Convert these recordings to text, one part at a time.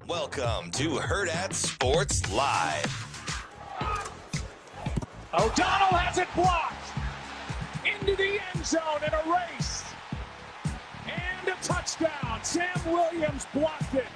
Welcome to Hurrdat Sports Live. O'Donnell has it blocked. Into the end zone in a race. And a touchdown. Sam Williams blocked it.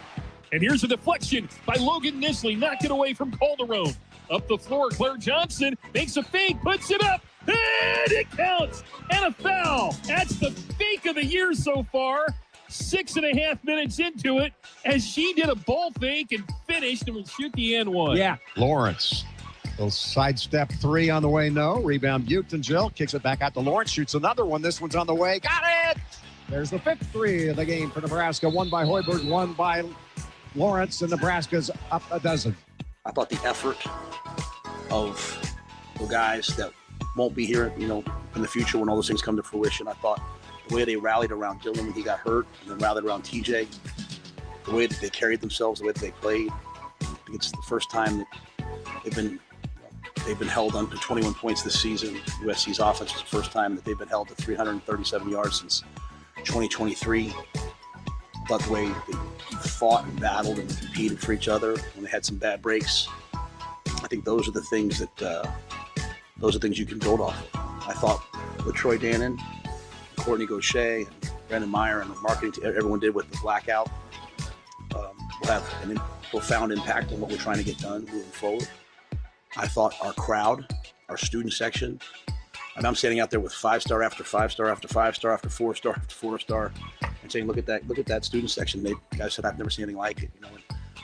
And here's a deflection by Logan Nisley. Knocked it away from Calderon. Up the floor, Claire Johnson makes a fake, puts it up. And it counts. And a foul. That's the fake of the year so far. 6.5 minutes into it, as she did a ball fake and finished and will shoot the end one. Yeah. Lawrence. Little sidestep three on the way, no. Rebound, Butengill kicks it back out to Lawrence, shoots another one. This one's on the way. Got it! There's the fifth three of the game for Nebraska. One by Hoiberg, one by Lawrence, and Nebraska's up a dozen. I thought the effort of the guys that won't be here, in the future when all those things come to fruition, I thought the way they rallied around Dylan when he got hurt, and then rallied around TJ, the way that they carried themselves, the way that they played. I think it's the first time that they've been held under 21 points this season. USC's offense was the first time that they've been held to 337 yards since 2023. I thought the way they fought and battled and competed for each other when they had some bad breaks. I think those are the things you can build off of. I thought with Troy Dannon, Courtney Gaucher, and Brandon Meyer, and the marketing everyone did with the blackout will have a profound impact on what we're trying to get done moving forward. I thought our crowd, our student section, and I'm standing out there with 5-star after 5-star after 5-star after 4-star after 4-star, and saying, look at that student section. Guys said, I've never seen anything like it. And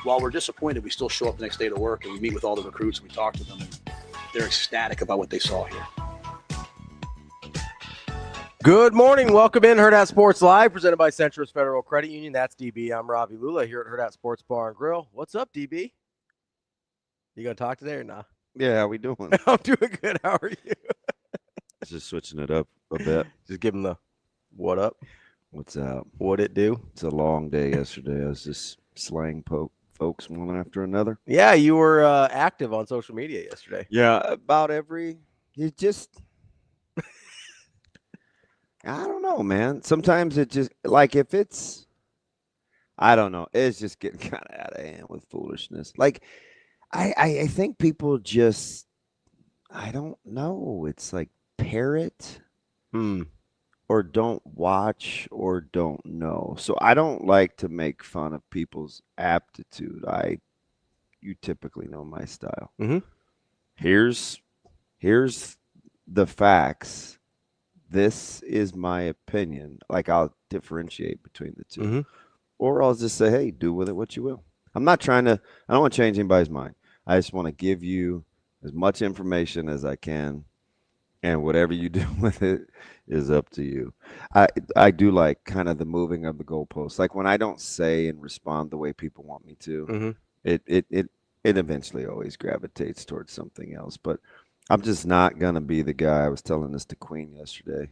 while we're disappointed, we still show up the next day to work and we meet with all the recruits and we talk to them, and they're ecstatic about what they saw here. Good morning. Welcome in Hurrdat Sports Live, presented by Centris Federal Credit Union. That's DB. I'm Ravi Lulla here at Hurrdat Sports Bar and Grill. What's up, DB? You going to talk today or not? Yeah, how we doing? I'm doing good. How are you? Just switching it up a bit. Just give them the what up. What's up? What it do? It's a long day yesterday. I was just slaying folks one after another. Yeah, you were active on social media yesterday. Yeah, you just, I don't know, man. Sometimes it just, like if it's, I don't know, it's just getting kind of out of hand with foolishness. Like, I think people just, I don't know. It's like parrot or don't watch or don't know. So I don't like to make fun of people's aptitude. You typically know my style. Mm-hmm. Here's the facts. This is my opinion. Like, I'll differentiate between the two. Mm-hmm. Or I'll just say, hey, do with it what you will. I don't want to change anybody's mind. I just want to give you as much information as I can, and whatever you do with it is up to you. I do like kind of the moving of the goalposts. Like when I don't say and respond the way people want me to, it eventually always gravitates towards something else. But I'm just not going to be the guy. I was telling this to Queen yesterday.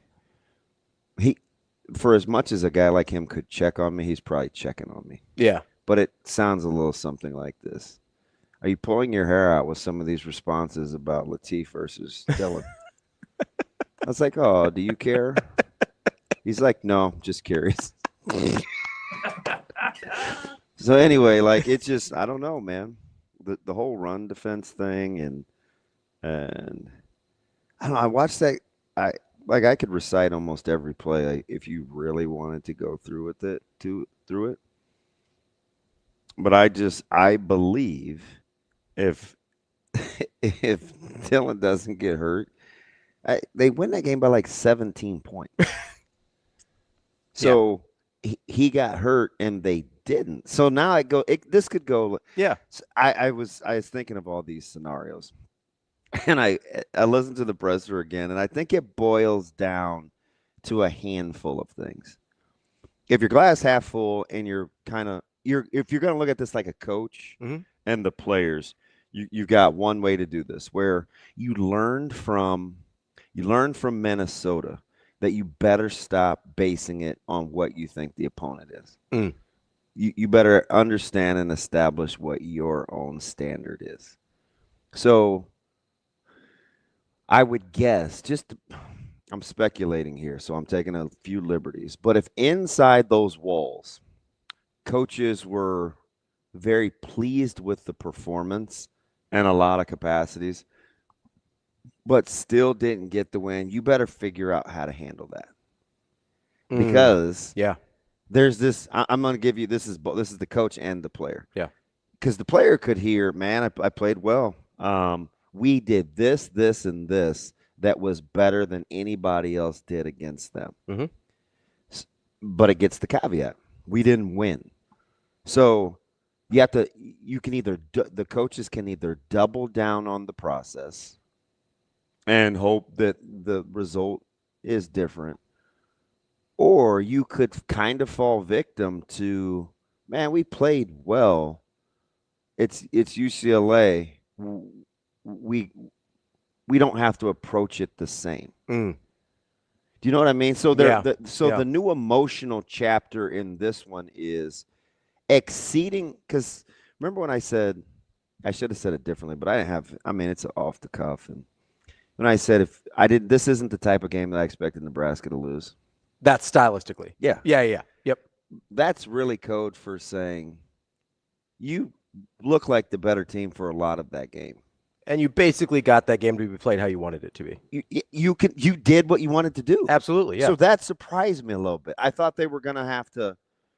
For as much as a guy like him could check on me, he's probably checking on me. Yeah. But it sounds a little something like this. Are you pulling your hair out with some of these responses about Lateef versus Dylan? I was like, oh, do you care? He's like, no, just curious. So anyway, like, it's just, I don't know, man. The whole run defense thing, and I don't know, I watched that. I could recite almost every play if you really wanted to go through it. But I believe if Dylan doesn't get hurt, they win that game by like 17 points. So he got hurt and they didn't. So now this could go. Yeah. I was thinking of all these scenarios, and I listened to the presser again, and I think it boils down to a handful of things. If you're glass half full and if you're going to look at this like a coach and the players, you got one way to do this, where you learned from Minnesota that you better stop basing it on what you think the opponent is. You better understand and establish what your own standard is. So I would guess, I'm speculating here, so I'm taking a few liberties. But if inside those walls, coaches were very pleased with the performance and a lot of capacities, but still didn't get the win, you better figure out how to handle that. Because there's this. I'm going to give you this is the coach and the player. Yeah, because the player could hear, man, I played well. We did this, this, and this that was better than anybody else did against them. Mm-hmm. But it gets the caveat: we didn't win. So the coaches can either double down on the process and hope that the result is different, or you could kind of fall victim to, man, we played well. It's UCLA. We don't have to approach it the same. Do you know what I mean? So the new emotional chapter in this one is exceeding, because remember when I said, I should have said it differently, but it's off the cuff. And when I said, this isn't the type of game that I expected Nebraska to lose. That's stylistically. Yeah. Yep. That's really code for saying you look like the better team for a lot of that game. And you basically got that game to be played how you wanted it to be. You did what you wanted to do. Absolutely, yeah. So that surprised me a little bit. I thought they were going to have to.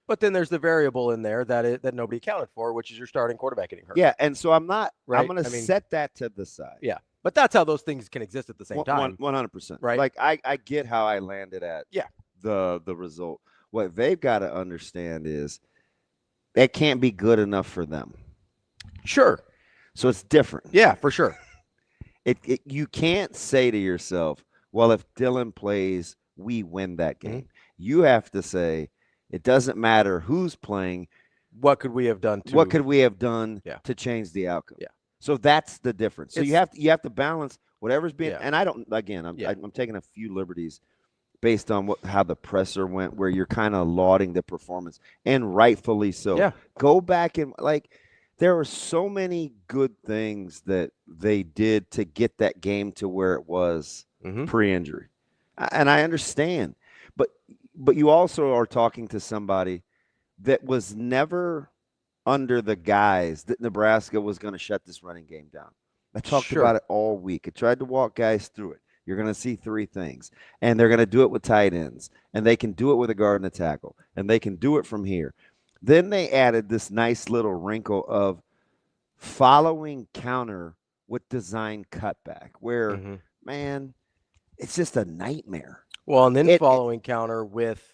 But then there's the variable in there that nobody accounted for, which is your starting quarterback getting hurt. Yeah, and so I'm going to I mean, set that to the side. Yeah, but that's how those things can exist at the same time. 100%. Right. Like I get how I landed at the result. What they've got to understand is that can't be good enough for them. Sure. So it's different. Yeah, for sure. You can't say to yourself, well, if Dylan plays, we win that game. Mm-hmm. You have to say, it doesn't matter who's playing. What could we have done to change the outcome? Yeah. So that's the difference. So you have to balance whatever's being. Yeah. And I'm taking a few liberties based on how the presser went, where you're kind of lauding the performance, and rightfully so. Yeah. Go back and there were so many good things that they did to get that game to where it was pre-injury, and I understand, but you also are talking to somebody that was never under the guise that Nebraska was going to shut this running game down. I talked about it all week. I tried to walk guys through it. You're going to see three things, and they're going to do it with tight ends, and they can do it with a guard and a tackle, and they can do it from here. Then they added this nice little wrinkle of following counter with design cutback, where, man, it's just a nightmare. Well, and then following counter with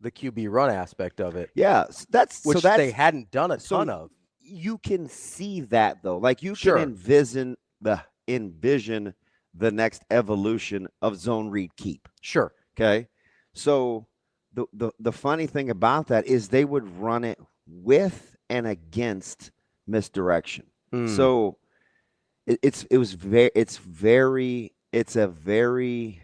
the QB run aspect of it. Yeah, that's they hadn't done a ton of. You can see that, though. Like, you can envision the next evolution of zone read keep. Sure. Okay. So the funny thing about that is they would run it with and against misdirection. So it's a very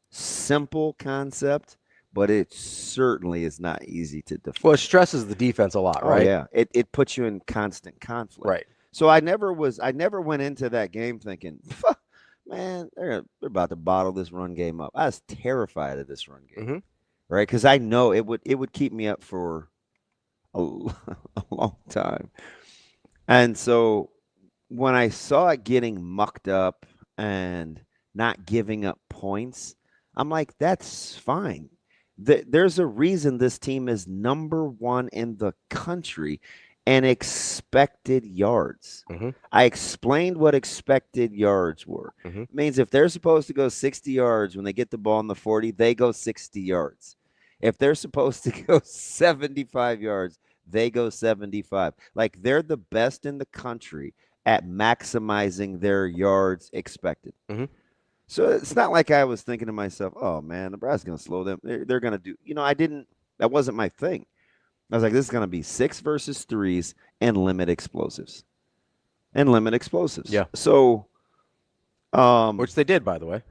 simple concept, but it certainly is not easy to define. Well, it stresses the defense a lot, right? Oh, yeah. It puts you in constant conflict. Right. So I never went into that game thinking, man, they're about to bottle this run game up. I was terrified of this run game, right? Because I know it would keep me up for a long time. And so when I saw it getting mucked up and not giving up points, I'm like, that's fine. There's a reason this team is number one in the country and expected yards. I explained what expected yards were. It means if they're supposed to go 60 yards when they get the ball in the 40, they go 60 yards. If they're supposed to go 75 yards, they go 75. Like, they're the best in the country at maximizing their yards expected. So it's not like I was thinking to myself, oh, man, Nebraska's going to slow them. They're going to do, that wasn't my thing. I was like, this is going to be 6 versus 3s and limit explosives. Yeah. So, which they did, by the way.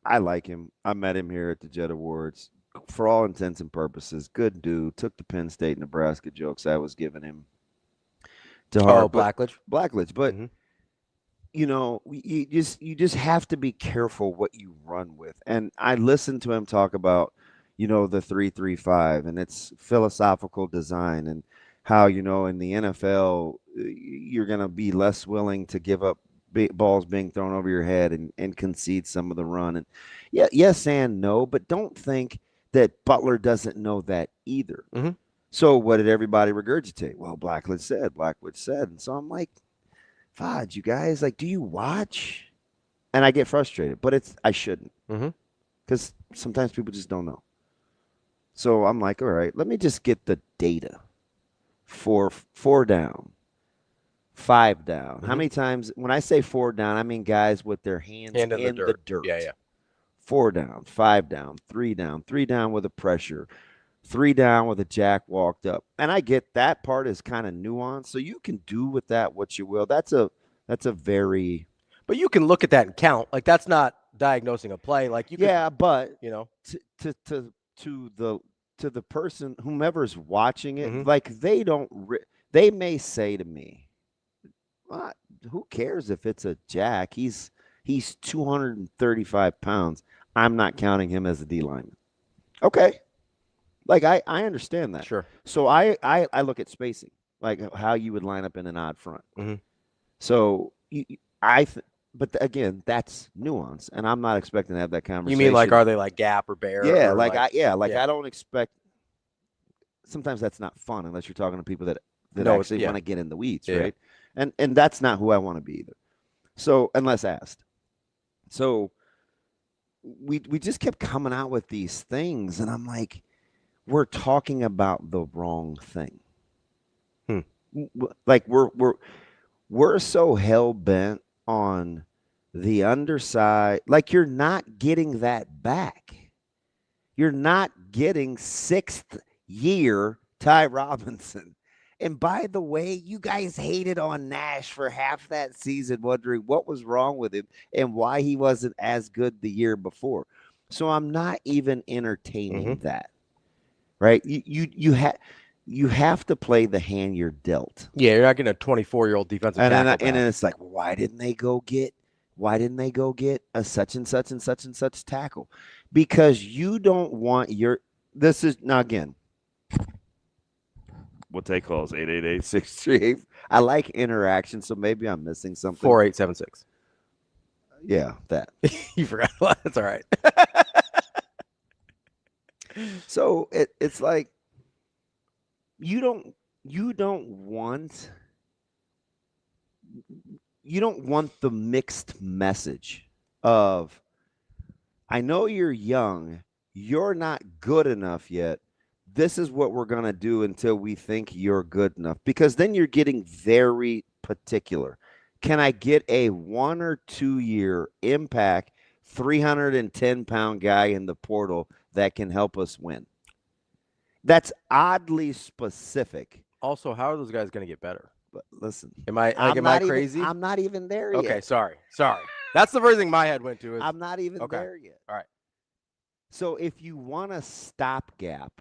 I like him. I met him here at the Jet Awards. For all intents and purposes, good dude. Took the Penn State, Nebraska jokes I was giving him to heart. Blackledge. But you just have to be careful what you run with. And I listened to him talk about, the 3-3-5 and its philosophical design and how, in the NFL, you're going to be less willing to give up balls being thrown over your head and concede some of the run. And yes and no, but don't think that Butler doesn't know that either. Mm-hmm. So what did everybody regurgitate? Well, Blackwood said. And so I'm like, Fudge, you guys, like, do you watch? And I get frustrated, but I shouldn't. Because sometimes people just don't know. So I'm like, all right, let me just get the data. Four down, 5 down. How many times, when I say 4 down, I mean guys with their hands in the dirt. Yeah. 4 down, 5 down, 3 down, 3 down with a pressure, 3 down with a jack walked up. And I get that part is kind of nuanced. So you can do with that what you will. That's a very. But you can look at that and count. Like, that's not diagnosing a play. Like, you can. Yeah, but to the person, whomever's watching it, like, they may say to me, well, who cares if it's a jack? He's 235 pounds. I'm not counting him as a D lineman. Okay. Like, I understand that. Sure. So I look at spacing, like how you would line up in an odd front. So but again, that's nuance, and I'm not expecting to have that conversation. You mean, like, are they like gap or bear? Yeah, or I don't expect. Sometimes that's not fun unless you're talking to people that actually want to get in the weeds, right? And that's not who I want to be either. So unless asked. So we just kept coming out with these things, and I'm like, we're talking about the wrong thing. Like, we're so hell bent on the underside. Like, you're not getting that back. You're not getting 6th year Ty Robinson. And by the way, you guys hated on Nash for half that season, wondering what was wrong with him and why he wasn't as good the year before. So I'm not even entertaining that. Right? You have to play the hand you're dealt. Yeah, you're not getting a 24-year-old defensive tackle. And then it's like, why didn't they go get a such and such and such and such tackle? Because you don't want this is now again. What they call is 888-638. I like interaction, so maybe I'm missing something. 4876. Yeah, that. You forgot. That's all right. So it's like you don't want the mixed message of, I know you're young, you're not good enough yet. This is what we're going to do until we think you're good enough, because then you're getting very particular. Can I get a 1 or 2 year impact 310-pound guy in the portal that can help us win? That's oddly specific. Also, how are those guys going to get better? But listen, am I crazy? I'm not even there yet. Okay, sorry. That's the first thing my head went to. I'm not even there yet. All right. So if you want a stopgap,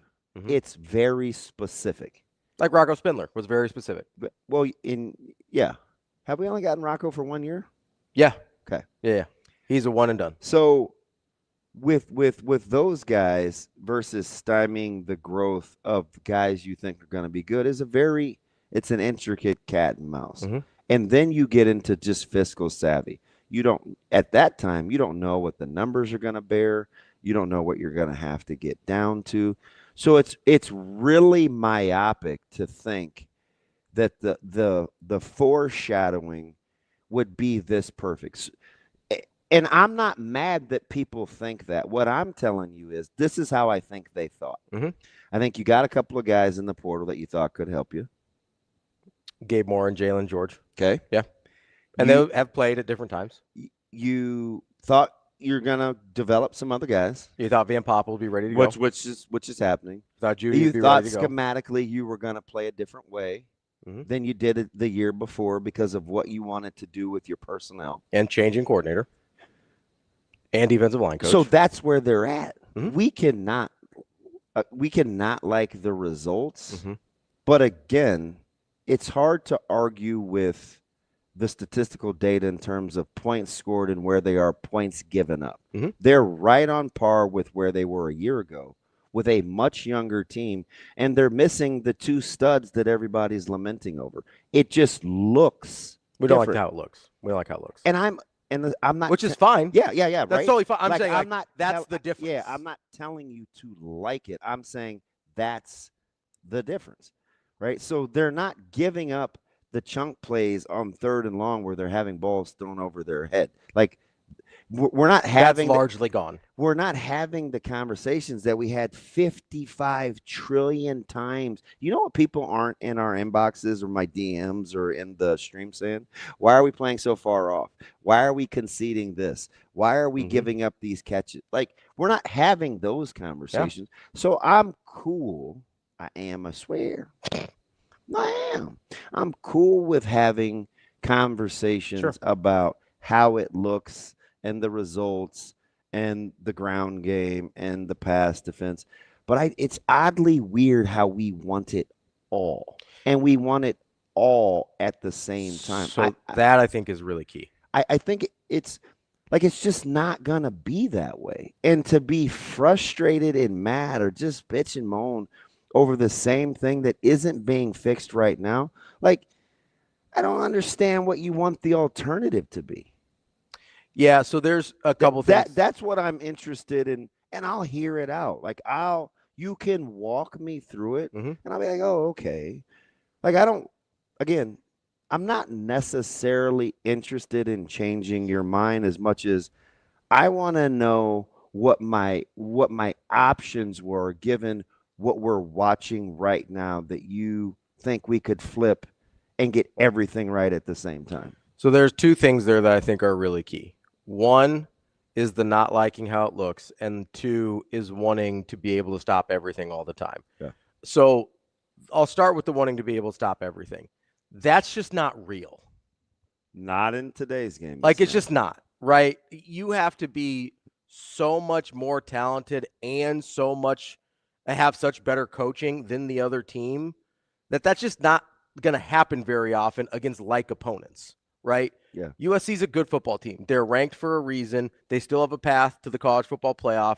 it's very specific. Like Rocco Spindler was very specific. Well, have we only gotten Rocco for 1 year? Yeah. Okay. Yeah. He's a one and done. So with those guys versus stymieing the growth of guys you think are going to be good it's an intricate cat and mouse. And then you get into just fiscal savvy. At that time, you don't know what the numbers are going to bear. You don't know what you're going to have to get down to. So it's really myopic to think that the foreshadowing would be this perfect. And I'm not mad that people think that. What I'm telling you is this is how I think they thought. I think you got a couple of guys in the portal that you thought could help you. Gabe Moore and Jalen George. Okay. Yeah. And they have played at different times. You thought you're gonna develop some other guys. You thought Van Poppel would be ready to go. Which is happening. You thought schematically you were gonna play a different way than you did it the year before because of what you wanted to do with your personnel. And changing coordinator. And defensive line coach. So that's where they're at. We cannot like the results. But again, it's hard to argue with the statistical data in terms of points scored and where they are points given up. Mm-hmm. They're right on par with where they were a year ago with a much younger team, and they're missing the two studs that everybody's lamenting over. It just looks We don't like different. how it looks. We like how it looks. And I'm not, which is fine. Yeah, That's right? totally fine. I'm Like, saying I'm not that's the difference. Yeah, I'm not telling you to like it. I'm saying that's the difference, right? So they're not giving up the chunk plays on 3rd and long where they're having balls thrown over their head. Like, we're not having that's largely gone. We're not having the conversations that we had 55 trillion times. You know what people aren't in our inboxes or my DMs or in the stream saying? Why are we playing so far off? Why are we conceding this? Why are we giving up these catches? Like, we're not having those conversations. Yeah. So I'm cool. I am, I swear. I am. I'm cool with having conversations about how it looks and the results and the ground game and the pass defense. But it's oddly weird how we want it all. And we want it all at the same time. So that I think is really key. I think it's like it's just not going to be that way. And to be frustrated and mad or just bitch and moan over the same thing that isn't being fixed right now, like, I don't understand what you want the alternative to be. Yeah, so there's a couple things. That's what I'm interested in, and I'll hear it out. Like, you can walk me through it, and I'll be like, oh, okay. Like, I'm not necessarily interested in changing your mind as much as I want to know what my options were given what we're watching right now that you think we could flip and get everything right at the same time. So there's two things there that I think are really key. One is the not liking how it looks, and two is wanting to be able to stop everything all the time. Yeah. So I'll start with the wanting to be able to stop everything. That's just not real. Not in today's game. Like, it's just not, right? You have to be so much more talented and have such better coaching than the other team that's just not going to happen very often against like opponents, right? Yeah. USC's a good football team. They're ranked for a reason. They still have a path to the college football playoff.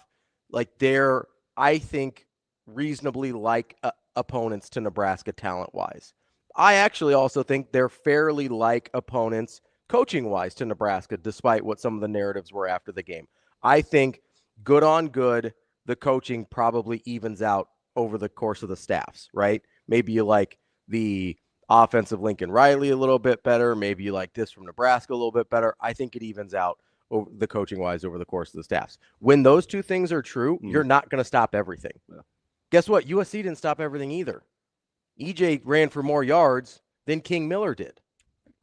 Like, they're, I think, reasonably like opponents to Nebraska talent-wise. I actually also think they're fairly like opponents coaching-wise to Nebraska, despite what some of the narratives were after the game. I think good on good, the coaching probably evens out over the course of the staffs, right? Maybe you like the offensive Lincoln Riley a little bit better. Maybe you like this from Nebraska a little bit better. I think it evens out over the coaching-wise over the course of the staffs. When those two things are true, you're not going to stop everything. Yeah. Guess what? USC didn't stop everything either. EJ ran for more yards than King Miller did.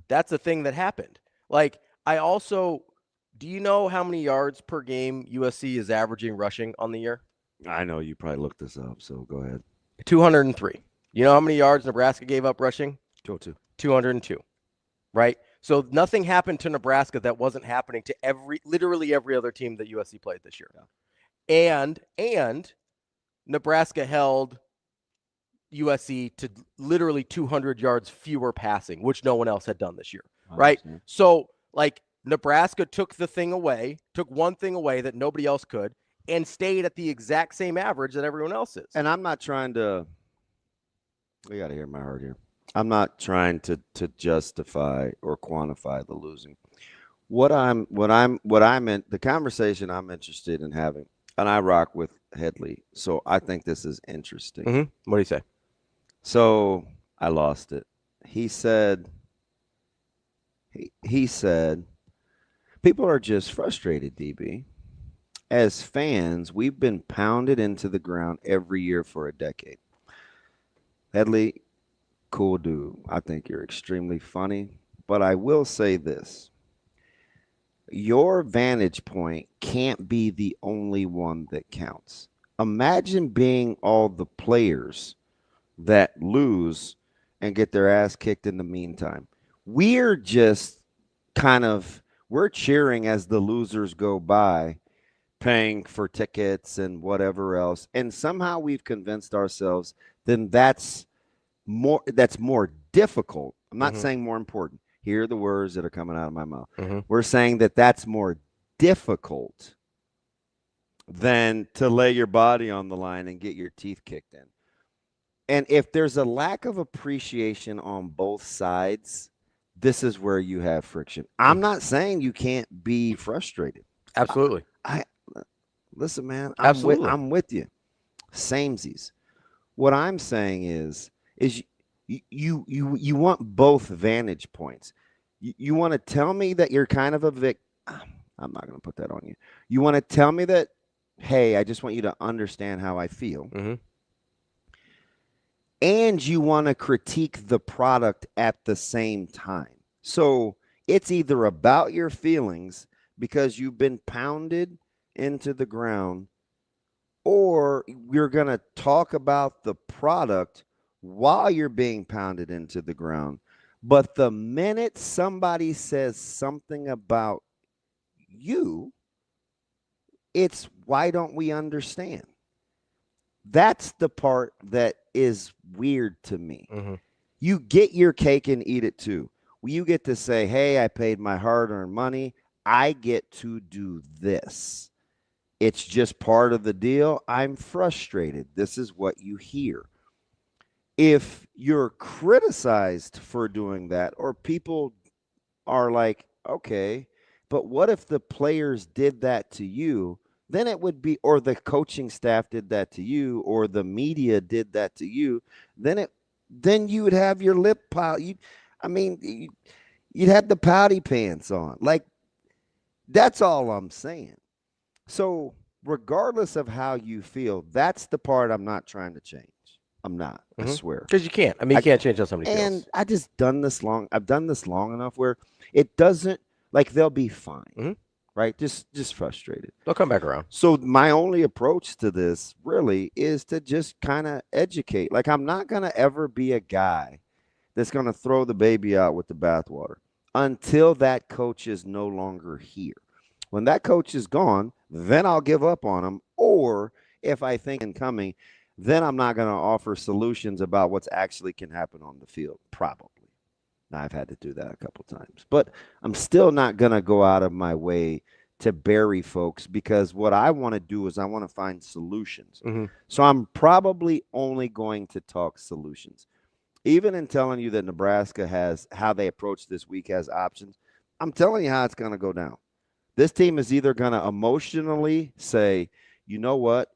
That's the thing that happened. Like, do you know how many yards per game USC is averaging rushing on the year? I know you probably looked this up, so go ahead. 203. You know how many yards Nebraska gave up rushing? 202. Right? So nothing happened to Nebraska that wasn't happening to literally every other team that USC played this year. Yeah. And Nebraska held USC to literally 200 yards fewer passing, which no one else had done this year. Right? So, like, Nebraska took one thing away that nobody else could, and stayed at the exact same average that everyone else is. And I'm not trying to – we got to hear my heart here. I'm not trying to justify or quantify the losing. The conversation I'm interested in having, and I rock with Headley, so I think this is interesting. Mm-hmm. What do you say? So I lost it. He said people are just frustrated, DB. As fans, we've been pounded into the ground every year for a decade. Headley, cool dude. I think you're extremely funny. But I will say this. Your vantage point can't be the only one that counts. Imagine being all the players that lose and get their ass kicked in the meantime. We're just we're cheering as the losers go by, paying for tickets and whatever else. And somehow we've convinced ourselves then that's more difficult. I'm not saying more important. Hear the words that are coming out of my mouth. Mm-hmm. We're saying that that's more difficult than to lay your body on the line and get your teeth kicked in. And if there's a lack of appreciation on both sides, this is where you have friction. I'm not saying you can't be frustrated. Absolutely. Listen, man, Absolutely. I'm with you. Samesies. What I'm saying is you want both vantage points. You want to tell me that you're kind of a victim. I'm not going to put that on you. You want to tell me that, hey, I just want you to understand how I feel. Mm-hmm. And you want to critique the product at the same time. So it's either about your feelings because you've been pounded into the ground, or you're going to talk about the product while you're being pounded into the ground. But the minute somebody says something about you, it's why don't we understand? That's the part that is weird to me. Mm-hmm. You get your cake and eat it too. You get to say, hey, I paid my hard-earned money. I get to do this. It's just part of the deal. I'm frustrated. This is what you hear. If you're criticized for doing that, or people are like, okay, but what if the players did that to you? Then it would be, or the coaching staff did that to you, or the media did that to you. Then you would have your lip pile. You'd have the pouty pants on. Like, that's all I'm saying. So regardless of how you feel, that's the part I'm not trying to change. I'm not. I swear. Because you can't. I mean, you can't change how somebody feels. And I've done this long enough where it doesn't, like, they'll be fine, right? Just frustrated. They'll come back around. So my only approach to this really is to just kind of educate. Like, I'm not going to ever be a guy that's going to throw the baby out with the bathwater until that coach is no longer here. When that coach is gone, then I'll give up on him. Or if I think incoming, then I'm not going to offer solutions about what's actually can happen on the field, probably. Now, I've had to do that a couple times. But I'm still not going to go out of my way to bury folks, because what I want to do is I want to find solutions. Mm-hmm. So I'm probably only going to talk solutions. Even in telling you that Nebraska has, how they approach this week has options, I'm telling you how it's going to go down. This team is either going to emotionally say, you know what,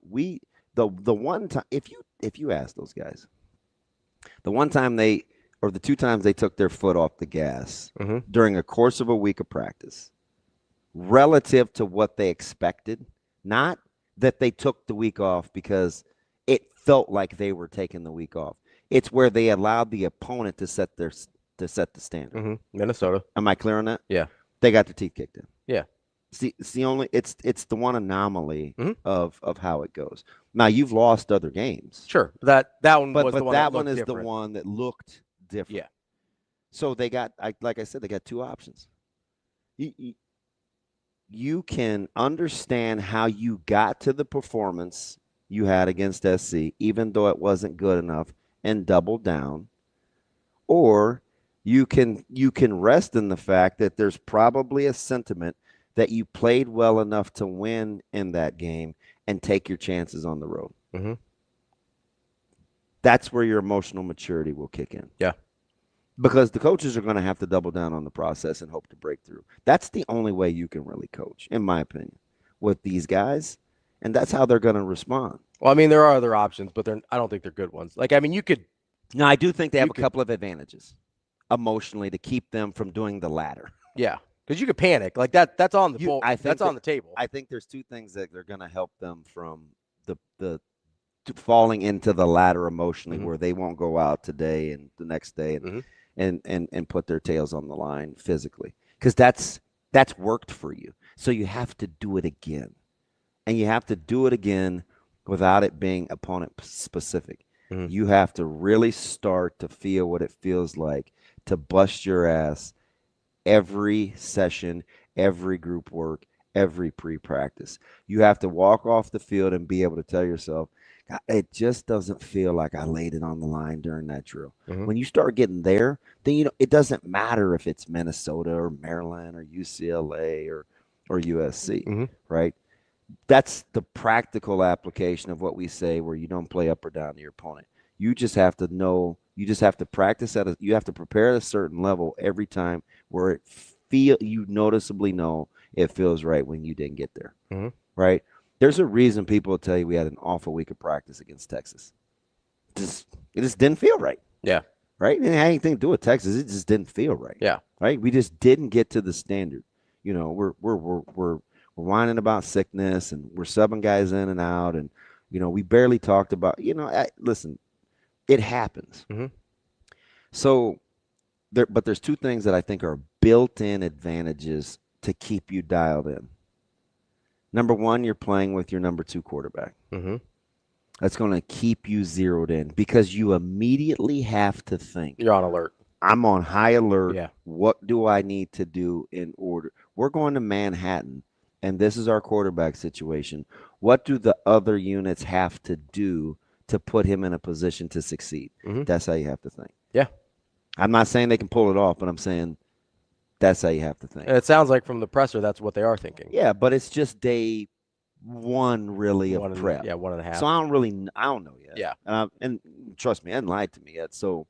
the one time, if you ask those guys, the one time or the two times they took their foot off the gas during a course of a week of practice, relative to what they expected, not that they took the week off because it felt like they were taking the week off. It's where they allowed the opponent to set the standard. Mm-hmm. Minnesota. Am I clear on that? Yeah. They got their teeth kicked in. Yeah. It's the one anomaly of how it goes. Now, you've lost other games. Sure. That one but was the one that one is different. the one that looked different. Yeah. So they got, like I said, they got two options. You can understand how you got to the performance you had against SC, even though it wasn't good enough, and double down, or you can rest in the fact that there's probably a sentiment that you played well enough to win in that game and take your chances on the road. Mm-hmm. That's where your emotional maturity will kick in. Yeah. Because the coaches are going to have to double down on the process and hope to break through. That's the only way you can really coach, in my opinion, with these guys. And that's how they're going to respond. Well, I mean, there are other options, but I don't think they're good ones. Like, I mean, you could. No, I do think they have a couple of advantages emotionally to keep them from doing the latter. Yeah. Because you could panic. Like, that's on the that's on the table. I think there's two things that are going to help them from the falling into the latter emotionally, where they won't go out today and the next day and put their tails on the line physically, because that's worked for you. So you have to do it again, and you have to do it again without it being opponent specific. You have to really start to feel what it feels like to bust your ass every session, every group work, every pre-practice. You have to walk off the field and be able to tell yourself, It just doesn't feel like I laid it on the line during that drill. Mhm. When you start getting there, then it doesn't matter if it's Minnesota or Maryland or UCLA or USC, Mhm. right? That's the practical application of what we say, where you don't play up or down to your opponent. You just have to know. You just have to practice you have to prepare at a certain level every time, where you noticeably know it feels right when you didn't get there, Mhm. right? There's a reason people will tell you we had an awful week of practice against Texas. It just didn't feel right. Yeah. Right? And it had anything to do with Texas. It just didn't feel right. Yeah. Right? We just didn't get to the standard. We're whining about sickness, and we're subbing guys in and out, and we barely talked about. Listen, it happens. Mhm. So but there's two things that I think are built-in advantages to keep you dialed in. Number one, you're playing with your number 2 quarterback. Mhm. That's going to keep you zeroed in, because you immediately have to think, You're on alert. I'm on high alert. Yeah. What do I need to do in order? We're going to Manhattan, and this is our quarterback situation. What do the other units have to do to put him in a position to succeed? Mhm. That's how you have to think. Yeah. I'm not saying they can pull it off, but I'm saying that's how you have to think. And it sounds like from the presser, that's what they are thinking. Yeah, but it's just day 1 really of prep. 1.5. So I don't know yet. Yeah. And trust me, he hasn't lied to me yet. So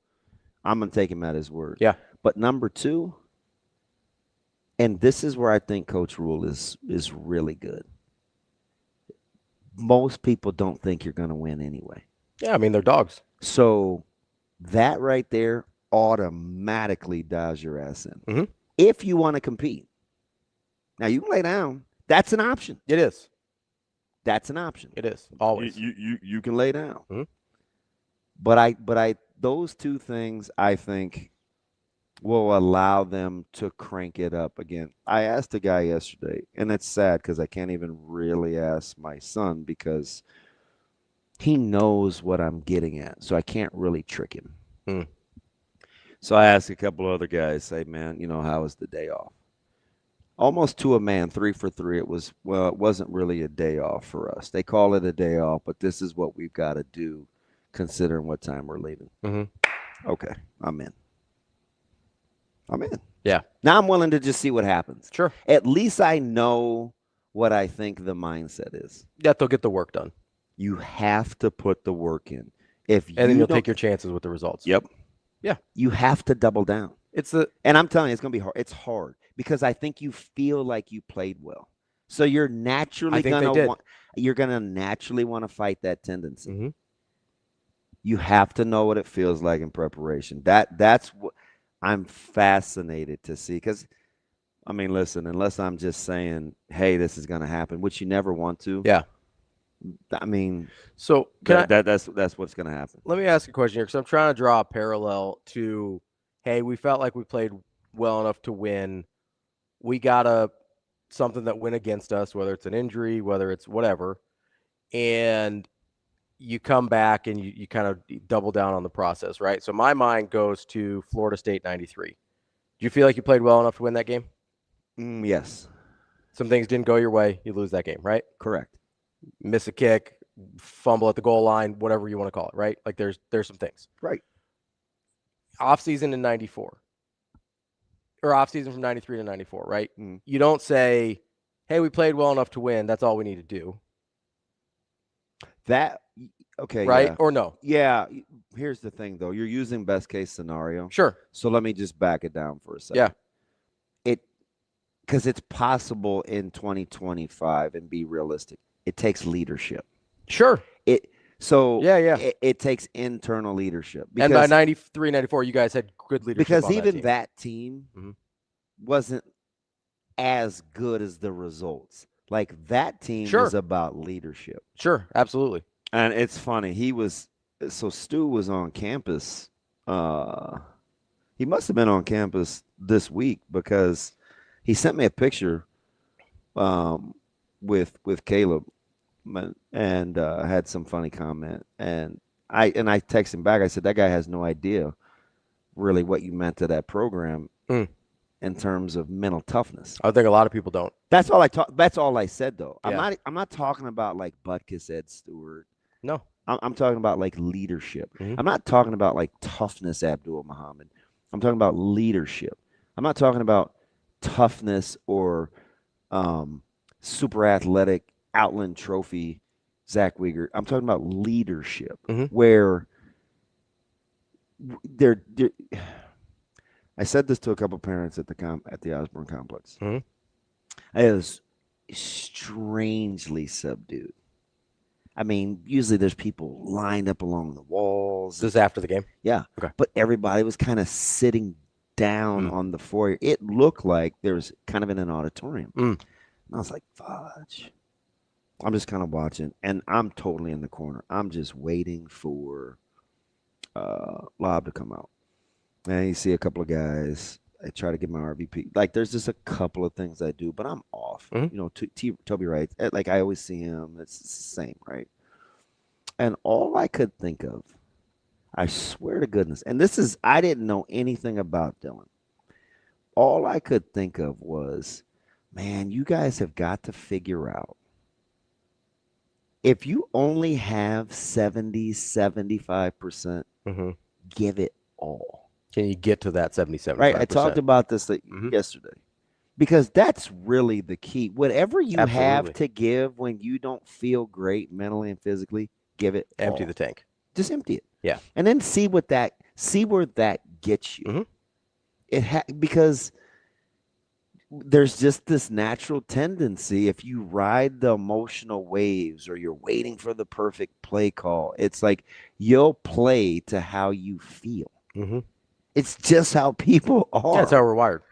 I'm going to take him at his word. Yeah. But number 2, and this is where I think Coach Rule is really good. Most people don't think you're going to win anyway. Yeah, I mean, they're dogs. So that right there automatically dials your ass in. Mhm. If you want to compete. Now, you can lay down. That's an option. It is. That's an option. It is. Always. You can lay down. Mhm. But those two things, I think, will allow them to crank it up again. I asked a guy yesterday, and it's sad because I can't even really ask my son, because he knows what I'm getting at, so I can't really trick him. Hmm. So I asked a couple other guys, say, man, how was the day off? Almost to a man, 3 for 3. It wasn't really a day off for us. They call it a day off, but this is what we've got to do, considering what time we're leaving. Mhm. Okay, I'm in. Yeah. Now I'm willing to just see what happens. Sure. At least I know what I think the mindset is. Yeah, they'll get the work done. You have to put the work in. And then you'll take your chances with the results. Yep. Yeah. You have to double down. And I'm telling you, it's going to be hard. It's hard because I think you feel like you played well. So you're naturally going to naturally want to fight that tendency. Mm-hmm. You have to know what it feels like in preparation. That's what I'm fascinated to see, because I mean, listen, unless I'm just saying, hey, this is going to happen, which you never want to. Yeah. I mean, so that's what's going to happen. Let me ask a question here, because I'm trying to draw a parallel to, hey, we felt like we played well enough to win. We got something that went against us, whether it's an injury, whether it's whatever, and you come back and you kind of double down on the process, right? So my mind goes to Florida State 93. Do you feel like you played well enough to win that game? Yes. Some things didn't go your way. You lose that game, right? Correct. Miss a kick, fumble at the goal line, whatever you want to call it, right? Like there's some things. Right. Off-season in 94. Or off-season from 93 to 94, right? Mm. You don't say, hey, we played well enough to win. That's all we need to do. Okay. Right? Yeah. Or no? Yeah. Here's the thing, though. You're using best case scenario. Sure. So let me just back it down for a second. Yeah. Because it's possible in 2025, and be realistic, it takes leadership. Sure. It takes internal leadership. And by 93, 94, you guys had good leadership. Because on even that team wasn't as good as the results. Like, that team was about leadership. Sure, absolutely. And it's funny. Stu was on campus. He must have been on campus this week, because he sent me a picture with Caleb and had some funny comment. And I texted him back. I said, that guy has no idea really what you meant to that program in terms of mental toughness. I think a lot of people don't. That's all I said, though. Yeah. I'm not talking about like Butkus, Ed Stewart, No. I'm talking about like leadership. Mhm. I'm not talking about like toughness, Abdul Muhammad. I'm talking about leadership. I'm not talking about toughness or super athletic Outland Trophy Zach Wiegert. I'm talking about leadership where they're I said this to a couple parents at the Osborne complex. Mm-hmm. It was strangely subdued. I mean, usually there's people lined up along the walls. This is after the game? Yeah. Okay. But everybody was kind of sitting down on the foyer. It looked like there was kind of in an auditorium. And I was like, fudge. I'm just kind of watching, and I'm totally in the corner. I'm just waiting for Lob to come out. And you see a couple of guys. I try to get my RVP. Like, there's just a couple of things I do, but I'm off. You know, Toby Wright, like, I always see him. It's the same, right? And all I could think of, I swear to goodness, and this is, I didn't know anything about Dylan. All I could think of was, man, you guys have got to figure out, if you only have 75%, give it all. Can you get to that 77%? Right. I talked about this yesterday because that's really the key. Whatever you have to give when you don't feel great mentally and physically, give it Empty all. the tank. Just empty it. Yeah. And then see where that gets you. Because there's just this natural tendency, if you ride the emotional waves or you're waiting for the perfect play call, it's like you'll play to how you feel. It's just how people are. That's how we're wired.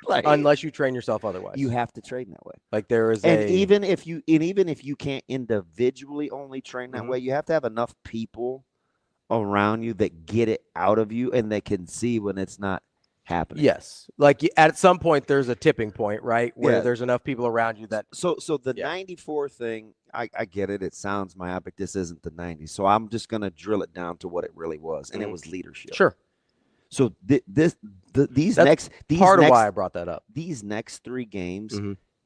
Like, unless you train yourself otherwise. You have to train that way. Like there is even if you can't individually only train that way, you have to have enough people around you that get it out of you and they can see when it's not happening. Yes. Like at some point there's a tipping point, right? Where there's enough people around you that So the 94 thing, I get it. It sounds myopic. This isn't the 90s. So I'm just going to drill it down to what it really was. And it was leadership. Sure. So these part of why I brought that up. These next 3 games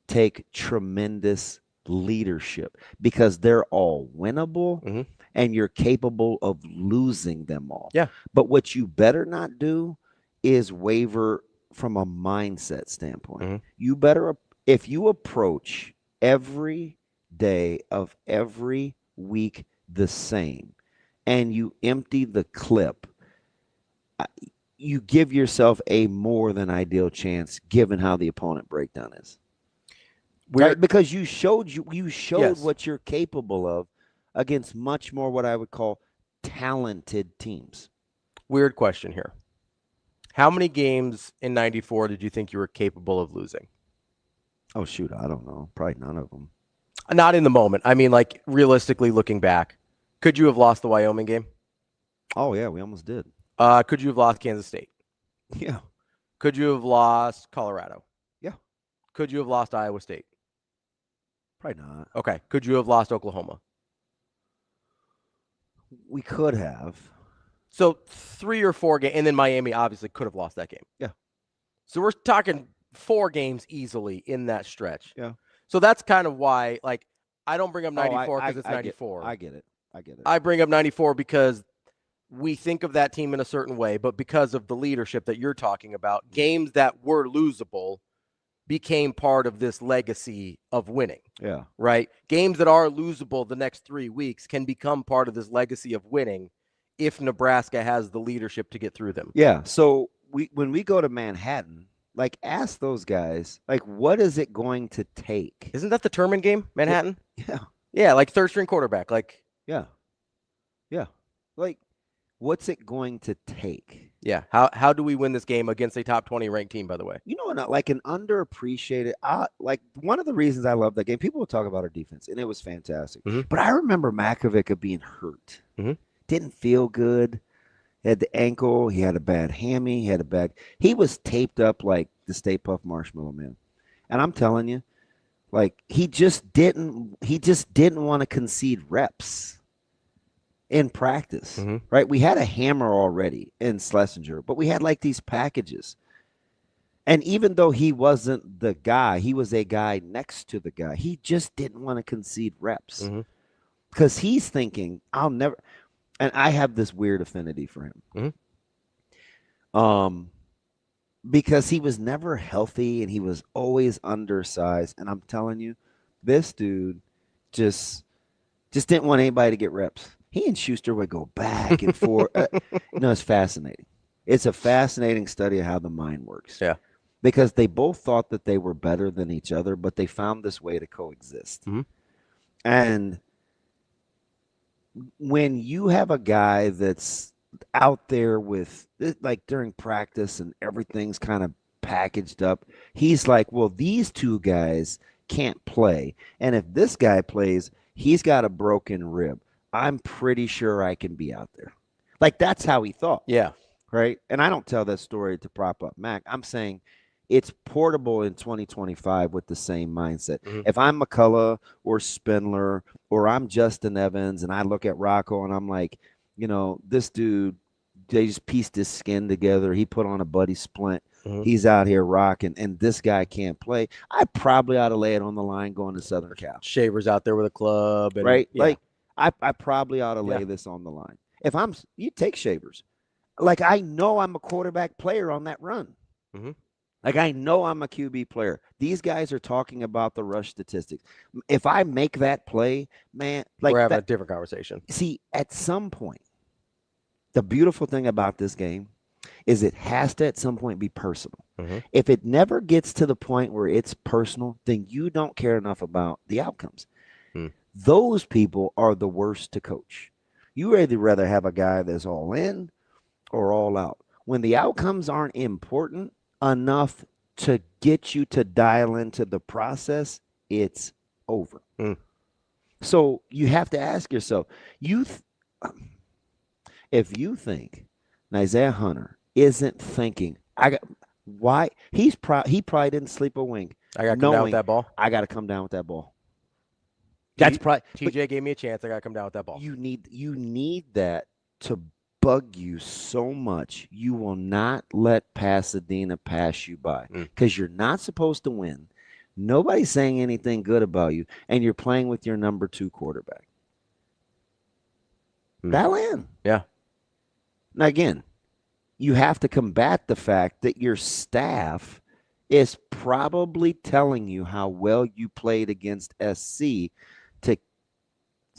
take tremendous leadership because they're all winnable and you're capable of losing them all. Yeah. But what you better not do is waver from a mindset standpoint. You better, if you approach every day of every week the same and you empty the clip, you give yourself a more than ideal chance given how the opponent breakdown is. Right? Because you showed what you're capable of against much more what I would call talented teams. Weird question here. How many games in 94 did you think you were capable of losing? Oh, shoot. I don't know. Probably none of them. Not in the moment. I mean, like realistically looking back, could you have lost the Wyoming game? Oh, yeah. We almost did. Could you have lost Kansas State? Yeah. Could you have lost Colorado? Yeah. Could you have lost Iowa State? Probably not. Okay. Could you have lost Oklahoma? We could have. So 3 or 4 games, and then Miami obviously could have lost that game. Yeah. So we're talking 4 games easily in that stretch. Yeah. So that's kind of why, like, I don't bring up 94 because it's 94. I get it. I bring up 94 because we think of that team in a certain way, but because of the leadership that you're talking about, games that were losable became part of this legacy of winning. Yeah. Right? Games that are losable the next 3 weeks can become part of this legacy of winning if Nebraska has the leadership to get through them. Yeah. So when we go to Manhattan, like, ask those guys, like, what is it going to take? Isn't that the Terman game, Manhattan? Yeah. Yeah, like third string quarterback. Like, yeah. Like, what's it going to take? Yeah. How do we win this game against a top 20 ranked team, by the way? You know, like an underappreciated, like one of the reasons I love that game, people will talk about our defense, and it was fantastic. But I remember Makovic being hurt. Didn't feel good. Had the ankle. He had a bad hammy. He was taped up like the Stay Puft Marshmallow Man. And I'm telling you, like, he just didn't want to concede reps in practice, right? We had a hammer already in Schlesinger, but we had like these packages. And even though he wasn't the guy, he was a guy next to the guy. He just didn't want to concede reps. because he's thinking, I'll never. And I have this weird affinity for him. Because he was never healthy and he was always undersized. And I'm telling you, this dude just didn't want anybody to get reps. He and Schuster would go back and forth. It's fascinating. It's a fascinating study of how the mind works. Yeah. Because they both thought that they were better than each other, but they found this way to coexist. And when you have a guy that's out there with, like, during practice and everything's kind of packaged up, he's like, well, these two guys can't play. And if this guy plays, he's got a broken rib. I'm pretty sure I can be out there. Like, that's how he thought. Yeah. Right? And I don't tell that story to prop up Mac. I'm saying it's portable in 2025 with the same mindset. If I'm McCullough or Spindler or I'm Justin Evans and I look at Rocco and I'm like, this dude, they just pieced his skin together. He put on a buddy splint. He's out here rocking, and this guy can't play. I probably ought to lay it on the line going to Southern Cal. Shavers out there with a club. And, right? Yeah. Like, I probably ought to lay this on the line. If you take Shavers. Like, I know I'm a quarterback player on that run. Like, I know I'm a QB player. These guys are talking about the rush statistics. If I make that play, man, like, we're having a different conversation. See, at some point, the beautiful thing about this game is it has to at some point be personal. If it never gets to the point where it's personal, then you don't care enough about the outcomes. Those people are the worst to coach. You rather have a guy that's all in or all out. When the outcomes aren't important enough to get you to dial into the process, it's over. So you have to ask yourself, if you think Isaiah Hunter isn't thinking, why he probably didn't sleep a wink. I got to come down with that ball. I got to come down with that ball. That's probably TJ gave me a chance. I got to come down with that ball. You need that to bug you so much. You will not let Pasadena pass you by because you're not supposed to win. Nobody's saying anything good about you, and you're playing with your number 2 quarterback. Dial in. Yeah. Now, again, you have to combat the fact that your staff is probably telling you how well you played against SC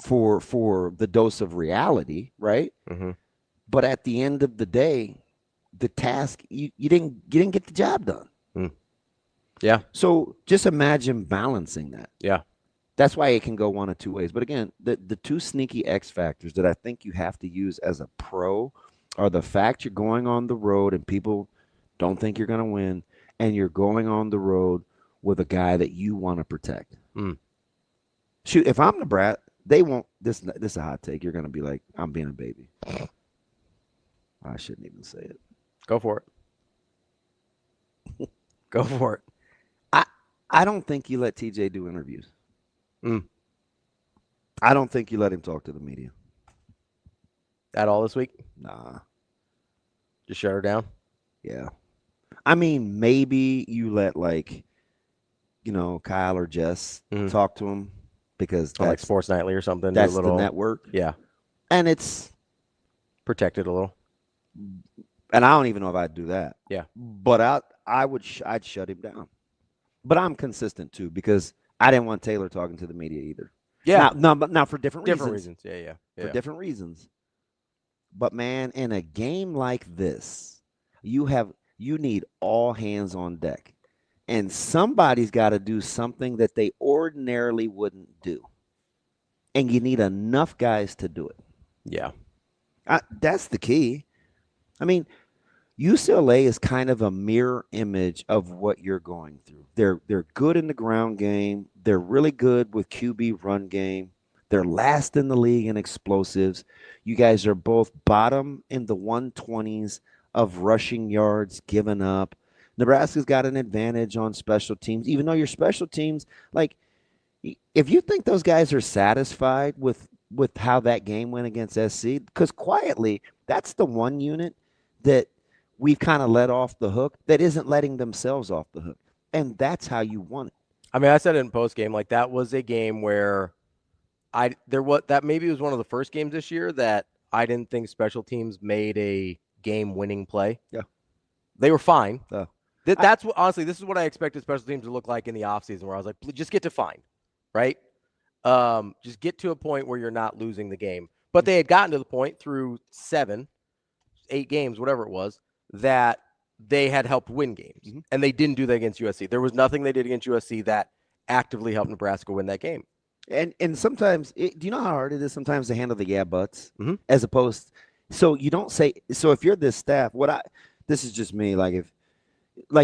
for the dose of reality, right? But at the end of the day, the task you didn't get the job done. Yeah. So just imagine balancing that. Yeah. That's why it can go one of two ways. But again, the two sneaky X factors that I think you have to use as a pro are the fact you're going on the road and people don't think you're going to win, and you're going on the road with a guy that you want to protect. Shoot, if I'm Nebraska, they won't. This is a hot take. You're going to be like, I'm being a baby. I shouldn't even say it. Go for it. Go for it. I don't think you let TJ do interviews. I don't think you let him talk to the media. At all this week? Nah. Just shut her down? Yeah. I mean, maybe you let, like, Kyle or Jess talk to him because that's like Sports Nightly or something. That's the network. Yeah. And it's protected a little. And I don't even know if I'd do that. Yeah. But I'd shut him down. But I'm consistent too because I didn't want Taylor talking to the media either. Yeah. Now for different reasons. Yeah. For different reasons. But man, in a game like this, you need all hands on deck. And somebody's got to do something that they ordinarily wouldn't do. And you need enough guys to do it. Yeah. That's the key. I mean, UCLA is kind of a mirror image of what you're going through. They're good in the ground game. They're really good with QB run game. They're last in the league in explosives. You guys are both bottom in the 120s of rushing yards given up. Nebraska's got an advantage on special teams, even though your special teams, like, if you think those guys are satisfied with how that game went against SC, because quietly, that's the one unit that we've kind of let off the hook that isn't letting themselves off the hook. And that's how you won it. I mean, I said it in post game, like that was a game where that maybe was one of the first games this year that I didn't think special teams made a game-winning play. Yeah. They were fine. Oh. That's what, honestly, this is what I expected special teams to look like in the offseason, where I was like, just get to fine, right? Just get to a point where you're not losing the game. But they had gotten to the point through 7, 8 games, whatever it was, that they had helped win games. Mm-hmm. And they didn't do that against USC. There was nothing they did against USC that actively helped Nebraska win that game. And sometimes, do you know how hard it is sometimes to handle the buts, Mm-hmm. as opposed, so you don't say, so if you're this staff, this is just me, like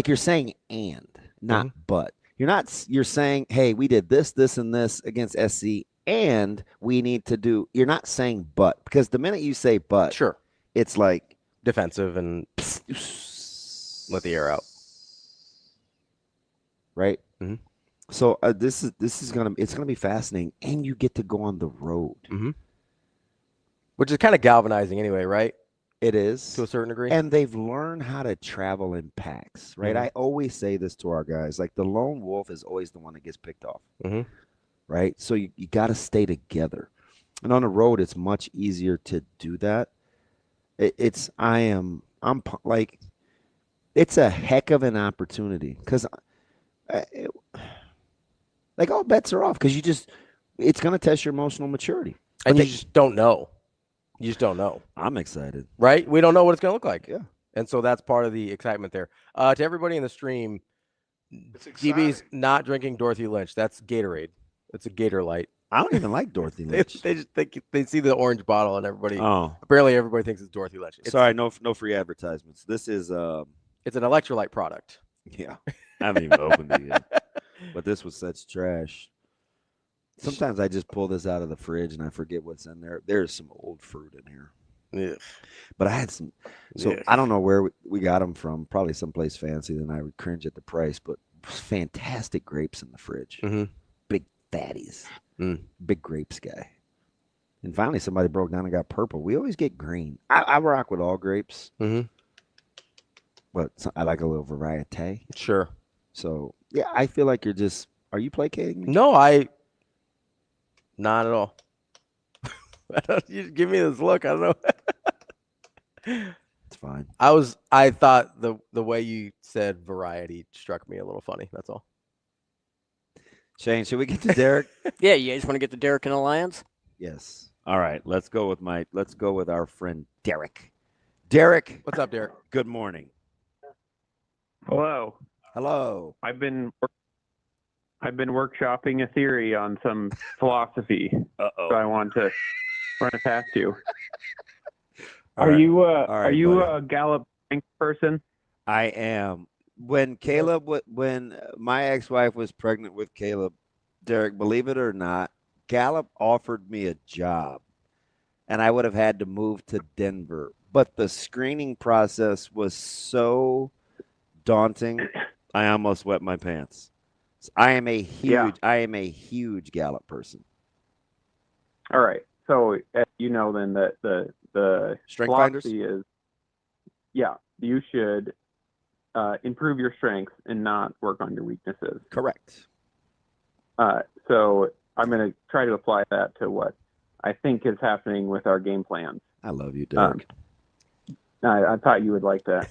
you're saying and, not but. You're saying, hey, we did this, this, and this against SC, and we need to do, you're not saying but, because the minute you say but, Sure, it's like defensive and let the air out. Right? Mm-hmm. So this is gonna be fascinating, and you get to go on the road, which is kind of galvanizing anyway, right? It is, to a certain degree, and they've learned how to travel in packs, right? I always say this to our guys: like the lone wolf is always the one that gets picked off, right? So you got to stay together, and on the road, it's much easier to do that. It's a heck of an opportunity because. Like all bets are off because it's going to test your emotional maturity. And you just don't know. You just don't know. I'm excited. Right? We don't know what it's going to look like. Yeah. And so that's part of the excitement there. To everybody in the stream, DB's not drinking Dorothy Lynch. That's Gatorade. It's a Gator Light. I don't even like Dorothy Lynch. They just think they see the orange bottle and everybody. Oh. Barely everybody thinks it's Dorothy Lynch. Sorry, no free advertisements. This is it's an electrolyte product. Yeah. I haven't even opened it yet. But this was such trash. Sometimes I just pull this out of the fridge and I forget what's in there. There's some old fruit in here. Yeah. But I had some. So I don't know where we got them from. Probably someplace fancy. Then I would cringe at the price. But fantastic grapes in the fridge. Big fatties. Big grapes guy. And finally somebody broke down and got purple. We always get green. I rock with all grapes. But I like a little variety. Sure. So, yeah, I feel like are you placating me? No, not at all. You give me this look. I don't know. It's fine. I thought the way you said variety struck me a little funny. That's all. Shane, should we get to Derek? Yeah, you guys want to get to Derek and Alliance? Yes. All right, let's go with our friend Derek. Derek. What's up, Derek? Good morning. Hello. Hello. I've been workshopping a theory on some philosophy. Uh-oh. So I want to run it past you. All are right. you right, you buddy. a Gallup ranked person? I am. When my ex-wife was pregnant with Caleb, Derek, believe it or not, Gallup offered me a job, and I would have had to move to Denver. But the screening process was so daunting, I almost wet my pants. I am a huge Gallup person. All right. So you know then that the Strength finders philosophy is, you should improve your strengths and not work on your weaknesses. Correct. So I'm going to try to apply that to what I think is happening with our game plans. I love you, Derek. I thought you would like that.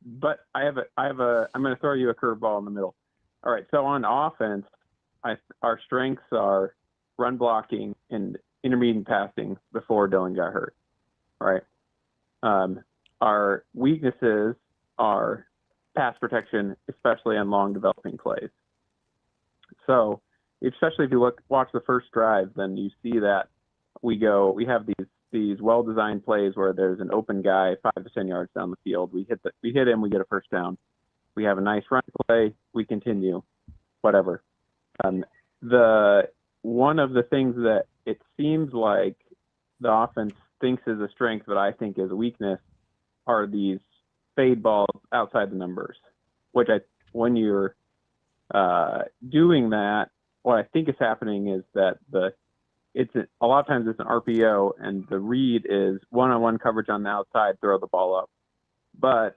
But I'm going to throw you a curveball in the middle. All right. So on offense, our strengths are run blocking and intermediate passing before Dylan got hurt. All right. Our weaknesses are pass protection, especially on long developing plays. So, especially if you watch the first drive, then you see that we have these well-designed plays where there's an open guy 5 to 10 yards down the field. We hit him, we get a first down. We have a nice run play, we continue, whatever. One of the things that it seems like the offense thinks is a strength, but I think is a weakness, are these fade balls outside the numbers. When you're doing that, what I think is happening is that a lot of times it's an RPO and the read is one-on-one coverage on the outside, throw the ball up. But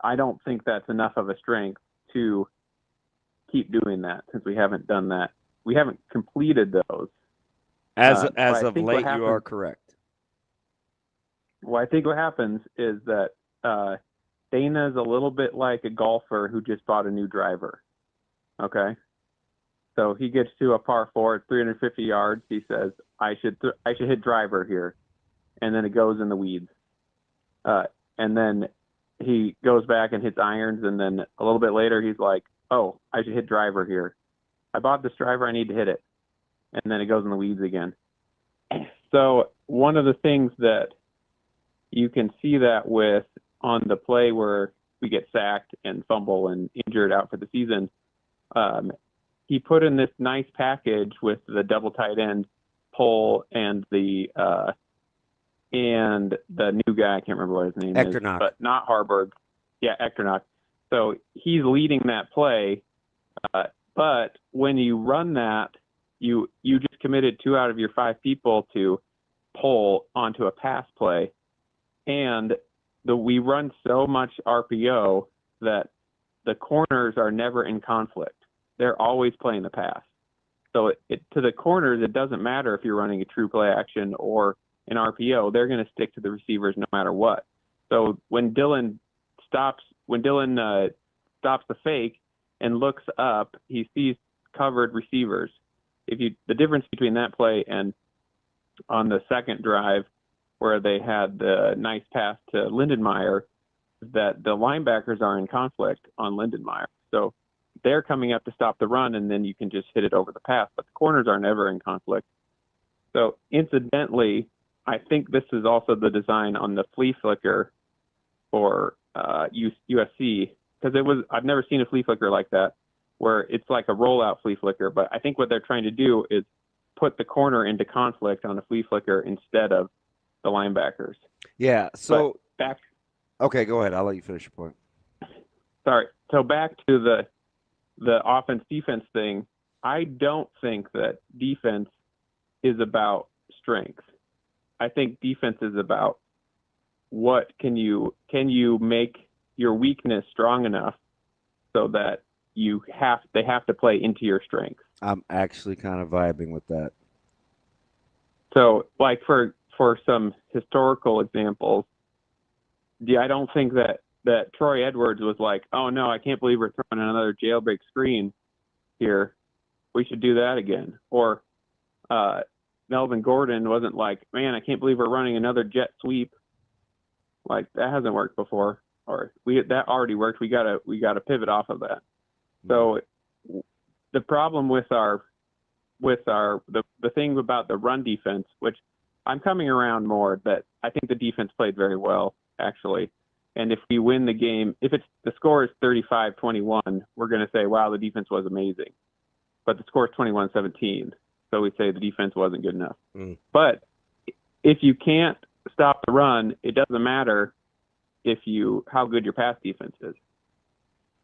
I don't think that's enough of a strength to keep doing that since we haven't done that. We haven't completed those. As but I of think what late, you are happens- correct. Well, I think what happens is that Dana's a little bit like a golfer who just bought a new driver. Okay, so he gets to a par 4 at 350 yards. He says, "I should hit driver here," and then it goes in the weeds. And then he goes back and hits irons, and then a little bit later he's like, "Oh, I should hit driver here. I bought this driver. I need to hit it," and then it goes in the weeds again. So one of the things that you can see that with on the play where we get sacked and fumble and injured out for the season, he put in this nice package with the double tight end pull and the new guy, I can't remember what his name is, but not Harburg. Yeah, Echternock. So he's leading that play, but when you run that, you just committed 2 out of your 5 people to pull onto a pass play, and we run so much RPO that the corners are never in conflict. They're always playing the pass. So to the corners, it doesn't matter if you're running a true play action or an RPO. They're going to stick to the receivers no matter what. So when Dylan stops the fake and looks up, he sees covered receivers. The difference between that play and on the second drive where they had the nice pass to Lindenmeyer, that the linebackers are in conflict on Lindenmeyer. So they're coming up to stop the run, and then you can just hit it over the pass. But the corners are never in conflict. So incidentally, I think this is also the design on the flea flicker for USC, because I've never seen a flea flicker like that, where it's like a rollout flea flicker. But I think what they're trying to do is put the corner into conflict on a flea flicker instead of the linebackers. Yeah. So back. Okay, go ahead. I'll let you finish your point. Sorry. So back to the offense-defense thing, I don't think that defense is about strength. I think defense is about what can you make your weakness strong enough so that they have to play into your strengths. I'm actually kind of vibing with that. So, like for some historical examples, I don't think that Troy Edwards was like, "Oh no, I can't believe we're throwing another jailbreak screen here. We should do that again." Or Melvin Gordon wasn't like, "Man, I can't believe we're running another jet sweep. Like that hasn't worked before." Or that already worked. We gotta pivot off of that. So the problem with the thing about the run defense, which I'm coming around more, that I think the defense played very well actually. And if we win the game, if the score is 35-21, we're going to say, wow, the defense was amazing. But the score is 21-17, so we say the defense wasn't good enough. But if you can't stop the run, it doesn't matter how good your pass defense is.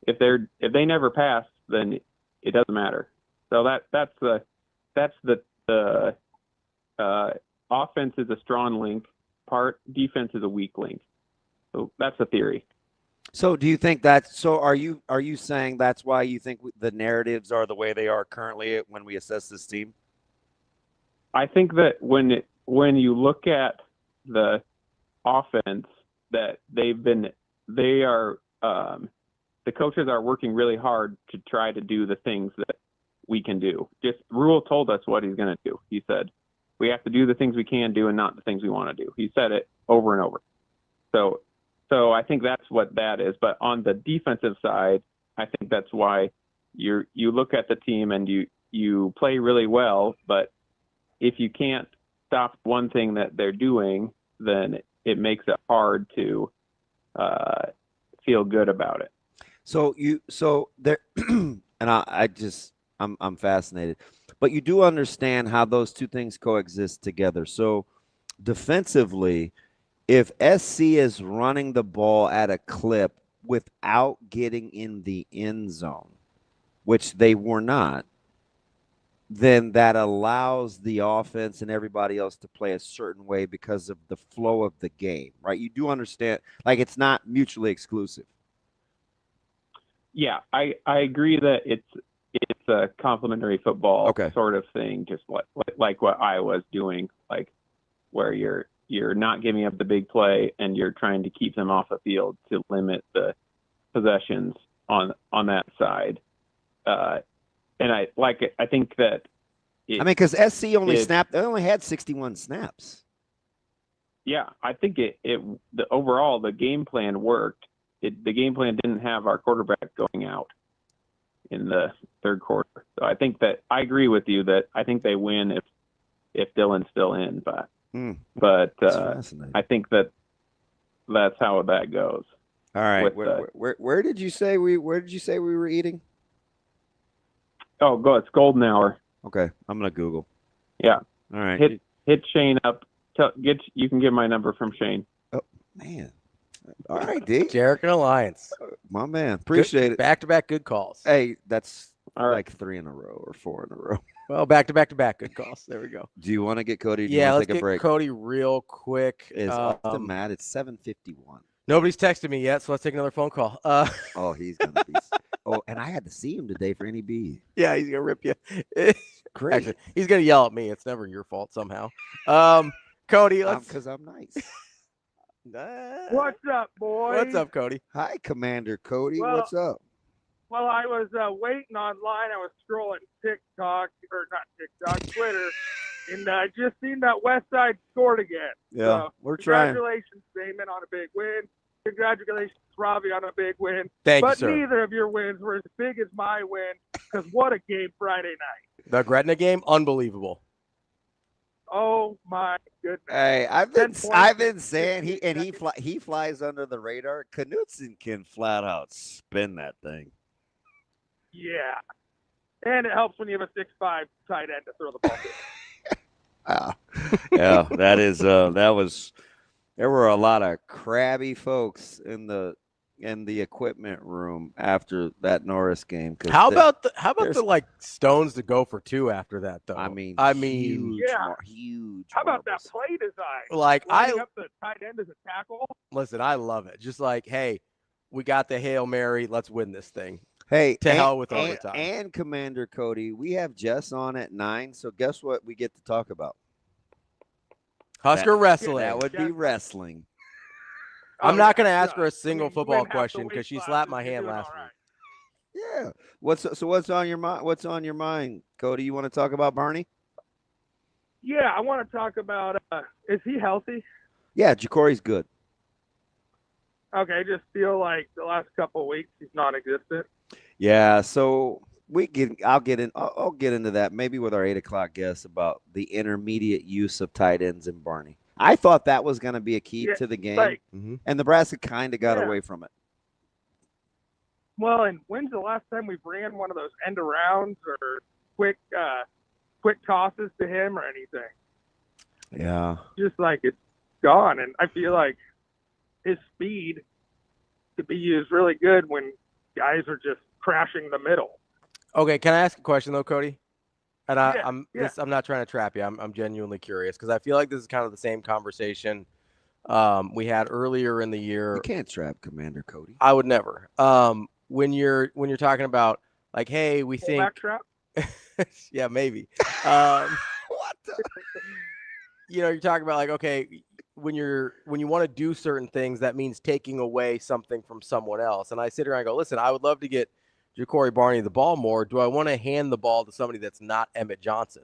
If they never pass, then it doesn't matter. So that's the offense is a strong link part, defense is a weak link. So that's the theory. So do you think are you saying that's why you think the narratives are the way they are currently when we assess this team? I think that when you look at the offense that the coaches are working really hard to try to do the things that we can do. Just Rule told us what he's going to do. He said, we have to do the things we can do and not the things we want to do. He said it over and over. So I think that's what that is. But on the defensive side, I think that's why you look at the team and you play really well, but if you can't stop one thing that they're doing, then it makes it hard to feel good about it. So there, and I'm fascinated, but you do understand how those two things coexist together. So defensively, if SC is running the ball at a clip without getting in the end zone, which they were not, then that allows the offense and everybody else to play a certain way because of the flow of the game, right? You do understand, like, it's not mutually exclusive. Yeah, I agree that it's a complementary football Okay. sort of thing, just like what Iowa's doing, like where you're not giving up the big play and you're trying to keep them off the field to limit the possessions on that side. And I like it. I think that. Because SC they only had 61 snaps. Yeah, I think overall the game plan worked. The game plan didn't have our quarterback going out in the third quarter. So I think that I agree with you that I think they win if Dylan's still in, but I think that's how that goes. All right. Where did you say we were eating? Oh, it's Golden Hour. Okay, I'm gonna Google. Yeah. All right. Hit Shane up. You can get my number from Shane. Oh man. All right, D. Derek and Alliance. My man. Appreciate it. Back-to-back good calls. Hey, that's all right. Like 3 in a row or 4 in a row. Well, back-to-back good calls. There we go. Do you want to get Coody? Let's take a break? Coody real quick. Is Austin mad? It's 7:51. Nobody's texted me yet, so let's take another phone call. Oh, he's going to be. Oh, and I had to see him today for NEB. Yeah, he's going to rip you. Great. Actually, he's going to yell at me. It's never your fault somehow. Coody, let's. Because I'm nice. What's up, boys? What's up, Coody? Hi, Commander Coody. Well, what's up? Well, I was waiting online. I was scrolling Twitter, and I just seen that West Side scored again. Yeah, so, we're trying. Congratulations, Damon, on a big win. Congratulations, Ravi, on a big win. Thank you, sir. But neither of your wins were as big as my win, because what a game Friday night. The Gretna game, unbelievable. Oh my goodness! Hey, I've been saying he flies under the radar. Knutson can flat out spin that thing. Yeah, and it helps when you have a 6'5" tight end to throw the ball to. Yeah, that was. There were a lot of crabby folks in the equipment room after that Norris game. How about the like Stones to go for 2 after that though? I mean, huge. How about that play design? Like lining up the tight end as a tackle. Listen, I love it. Just like, hey, we got the Hail Mary. Let's win this thing. Hey, hell with overtime. And Commander Coody, we have Jess on at 9. So guess what we get to talk about? Husker wrestling. That would be wrestling. I'm not going to ask her a single football question because she slapped my hand last week. Yeah. What's on your mind? What's on your mind, Coody? You want to talk about Barney? Yeah, I want to talk about. Is he healthy? Yeah, Jacory's good. Okay, I just feel like the last couple of weeks he's non-existent. Yeah, so I'll get into that maybe with our 8 o'clock guest about the intermediate use of tight ends in Barney. I thought that was going to be a key to the game, and Nebraska kind of got away from it. Well, and when's the last time we ran one of those end arounds or quick tosses to him or anything? Yeah, just like it's gone, and I feel like his speed could be used really good when guys are just crashing the middle. Okay, can I ask a question though, Coody? And I'm not trying to trap you. I'm genuinely curious because I feel like this is kind of the same conversation we had earlier in the year. You can't trap Commander Coody. I would never. When you're talking about like, hey, we think back trap. Yeah, maybe. What the? You're talking about like, okay, when you want to do certain things, that means taking away something from someone else. And I sit here and I go, listen, I would love to get Jacory Barney the ball more. Do I want to hand the ball to somebody that's not Emmett Johnson?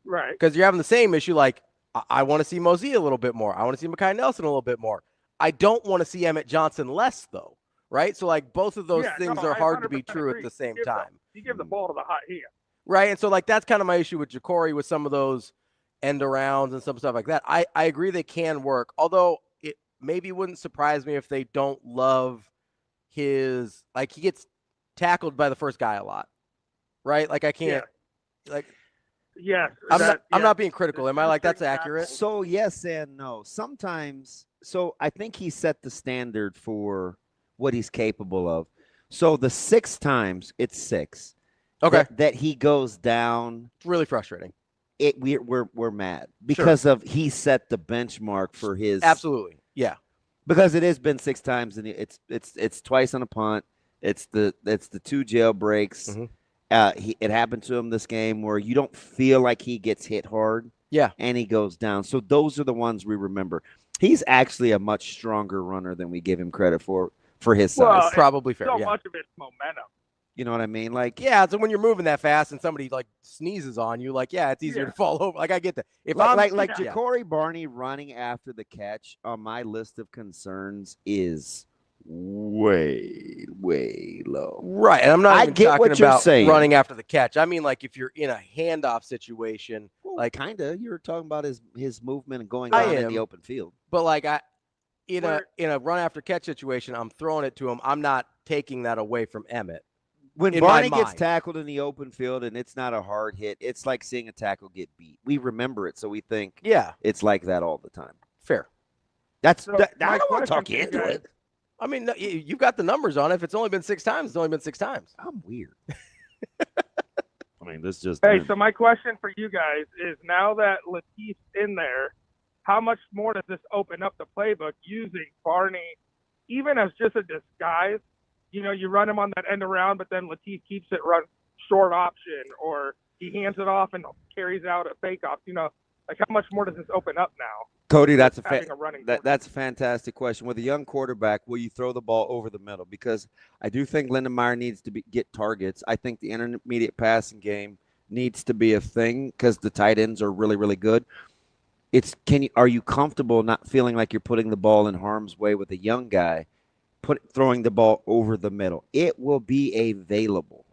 Right. Because you're having the same issue. Like, I want to see Mosey a little bit more. I want to see Mekhi Nelson a little bit more. I don't want to see Emmett Johnson less, though. Right? So, like, both of those things are hard to be true at the same time. You give the ball to the hot hand. Right? And so, like, that's kind of my issue with Jacory with some of those end arounds and some stuff like that. I agree they can work, although it maybe wouldn't surprise me if they don't love his, like, he gets tackled by the first guy a lot, right? Like, I can't, like, yes, I'm not being critical. Am I like, that's accurate? So yes and no. Sometimes, so I think he set the standard for what he's capable of. So the 6 times, it's 6. Okay. That he goes down. It's really frustrating. We're mad because of he set the benchmark for his. Absolutely. Yeah. Because it has been 6 times, and it's twice on a punt. It's the 2 jailbreaks. Mm-hmm. It happened to him this game where you don't feel like he gets hit hard. Yeah. And he goes down. So those are the ones we remember. He's actually a much stronger runner than we give him credit for his size. Well, probably fair. So yeah. much of it's momentum. You know what I mean? Like, yeah, so when you're moving that fast and somebody like sneezes on you, like, yeah, it's easier to fall over. Like, I get that. If like Ja'Cory Barney running after the catch on my list of concerns is way, way low. Right, and I'm not even talking about saying. Running after the catch. I mean, like, if you're in a handoff situation, like kind of, you're talking about his movement and going on in the open field. But like in a run after catch situation, I'm throwing it to him. I'm not taking that away from Emmett. When Barney gets tackled in the open field and it's not a hard hit, it's like seeing a tackle get beat. We remember it, so we think it's like that all the time. Fair. I don't want to talk you into it. I mean, you've got the numbers on it. If it's only been 6 times, it's only been 6 times. I'm weird. I mean, this just. Hey, so my question for you guys is, now that Lateef's in there, how much more does this open up the playbook using Barney, even as just a disguise? You know, you run him on that end around, but then Lateef keeps it run short option, or he hands it off and carries out a fake off. You know, like, how much more does this open up now? Coody, that's a fantastic question. With a young quarterback, will you throw the ball over the middle? Because I do think Lindenmeyer needs to get targets. I think the intermediate passing game needs to be a thing because the tight ends are really, really good. Are you comfortable not feeling like you're putting the ball in harm's way with a young guy? Throwing the ball over the middle. It will be available.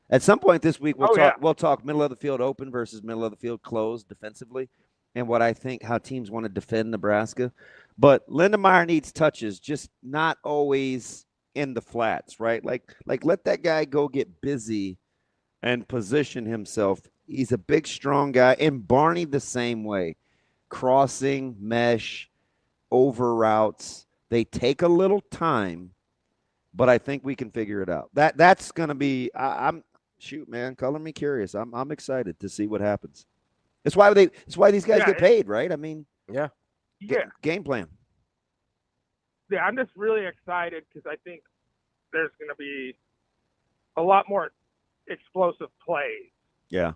At some point this week, we'll talk middle of the field open versus middle of the field closed defensively, and what I think how teams want to defend Nebraska. But Lindenmeyer needs touches, just not always in the flats, right? Like let that guy go get busy and position himself. He's a big, strong guy, and Barney the same way. Crossing, mesh, over routes. They take a little time, but I think we can figure it out. That's going to be shoot, man, color me curious. I'm excited to see what happens. It's why these guys get paid, right? I mean, game plan. Yeah, I'm just really excited because I think there's going to be a lot more explosive plays. Yeah.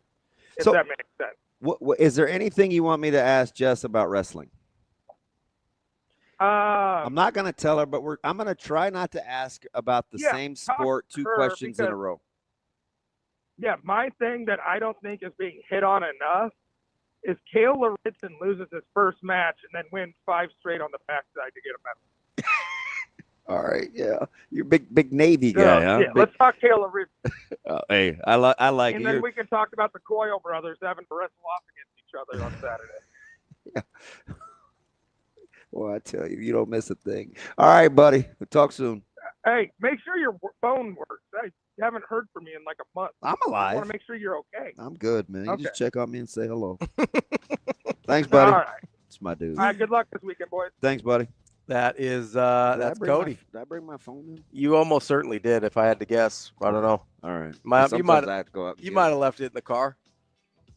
If that makes sense. What is there anything you want me to ask Jess about wrestling? I'm not going to tell her, but I'm going to try not to ask about the same sport 2 questions in a row. Yeah, my thing that I don't think is being hit on enough is Cale Laritson loses his first match and then wins 5 straight on the backside to get a medal. All right, yeah, you're big Navy guy, huh? Yeah, let's talk Kayla Ridge. Hey, I like it. And then we can talk about the Coyle brothers having to wrestle off against each other on Saturday. Yeah. Well, I tell you, you don't miss a thing. All right, buddy. We'll talk soon. Hey, make sure your phone works. I haven't heard from you in like a month. I'm alive. I want to make sure you're okay. I'm good, man. You just check on me and say hello. Thanks, buddy. All right. It's my dude. All right, good luck this weekend, boys. Thanks, buddy. That's Coody. Did I bring my phone in? You almost certainly did, if I had to guess. I don't know. All right. You might have left it in the car.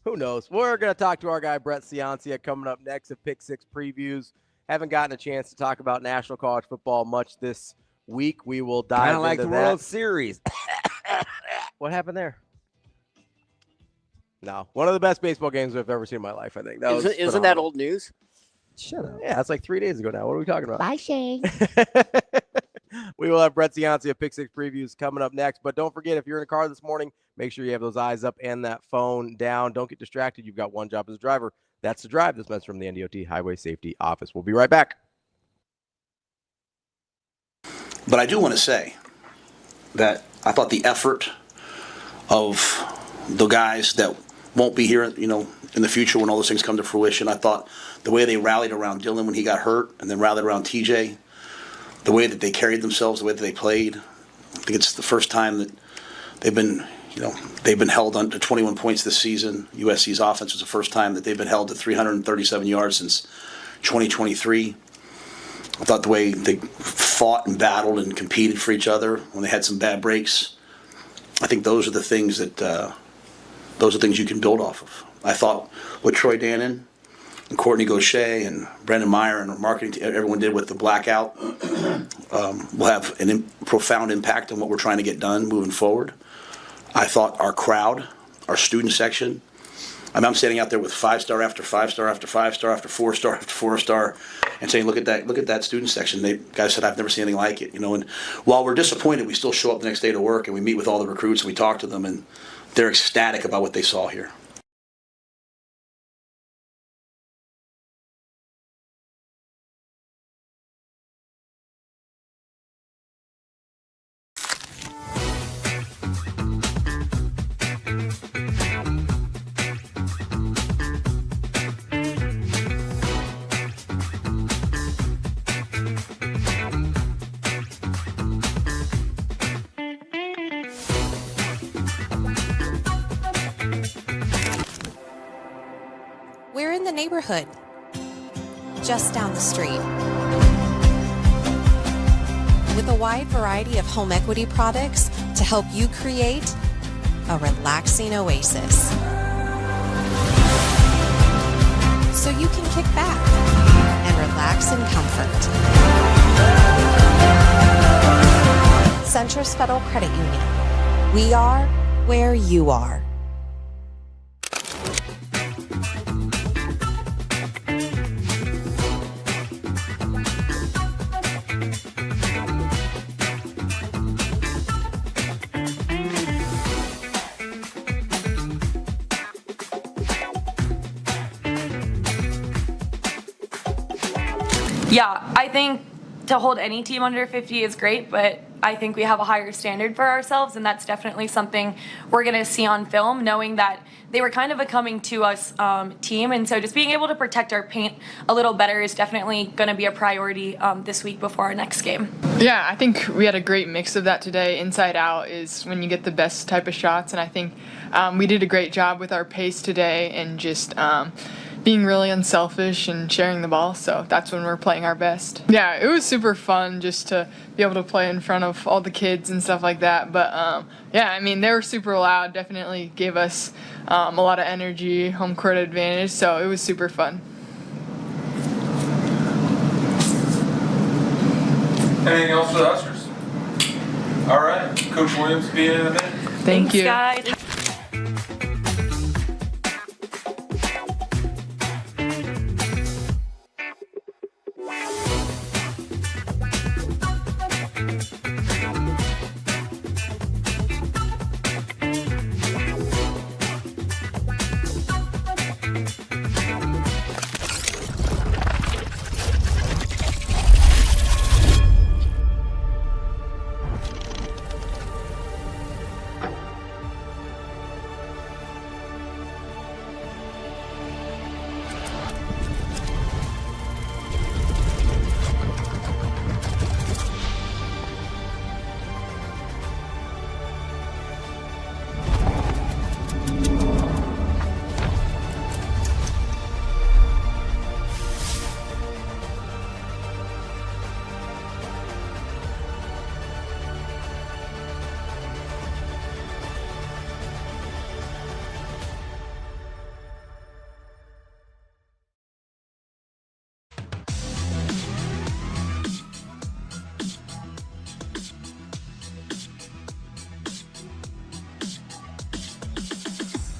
Who knows? We're going to talk to our guy, Brett Ciancia, coming up next at Pick 6 Previews. Haven't gotten a chance to talk about national college football much this week. We will dive into that. Kind of like the World Series. What happened there? No. One of the best baseball games I've ever seen in my life, I think. Isn't that old news? Shut up. Yeah, it's like 3 days ago now. What are we talking about? Bye, Shay. We will have Brett Ciancia Pick 6 Previews coming up next. But don't forget, if you're in a car this morning, make sure you have those eyes up and that phone down. Don't get distracted. You've got one job as a driver. That's the drive. This message from the NDOT Highway Safety Office. We'll be right back. But I do want to say that I thought the effort of the guys that won't be here, in the future when all those things come to fruition, I thought the way they rallied around Dylan when he got hurt and then rallied around TJ, the way that they carried themselves, the way that they played, I think it's the first time that they've been held under 21 points this season. USC's offense was the first time that they've been held to 337 yards since 2023. I thought the way they fought and battled and competed for each other when they had some bad breaks, I think those are the things that you can build off of. I thought with Troy Dannon, Courtney Gaucher and Brendan Meyer and marketing, everyone did with the blackout, will have a profound impact on what we're trying to get done moving forward. I thought our crowd, our student section, I'm standing out there with 5-star after 5-star after 5-star after 4-star after 4-star, and saying, look at that student section. Guys said, I've never seen anything like it. And while we're disappointed, we still show up the next day to work and we meet with all the recruits and we talk to them, and they're ecstatic about what they saw here. We're in the neighborhood, just down the street. With a wide variety of home equity products to help you create a relaxing oasis. So you can kick back and relax in comfort. Centris Federal Credit Union. We are where you are. Yeah, I think to hold any team under 50 is great, but I think we have a higher standard for ourselves, and that's definitely something we're going to see on film, knowing that they were kind of a coming to us team, and so just being able to protect our paint a little better is definitely going to be a priority this week before our next game. Yeah, I think we had a great mix of that today. Inside out is when you get the best type of shots, and I think we did a great job with our pace today and just being really unselfish and sharing the ball, so that's when we're playing our best. Yeah, it was super fun just to be able to play in front of all the kids and stuff like that, but yeah, I mean, they were super loud, definitely gave us a lot of energy, home court advantage, so it was super fun. Anything else for the Huskers? All right, Coach Williams being in a minute. Thank you. Thanks, guys.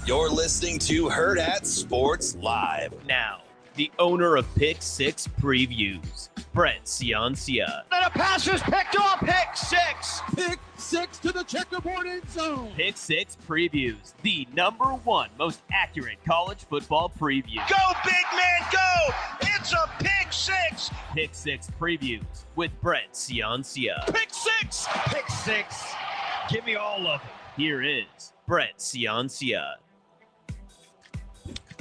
You're listening to Hurrdat Sports Live. Now, the owner of Pick Six Previews, Brett Ciancia. And a pass is picked off. Pick six. Pick six to the checkerboard end zone. Pick Six Previews, the #1 most accurate college football preview. Go, big man, go. It's a pick six. Pick Six Previews with Brett Ciancia. Pick six. Pick six. Give me all of it. Here is Brett Ciancia.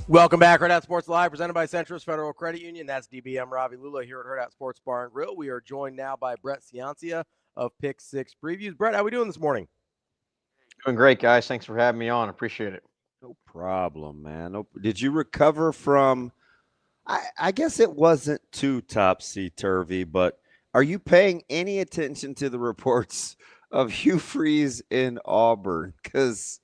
Welcome back, Hurrdat Sports Live, presented by Centris Federal Credit Union. That's DBM Ravi, Lulla here at Hurrdat Sports Bar and Grill. We are joined now by Brett Ciancia of Pick Six Previews. Brett, how we doing this morning? Doing great, guys. Thanks for having me on. Appreciate it. No problem, man. Did you recover from, I guess it wasn't too topsy-turvy, but are you paying any attention to the reports of Hugh Freeze in Auburn? Because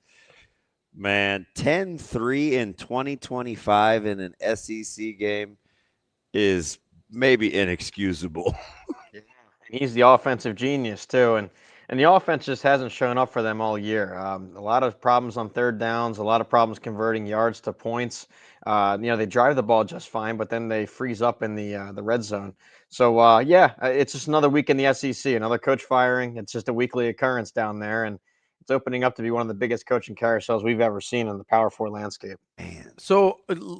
Man, 10-3 in 2025 in an SEC game is maybe inexcusable. He's the offensive genius too, and the offense just hasn't shown up for them all year. A lot of problems on third downs, a lot of problems converting yards to points. They drive the ball just fine, but then they freeze up in the red zone. So it's just another week in the SEC, another coach firing. It's just a weekly occurrence down there, and it's opening up to be one of the biggest coaching carousels we've ever seen in the Power Four landscape. So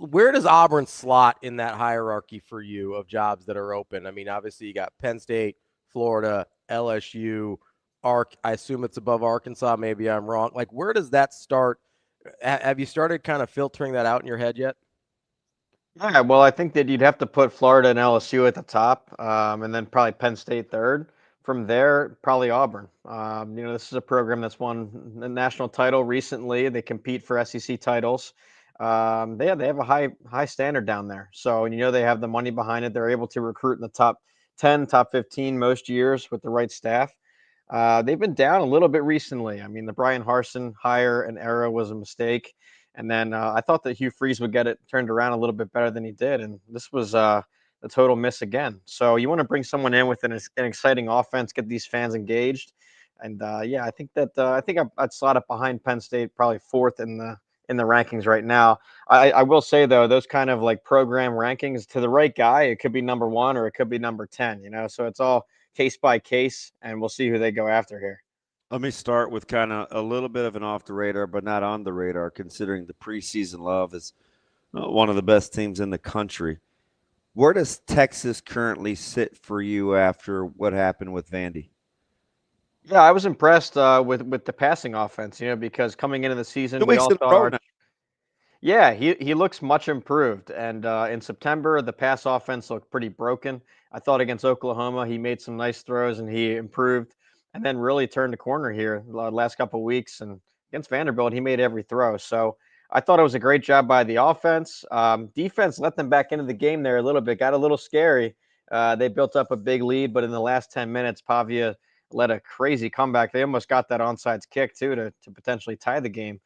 where does Auburn slot in that hierarchy for you of jobs that are open? I mean, obviously you got Penn State, Florida, LSU, I assume it's above Arkansas. Maybe I'm wrong. Like, where does that start? Have you started kind of filtering that out in your head yet? Yeah, well, I think that you'd have to put Florida and LSU at the top, and then probably Penn State third. From there, probably Auburn. This is a program that's won a national title recently. They compete for SEC titles. They have a high standard down there. So they have the money behind it. They're able to recruit in the top 10, top 15 most years with the right staff. They've been down a little bit recently. I mean, the Brian Harsin hire and era was a mistake. And then I thought that Hugh Freeze would get it turned around a little bit better than he did. And this was a total miss again. So you want to bring someone in with an exciting offense, get these fans engaged. And I think I'd slot it behind Penn State, probably fourth in the rankings right now. I will say, though, those kind of like program rankings, to the right guy, it could be number 1 or it could be number 10, so it's all case by case, and we'll see who they go after here. Let me start with kind of a little bit of an off the radar, but not on the radar, considering the preseason love is one of the best teams in the country. Where does Texas currently sit for you after what happened with Vandy? Yeah, I was impressed with the passing offense, because coming into the season, we all thought he looks much improved. And in September, the pass offense looked pretty broken. I thought against Oklahoma, he made some nice throws and he improved, and then really turned the corner here the last couple of weeks. And against Vanderbilt, he made every throw. So I thought it was a great job by the offense. Defense let them back into the game there a little bit, got a little scary. They built up a big lead, but in the last 10 minutes, Pavia led a crazy comeback. They almost got that onside kick too to potentially tie the game.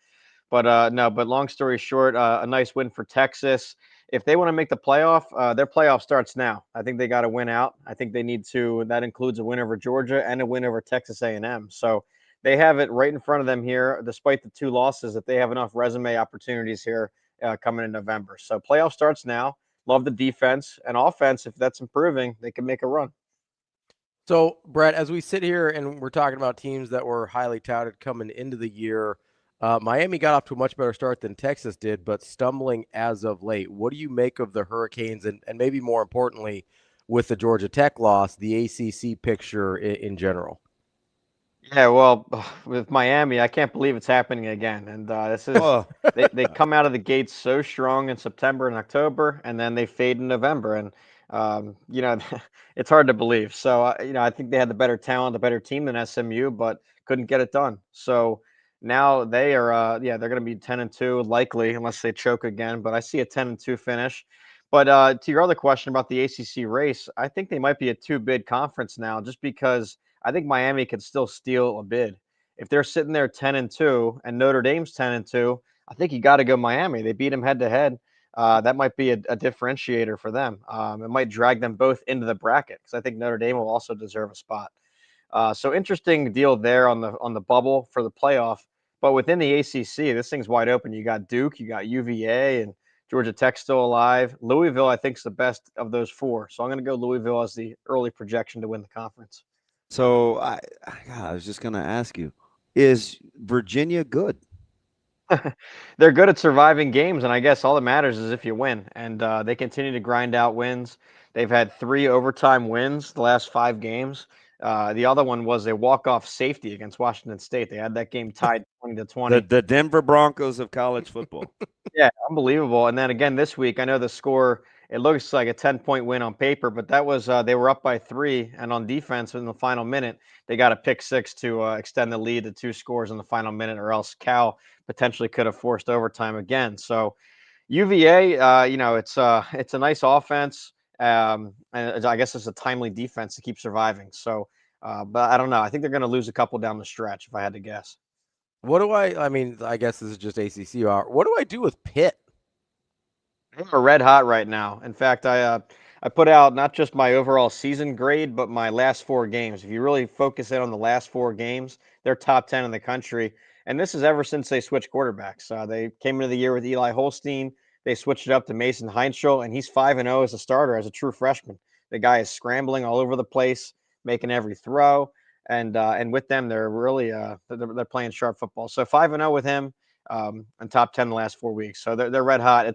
But long story short, a nice win for Texas. If they want to make the playoff, their playoff starts now. I think they got to win out. I think they need to. That includes a win over Georgia and a win over Texas A&M. So they have it right in front of them here, despite the 2 losses, that they have enough resume opportunities here coming in November. So playoff starts now. Love the defense and offense. If that's improving, they can make a run. So, Brett, as we sit here and we're talking about teams that were highly touted coming into the year, Miami got off to a much better start than Texas did, but stumbling as of late. What do you make of the Hurricanes and maybe more importantly, with the Georgia Tech loss, the ACC picture in general? Yeah, well, with Miami, I can't believe it's happening again. And this is they come out of the gates so strong in September and October, and then they fade in November. And it's hard to believe. So I think they had the better talent, the better team than SMU, but couldn't get it done. So now they are, they're going to be 10-2 likely, unless they choke again. But I see a 10-2 finish. But to your other question about the ACC race, I think they might be a 2-bid conference now, just because I think Miami can still steal a bid. If they're sitting there 10-2 and Notre Dame's 10-2, I think you got to go Miami. They beat them head to head. That might be a differentiator for them. It might drag them both into the bracket, because I think Notre Dame will also deserve a spot. So interesting deal there on the bubble for the playoff. But within the ACC, this thing's wide open. You got Duke, you got UVA, and Georgia Tech still alive. Louisville, I think, is the best of those 4. So I'm going to go Louisville as the early projection to win the conference. So I was just going to ask you, is Virginia good? They're good at surviving games, and I guess all that matters is if you win. And they continue to grind out wins. They've had 3 overtime wins the last 5 games. The other one was a walk-off safety against Washington State. They had that game tied 20-20. The Denver Broncos of college football. Yeah, unbelievable. And then again this week, I know the score, it looks like a 10-point win on paper, but that was they were up by 3, and on defense in the final minute, they got a pick 6 to extend the lead to 2 scores in the final minute, or else Cal potentially could have forced overtime again. So UVA, it's a nice offense. And I guess it's a timely defense to keep surviving. So, but I don't know. I think they're going to lose a couple down the stretch, if I had to guess. I mean, I guess this is just ACC hour. What do I do with Pitt? They're red hot right now. In fact, I put out not just my overall season grade, but my last 4 games. If you really focus in on the last 4 games, they're top 10 in the country. And this is ever since they switched quarterbacks. They came into the year with Eli Holstein. They switched it up to Mason Heinschel, and he's 5-0 as a starter, as a true freshman. The guy is scrambling all over the place, making every throw. And with them, they're really they're playing sharp football. So 5-0 with him, and top 10 the last 4 weeks. So they're red hot.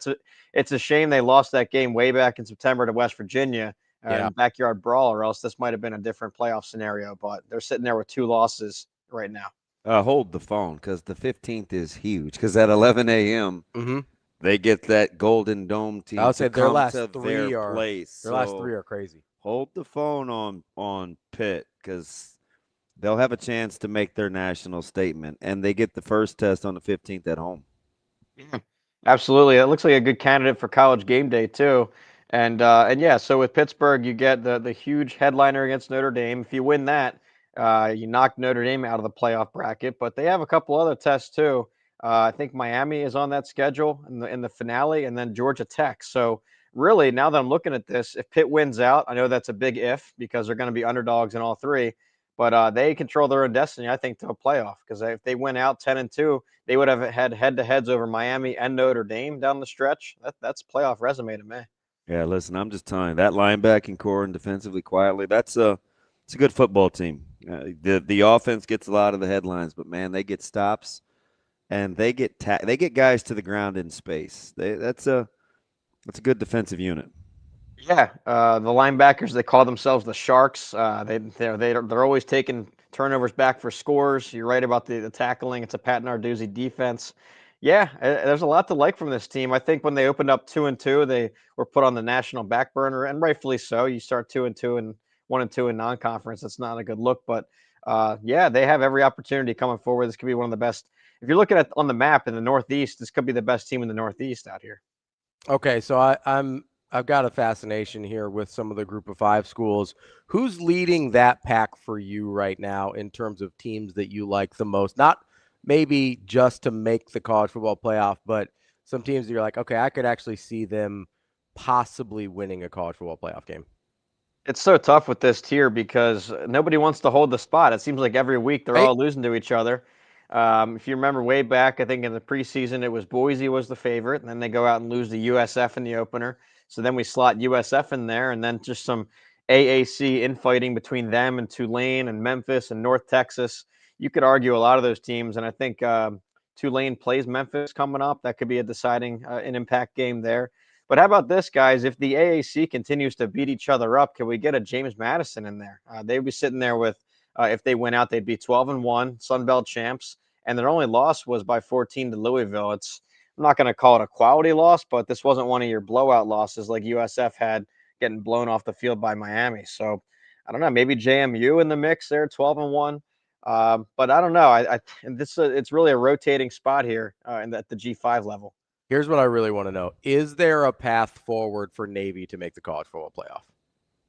It's a shame they lost that game way back in September to West Virginia, in backyard brawl, or else this might have been a different playoff scenario. But they're sitting there with 2 losses right now. Hold the phone, because the 15th is huge. Because at 11 a.m., they get that Golden Dome team. I would say their last to three their are place. their last 3 are crazy. Hold the phone on Pitt, because they'll have a chance to make their national statement, and they get the first test on the 15th at home. Yeah, absolutely. It looks like a good candidate for College game day too. And yeah, so with Pittsburgh, you get the huge headliner against Notre Dame. If you win that, you knock Notre Dame out of the playoff bracket. But they have a couple other tests too. I think Miami is on that schedule in the finale, and then Georgia Tech. So really, now that I'm looking at this, if Pitt wins out, I know that's a big if, because they're going to be underdogs in all 3. But they control their own destiny, I think, to a playoff, because if they win out 10-2, they would have had head-to-heads over Miami and Notre Dame down the stretch. That's playoff resume to me. Yeah, listen, I'm just telling you, that linebacking core and defensively quietly, it's a good football team. The offense gets a lot of the headlines, but man, they get stops, and they get guys to the ground in space. That's a good defensive unit. Yeah, the linebackers, they call themselves the Sharks. They're always taking turnovers back for scores. You're right about the tackling. It's a Pat Narduzzi defense. Yeah, there's a lot to like from this team. I think when they opened up 2-2, they were put on the national back burner, and rightfully so. You start 2-2 and 1-2 in non-conference. It's not a good look, but yeah, they have every opportunity coming forward. This could be one of the best. If you're looking at on the map in the Northeast, this could be the best team in the Northeast out here. Okay, so I've got a fascination here with some of the Group of 5 schools. Who's leading that pack for you right now in terms of teams that you like the most? Not maybe just to make the college football playoff, but some teams that you're like, okay, I could actually see them possibly winning a college football playoff game. It's so tough with this tier because nobody wants to hold the spot. It seems like every week they're all losing to each other. If you remember way back, I think in the preseason, it was Boise was the favorite, and then they go out and lose to USF in the opener. So then we slot USF in there, and then just some AAC infighting between them and Tulane and Memphis and North Texas. You could argue a lot of those teams, and I think Tulane plays Memphis coming up. That could be a deciding an impact game there. But how about this, guys? If the AAC continues to beat each other up, can we get a James Madison in there? They'd be sitting there with, if they win out, they'd be 12-1, Sun Belt champs, and their only loss was by 14 to Louisville. I'm not going to call it a quality loss, but this wasn't one of your blowout losses like USF had getting blown off the field by Miami. So I don't know, maybe JMU in the mix there, 12-1. But I don't know. It's really a rotating spot here at the G5 level. Here's what I really want to know. Is there a path forward for Navy to make the college football playoff?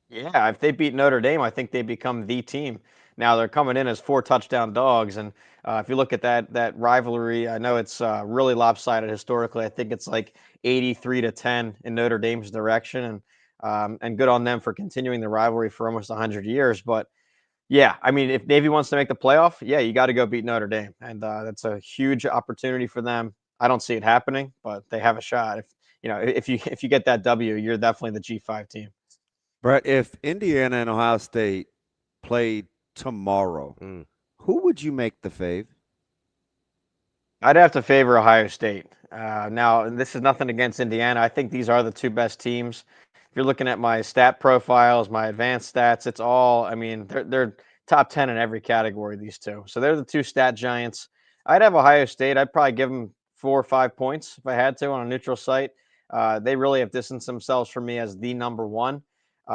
Yeah, if they beat Notre Dame, I think they become the team. Now they're coming in as 4 touchdown dogs, and if you look at that rivalry, I know it's really lopsided historically. I think it's like 83-10 in Notre Dame's direction, and good on them for continuing the rivalry for almost 100 years. But yeah, I mean, if Navy wants to make the playoff, yeah, you got to go beat Notre Dame, and that's a huge opportunity for them. I don't see it happening, but they have a shot. If you get that W, you're definitely the G5 team. Brett, if Indiana and Ohio State played tomorrow, who would you make the fave? I'd have to favor Ohio State. Now, this is nothing against Indiana. I think these are the 2 best teams. If you're looking at my stat profiles, my advanced stats, it's all, I mean, they're top 10 in every category, these 2. So they're the 2 stat giants. I'd have Ohio State. I'd probably give them 4 or 5 points if I had to on a neutral site. They really have distanced themselves from me as the number 1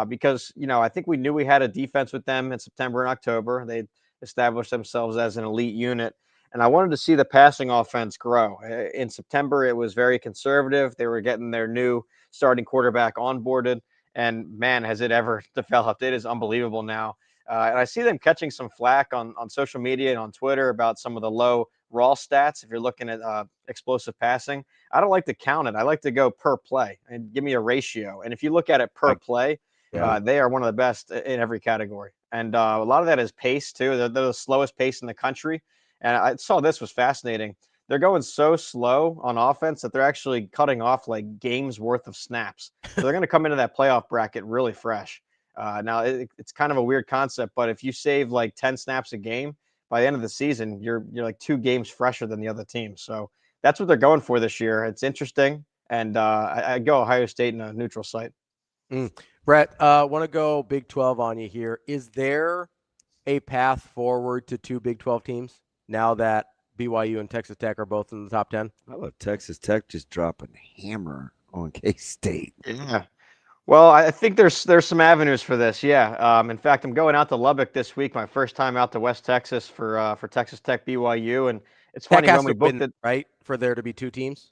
because, I think we knew we had a defense with them in September and October. They established themselves as an elite unit. And I wanted to see the passing offense grow. In September, it was very conservative. They were getting their new starting quarterback onboarded. And man, has it ever developed. It is unbelievable now. And I see them catching some flack on social media and on Twitter about some of the low raw stats, if you're looking at explosive passing, I don't like to count it. I like to go per play and give me a ratio. And if you look at it per play, they are one of the best in every category. And a lot of that is pace, too. They're the slowest pace in the country. And I saw this was fascinating. They're going so slow on offense that they're actually cutting off like games worth of snaps. So they're going to come into that playoff bracket really fresh. Now, it's kind of a weird concept, but if you save like 10 snaps a game, by the end of the season, you're like 2 games fresher than the other team. So that's what they're going for this year. It's interesting. And I go Ohio State in a neutral site. Brett, want to go Big 12 on you here. Is there a path forward to 2 Big 12 teams now that BYU and Texas Tech are both in the top 10? I love Texas Tech just dropping a hammer on K-State. Yeah. Well, I think there's some avenues for this. Yeah. In fact, I'm going out to Lubbock this week. My first time out to West Texas for Texas Tech BYU, and it's funny when we booked it, right, for there to be 2 teams.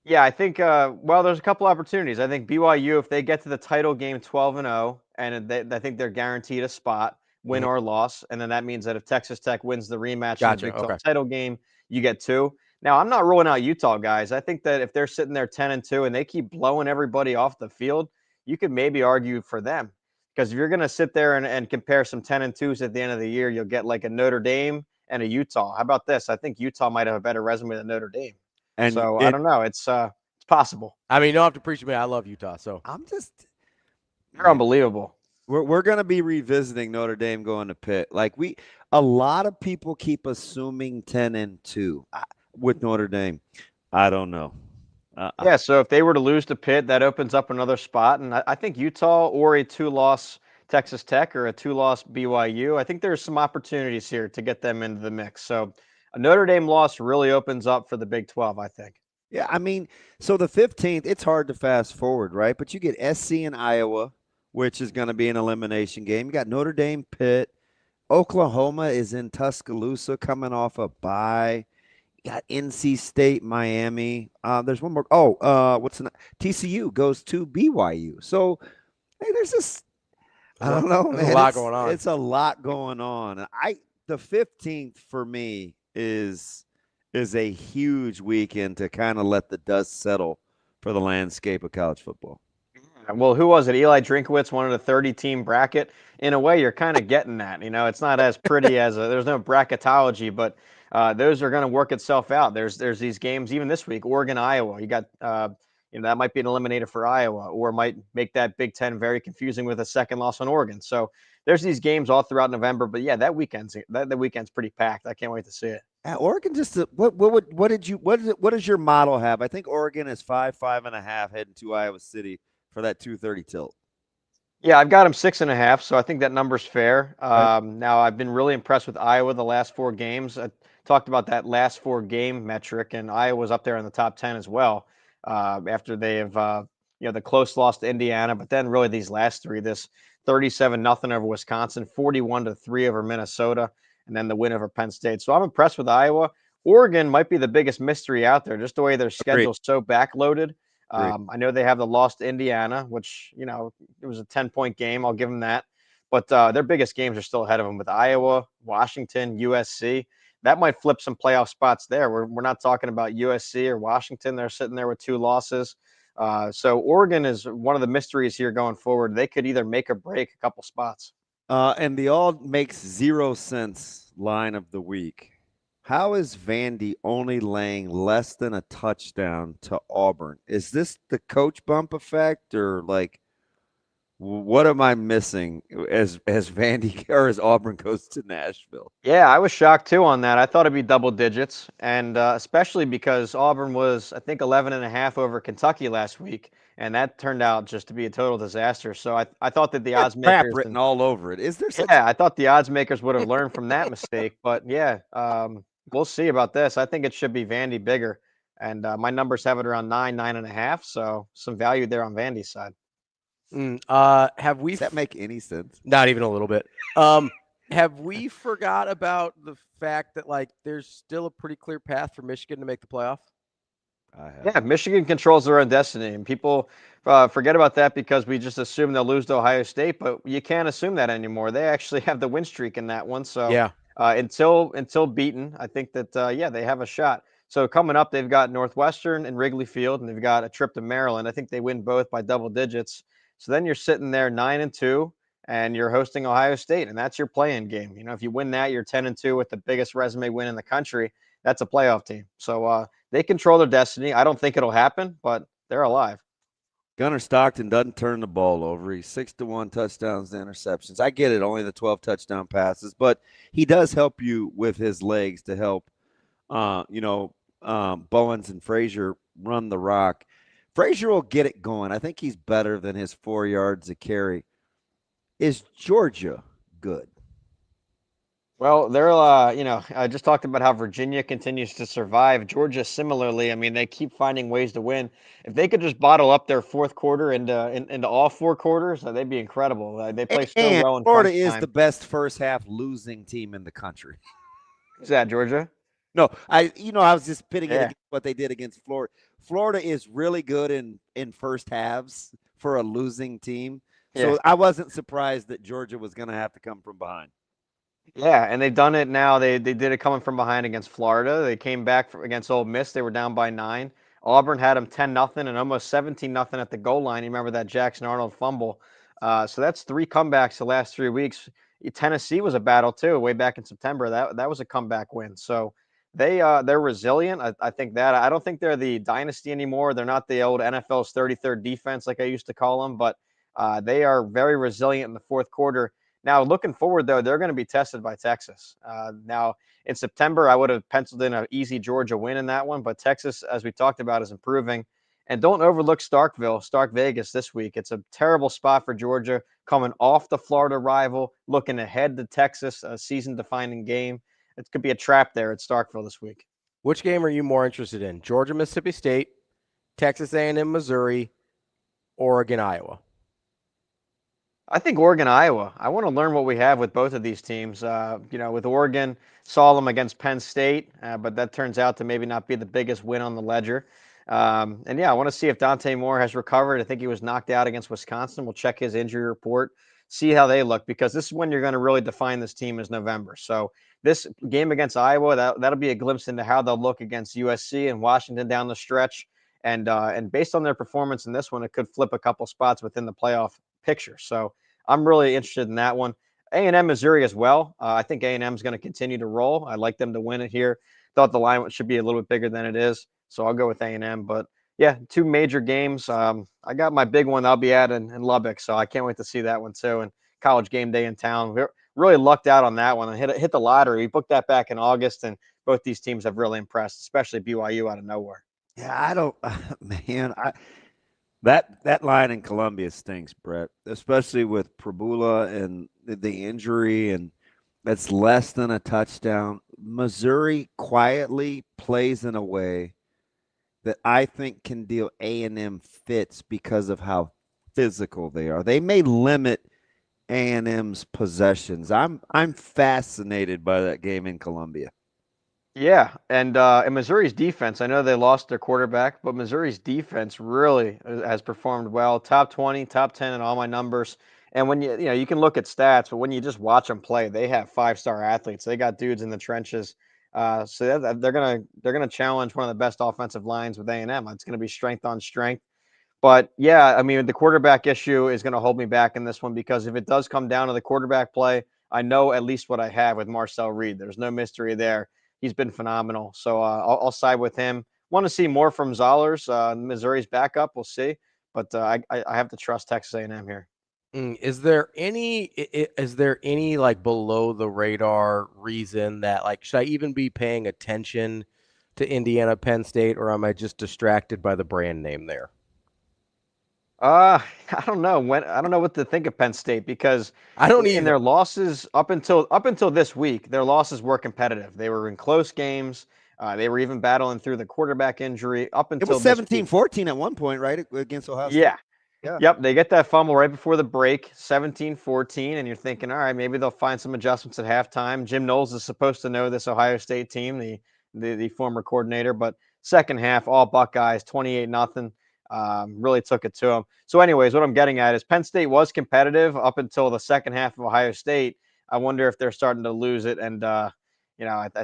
Yeah, I think. Well, there's a couple opportunities. I think BYU, if they get to the title game 12-0, and I think they're guaranteed a spot, win or loss, and then that means that if Texas Tech wins the rematch in the Big 12 title game, you get 2. Now, I'm not ruling out Utah, guys. I think that if they're sitting there 10-2 and they keep blowing everybody off the field, you could maybe argue for them. Because if you're going to sit there and compare some 10-2s at the end of the year, you'll get like a Notre Dame and a Utah. How about this? I think Utah might have a better resume than Notre Dame. And so I don't know. It's possible. I mean, you don't have to preach to me. I love Utah. So they're unbelievable. We're going to be revisiting Notre Dame going to Pitt. Like a lot of people keep assuming 10-2 with Notre Dame. I don't know. Yeah, so if they were to lose to Pitt, that opens up another spot. And I think Utah or a 2-loss Texas Tech or a 2-loss BYU, I think there's some opportunities here to get them into the mix. So a Notre Dame loss really opens up for the Big 12, I think. Yeah, I mean, so the 15th, it's hard to fast forward, right? But you get SC and Iowa, which is going to be an elimination game. You got Notre Dame, Pitt. Oklahoma is in Tuscaloosa coming off a bye. Got NC State, Miami. There's one more. TCU goes to BYU. So, hey, there's this. I don't know, man. There's a lot going on. It's a lot going on. The 15th for me is a huge weekend to kind of let the dust settle for the landscape of college football. Well, who was it? Eli Drinkowitz wanted a 30-team bracket. In a way, you're kind of getting that. You know, it's not as pretty as there's no bracketology, but those are going to work itself out. There's these games even this week. Oregon, Iowa. You got that might be an eliminator for Iowa, or might make that Big Ten very confusing with a second loss on Oregon. So there's these games all throughout November. But yeah, that weekend's pretty packed. I can't wait to see it. Oregon what does your model have? I think Oregon is 5.5 heading to Iowa City for that 2:30 tilt. Yeah, I've got them 6.5, so I think that number's fair. Now, I've been really impressed with Iowa the last 4 games. I talked about that last 4 game metric, and Iowa's up there in the top 10 as well. After they have, the close loss to Indiana, but then really these last 3, this 37-0 over Wisconsin, 41-3 over Minnesota, and then the win over Penn State. So I'm impressed with Iowa. Oregon might be the biggest mystery out there, just the way their schedule's so backloaded. I know they have the loss to Indiana, which, it was a 10-point game. I'll give them that. But their biggest games are still ahead of them with Iowa, Washington, USC. That might flip some playoff spots there. We're not talking about USC or Washington. They're sitting there with 2 losses. So Oregon is one of the mysteries here going forward. They could either make or break a couple spots. And the all makes 0 sense line of the week. How is Vandy only laying less than a touchdown to Auburn? Is this the coach bump effect, or like what am I missing as Vandy or as Auburn goes to Nashville? Yeah, I was shocked too on that. I thought it'd be double digits, and especially because Auburn was, I think, 11.5 over Kentucky last week, and that turned out just to be a total disaster. So I thought that the odds makers written all over it. Is there? Yeah, I thought the odds makers would have learned from that mistake, but yeah. We'll see about this. I think it should be Vandy bigger. And my numbers have it around 9.5. So some value there on Vandy's side. Does that make any sense? Not even a little bit. Have we forgot about the fact that there's still a pretty clear path for Michigan to make the playoff? Yeah, Michigan controls their own destiny. And people forget about that because we just assume they'll lose to Ohio State. But you can't assume that anymore. They actually have the win streak in that one. So yeah. until beaten. I think that they have a shot. So coming up, they've got Northwestern and Wrigley Field, and they've got a trip to Maryland. I think they win both by double digits. So then you're sitting there 9-2, and you're hosting Ohio State, and that's your play-in game. If you win that, you're 10-2 with the biggest resume win in the country. That's a playoff team. So they control their destiny. I don't think it'll happen, but they're alive. Gunnar Stockton doesn't turn the ball over. He's 6-1 touchdowns to interceptions. I get it, only the 12 touchdown passes, but he does help you with his legs to help, Bowens and Frazier run the rock. Frazier will get it going. I think he's better than his 4 yards a carry. Is Georgia good? Well, they're, I just talked about how Virginia continues to survive. Georgia, similarly, they keep finding ways to win. If they could just bottle up their fourth quarter into all 4 quarters, they'd be incredible. They play so well in Florida crunch is time. the best first half losing team in the country. Is that Georgia? No, I was just pitting it Yeah. against what they did against Florida. Florida is really good in first halves for a losing team. So Yeah. I wasn't surprised that Georgia was going to have to come from behind. Yeah, and they've done it now. They did it coming from behind against Florida. They came back against Ole Miss. They were down by 9. Auburn had them 10-0 and almost 17-0 at the goal line. You remember that Jackson Arnold fumble. So that's 3 comebacks the last 3 weeks. Tennessee was a battle too, way back in September. That was a comeback win. So they're resilient. I think that. I don't think they're the dynasty anymore. They're not the old NFL's 33rd defense like I used to call them, but they are very resilient in the fourth quarter. Now, looking forward, though, they're going to be tested by Texas. Now, in September, I would have penciled in an easy Georgia win in that one, but Texas, as we talked about, is improving. And don't overlook Stark Vegas this week. It's a terrible spot for Georgia, coming off the Florida rival, looking ahead to Texas, a season-defining game. It could be a trap there at Starkville this week. Which game are you more interested in? Georgia, Mississippi State, Texas A&M, Missouri, Oregon, Iowa? I think Oregon, Iowa. I want to learn what we have with both of these teams. With Oregon, saw them against Penn State, but that turns out to maybe not be the biggest win on the ledger. I want to see if Dante Moore has recovered. I think he was knocked out against Wisconsin. We'll check his injury report, see how they look, because this is when you're going to really define this team is November. So this game against Iowa, that'll be a glimpse into how they'll look against USC and Washington down the stretch. And based on their performance in this one, it could flip a couple spots within the playoff picture. So I'm really interested in that one. A&M, Missouri as well. I think A&M is going to continue to roll. I'd like them to win it here. Thought the line should be a little bit bigger than it is, so I'll go with A&M. But yeah, 2 major games. I got my big one I'll be at in Lubbock, so I can't wait to see that one too. And College game day in town. We really lucked out on that one and hit the lottery. We booked that back in August, and both these teams have really impressed, especially BYU out of nowhere. Yeah, That line in Columbia stinks, Brett, especially with Prabula and the injury, and that's less than a touchdown. Missouri quietly plays in a way that I think can deal A&M fits because of how physical they are. They may limit A&M's possessions. I'm fascinated by that game in Columbia. Yeah, and Missouri's defense, I know they lost their quarterback, but Missouri's defense really has performed well. Top 20, top 10 in all my numbers. And when you can look at stats, but when you just watch them play, they have 5-star athletes. They got dudes in the trenches. So they're gonna challenge one of the best offensive lines with A&M. It's gonna be strength on strength. But yeah, the quarterback issue is gonna hold me back in this one, because if it does come down to the quarterback play, I know at least what I have with Marcel Reed. There's no mystery there. He's been phenomenal. So I'll side with him. Want to see more from Zollers, Missouri's backup. We'll see. But I have to trust Texas A&M here. Is there any like below the radar reason that, like, should I even be paying attention to Indiana, Penn State, or am I just distracted by the brand name there? I don't know I don't know what to think of Penn State, because in their losses up until this week, their losses were competitive. They were in close games. They were even battling through the quarterback injury up until it was 17-14 at one point, right, against Ohio State? Yeah. Yeah. Yep, they get that fumble right before the break, 17-14, and you're thinking, all right, maybe they'll find some adjustments at halftime. Jim Knowles is supposed to know this Ohio State team, the former coordinator, but second half, all Buckeyes, 28-0. Really took it to them. So anyways, what I'm getting at is Penn State was competitive up until the second half of Ohio State. I wonder if they're starting to lose it. And, I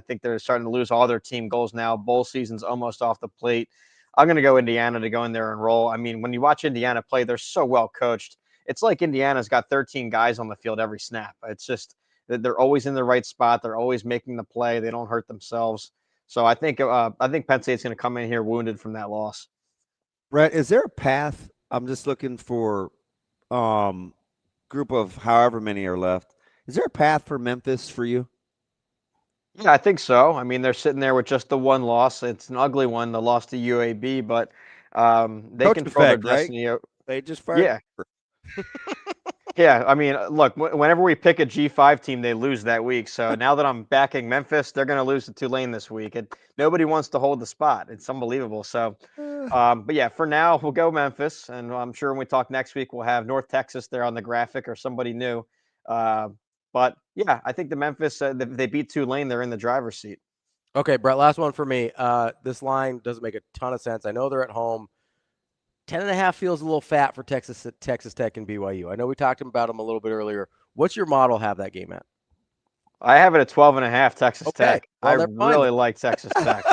think they're starting to lose all their team goals now. Bowl season's almost off the plate. I'm going to go Indiana to go in there and roll. I mean, when you watch Indiana play, they're so well coached. It's like Indiana's got 13 guys on the field every snap. It's just that they're always in the right spot. They're always making the play. They don't hurt themselves. So I think Penn State's going to come in here wounded from that loss. Brett, is there a path? I'm just looking for group of however many are left. Is there a path for Memphis for you? Yeah, I think so. I mean, they're sitting there with just the one loss. It's an ugly one, the loss to UAB, but they Coach control effect, their right? destiny. They just fired. Yeah. Yeah, I mean, look, whenever we pick a G5 team, they lose that week. So now that I'm backing Memphis, they're going to lose to Tulane this week. And nobody wants to hold the spot. It's unbelievable. So, but yeah, for now, we'll go Memphis. And I'm sure when we talk next week, we'll have North Texas there on the graphic or somebody new. But yeah, I think the Memphis, they beat Tulane, they're in the driver's seat. Okay, Brett, last one for me. This line doesn't make a ton of sense. I know they're at home. 10.5 feels a little fat for Texas Tech and BYU. I know we talked about them a little bit earlier. What's your model have that game at? I have it at 12.5 Texas Tech. Well, I really like Texas Tech.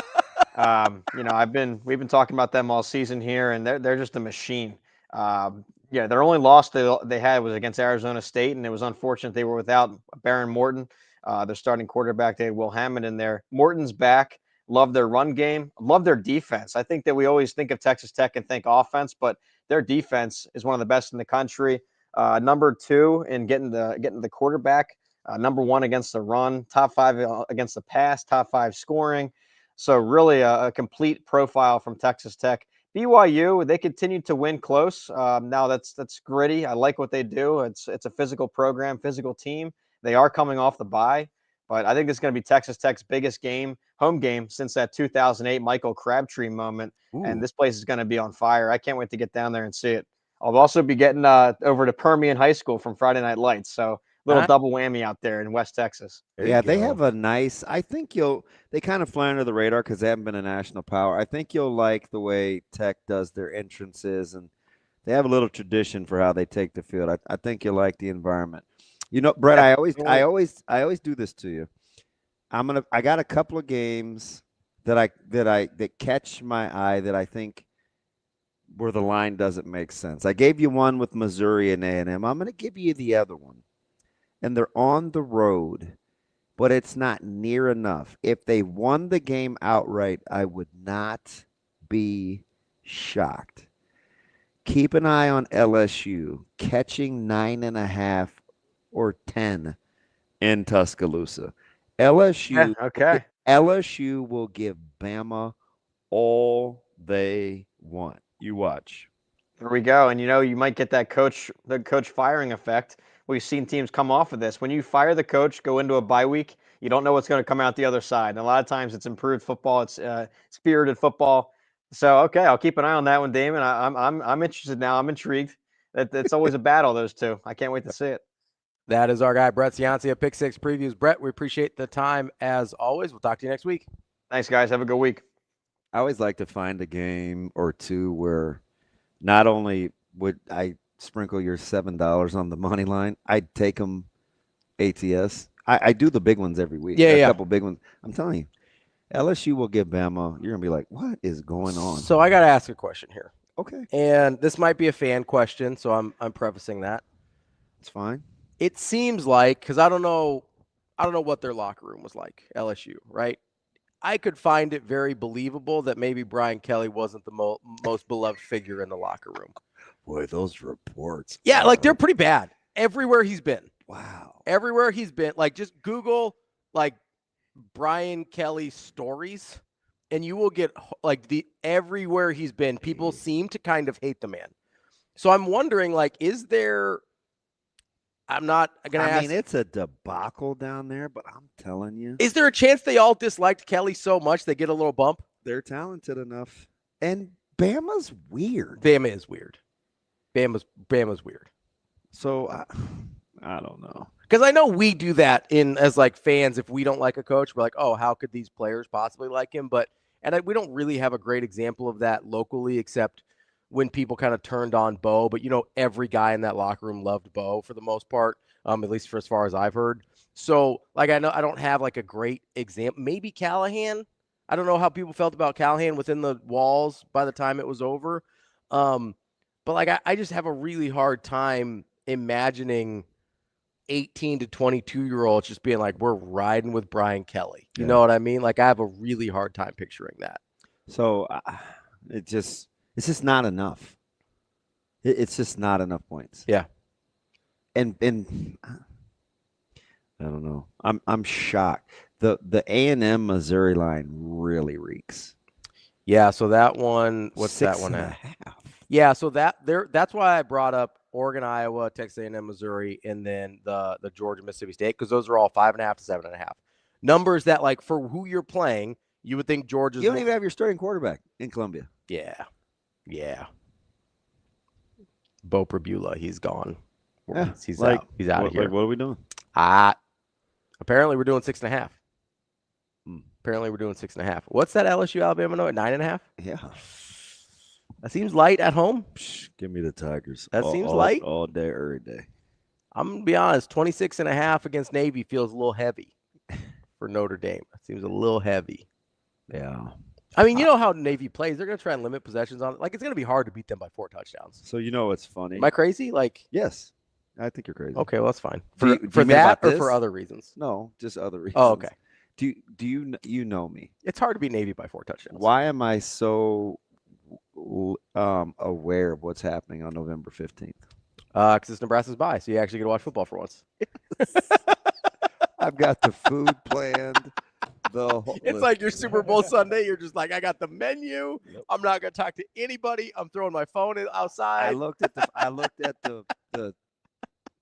We've been talking about them all season here, and they're just a machine. Their only loss they had was against Arizona State, and it was unfortunate they were without Baron Morton, their starting quarterback. They had Will Hammond in there. Morton's back. Love their run game. Love their defense. I think that we always think of Texas Tech and think offense, but their defense is one of the best in the country. Number 2 in getting the quarterback. Number 1 against the run. Top 5 against the pass. Top 5 scoring. So really a complete profile from Texas Tech. BYU, they continue to win close. Now that's gritty. I like what they do. It's a physical program, physical team. They are coming off the bye. But I think this is going to be Texas Tech's biggest home game since that 2008 Michael Crabtree moment. Ooh. And this place is going to be on fire. I can't wait to get down there and see it. I'll also be getting over to Permian High School from Friday Night Lights. So little double whammy out there in West Texas. Yeah, they have a nice – I think they kind of fly under the radar because they haven't been a national power. I think you'll like the way Tech does their entrances, and they have a little tradition for how they take the field. I think you'll like the environment. You know, Brett, I always do this to you. I got a couple of games that catch my eye that I think where the line doesn't make sense. I gave you one with Missouri and A&M. I'm going to give you the other one. And they're on the road, but it's not near enough. If they won the game outright, I would not be shocked. Keep an eye on LSU catching 9.5 or 10 in Tuscaloosa. LSU will give Bama all they want. You watch. There we go. And you might get the coach firing effect. We've seen teams come off of this. When you fire the coach, go into a bye week, you don't know what's going to come out the other side. And a lot of times it's improved football, it's spirited football. So okay, I'll keep an eye on that one, Damon. I'm interested now. I'm intrigued. It's always a battle, those two. I can't wait to see it. That is our guy, Brett Ciancia, Pick 6 Previews. Brett, we appreciate the time as always. We'll talk to you next week. Thanks, guys. Have a good week. I always like to find a game or two where not only would I sprinkle your $7 on the money line, I'd take them ATS. I do the big ones every week. Yeah. A couple big ones. I'm telling you, LSU will give Bama. You're going to be like, what is going on? So I got to ask a question here. Okay. And this might be a fan question, so I'm prefacing that. It's fine. It seems like, because I don't know what their locker room was like, LSU, right? I could find it very believable that maybe Brian Kelly wasn't the most beloved figure in the locker room. Boy, those reports. Yeah, like they're pretty bad everywhere he's been. Wow. Everywhere he's been. Like just Google like Brian Kelly stories and you will get like everywhere he's been, people seem to kind of hate the man. So I'm wondering, like, is there I'm not going to ask. I mean, it's a debacle down there, but I'm telling you. Is there a chance they all disliked Kelly so much they get a little bump? They're talented enough. And Bama's weird. Bama is weird. Bama's weird. So, I don't know. Because I know we do that as like fans. If we don't like a coach, we're like, oh, how could these players possibly like him? We don't really have a great example of that locally except when people kind of turned on Bo, but every guy in that locker room loved Bo for the most part, at least for as far as I've heard. So, like, I know I don't have like a great example. Maybe Callahan. I don't know how people felt about Callahan within the walls by the time it was over. But like, I just have a really hard time imagining 18 to 22-year-olds just being like, we're riding with Brian Kelly. You know what I mean? Like, I have a really hard time picturing that. So it's just not enough. It's just not enough points. Yeah. And I don't know. I'm shocked. The A&M Missouri line really reeks. Yeah, so that one, what's 6 that one and at? a half. Yeah, so that's why I brought up Oregon, Iowa, Texas A&M, Missouri, and then the Georgia, Mississippi State, because those are all 5.5 to 7.5 numbers that, like, for who you're playing, you would think Georgia's. You don't even have your starting quarterback in Columbia. Yeah. Bo Prabula, he's gone. Yeah, He's like, out. He's out of here. Like, what are we doing? Apparently we're doing 6.5. Apparently we're doing 6.5. What's that LSU Alabama note? 9.5? Yeah. That seems light at home. Give me the Tigers. That seems light. All day, every day. I'm going to be honest. 26.5 against Navy feels a little heavy for Notre Dame. It seems a little heavy. Yeah. I mean, you know how Navy plays. They're going to try and limit possessions on it. Like, it's going to be hard to beat them by 4 touchdowns. So, you know what's funny? Am I crazy? Like, yes. I think you're crazy. Okay, well, that's fine. Do For you mean that about or this? for other reasons? No, just other reasons. Oh, okay. Do you know me? It's hard to beat Navy by 4 touchdowns. Why am I so aware of what's happening on November 15th? Because it's Nebraska's bye, so you actually get to watch football for once. I've got the food planned. It's like your Super Bowl Sunday. You're just like, I got the menu. I'm not going to talk to anybody. I'm throwing my phone outside. I looked at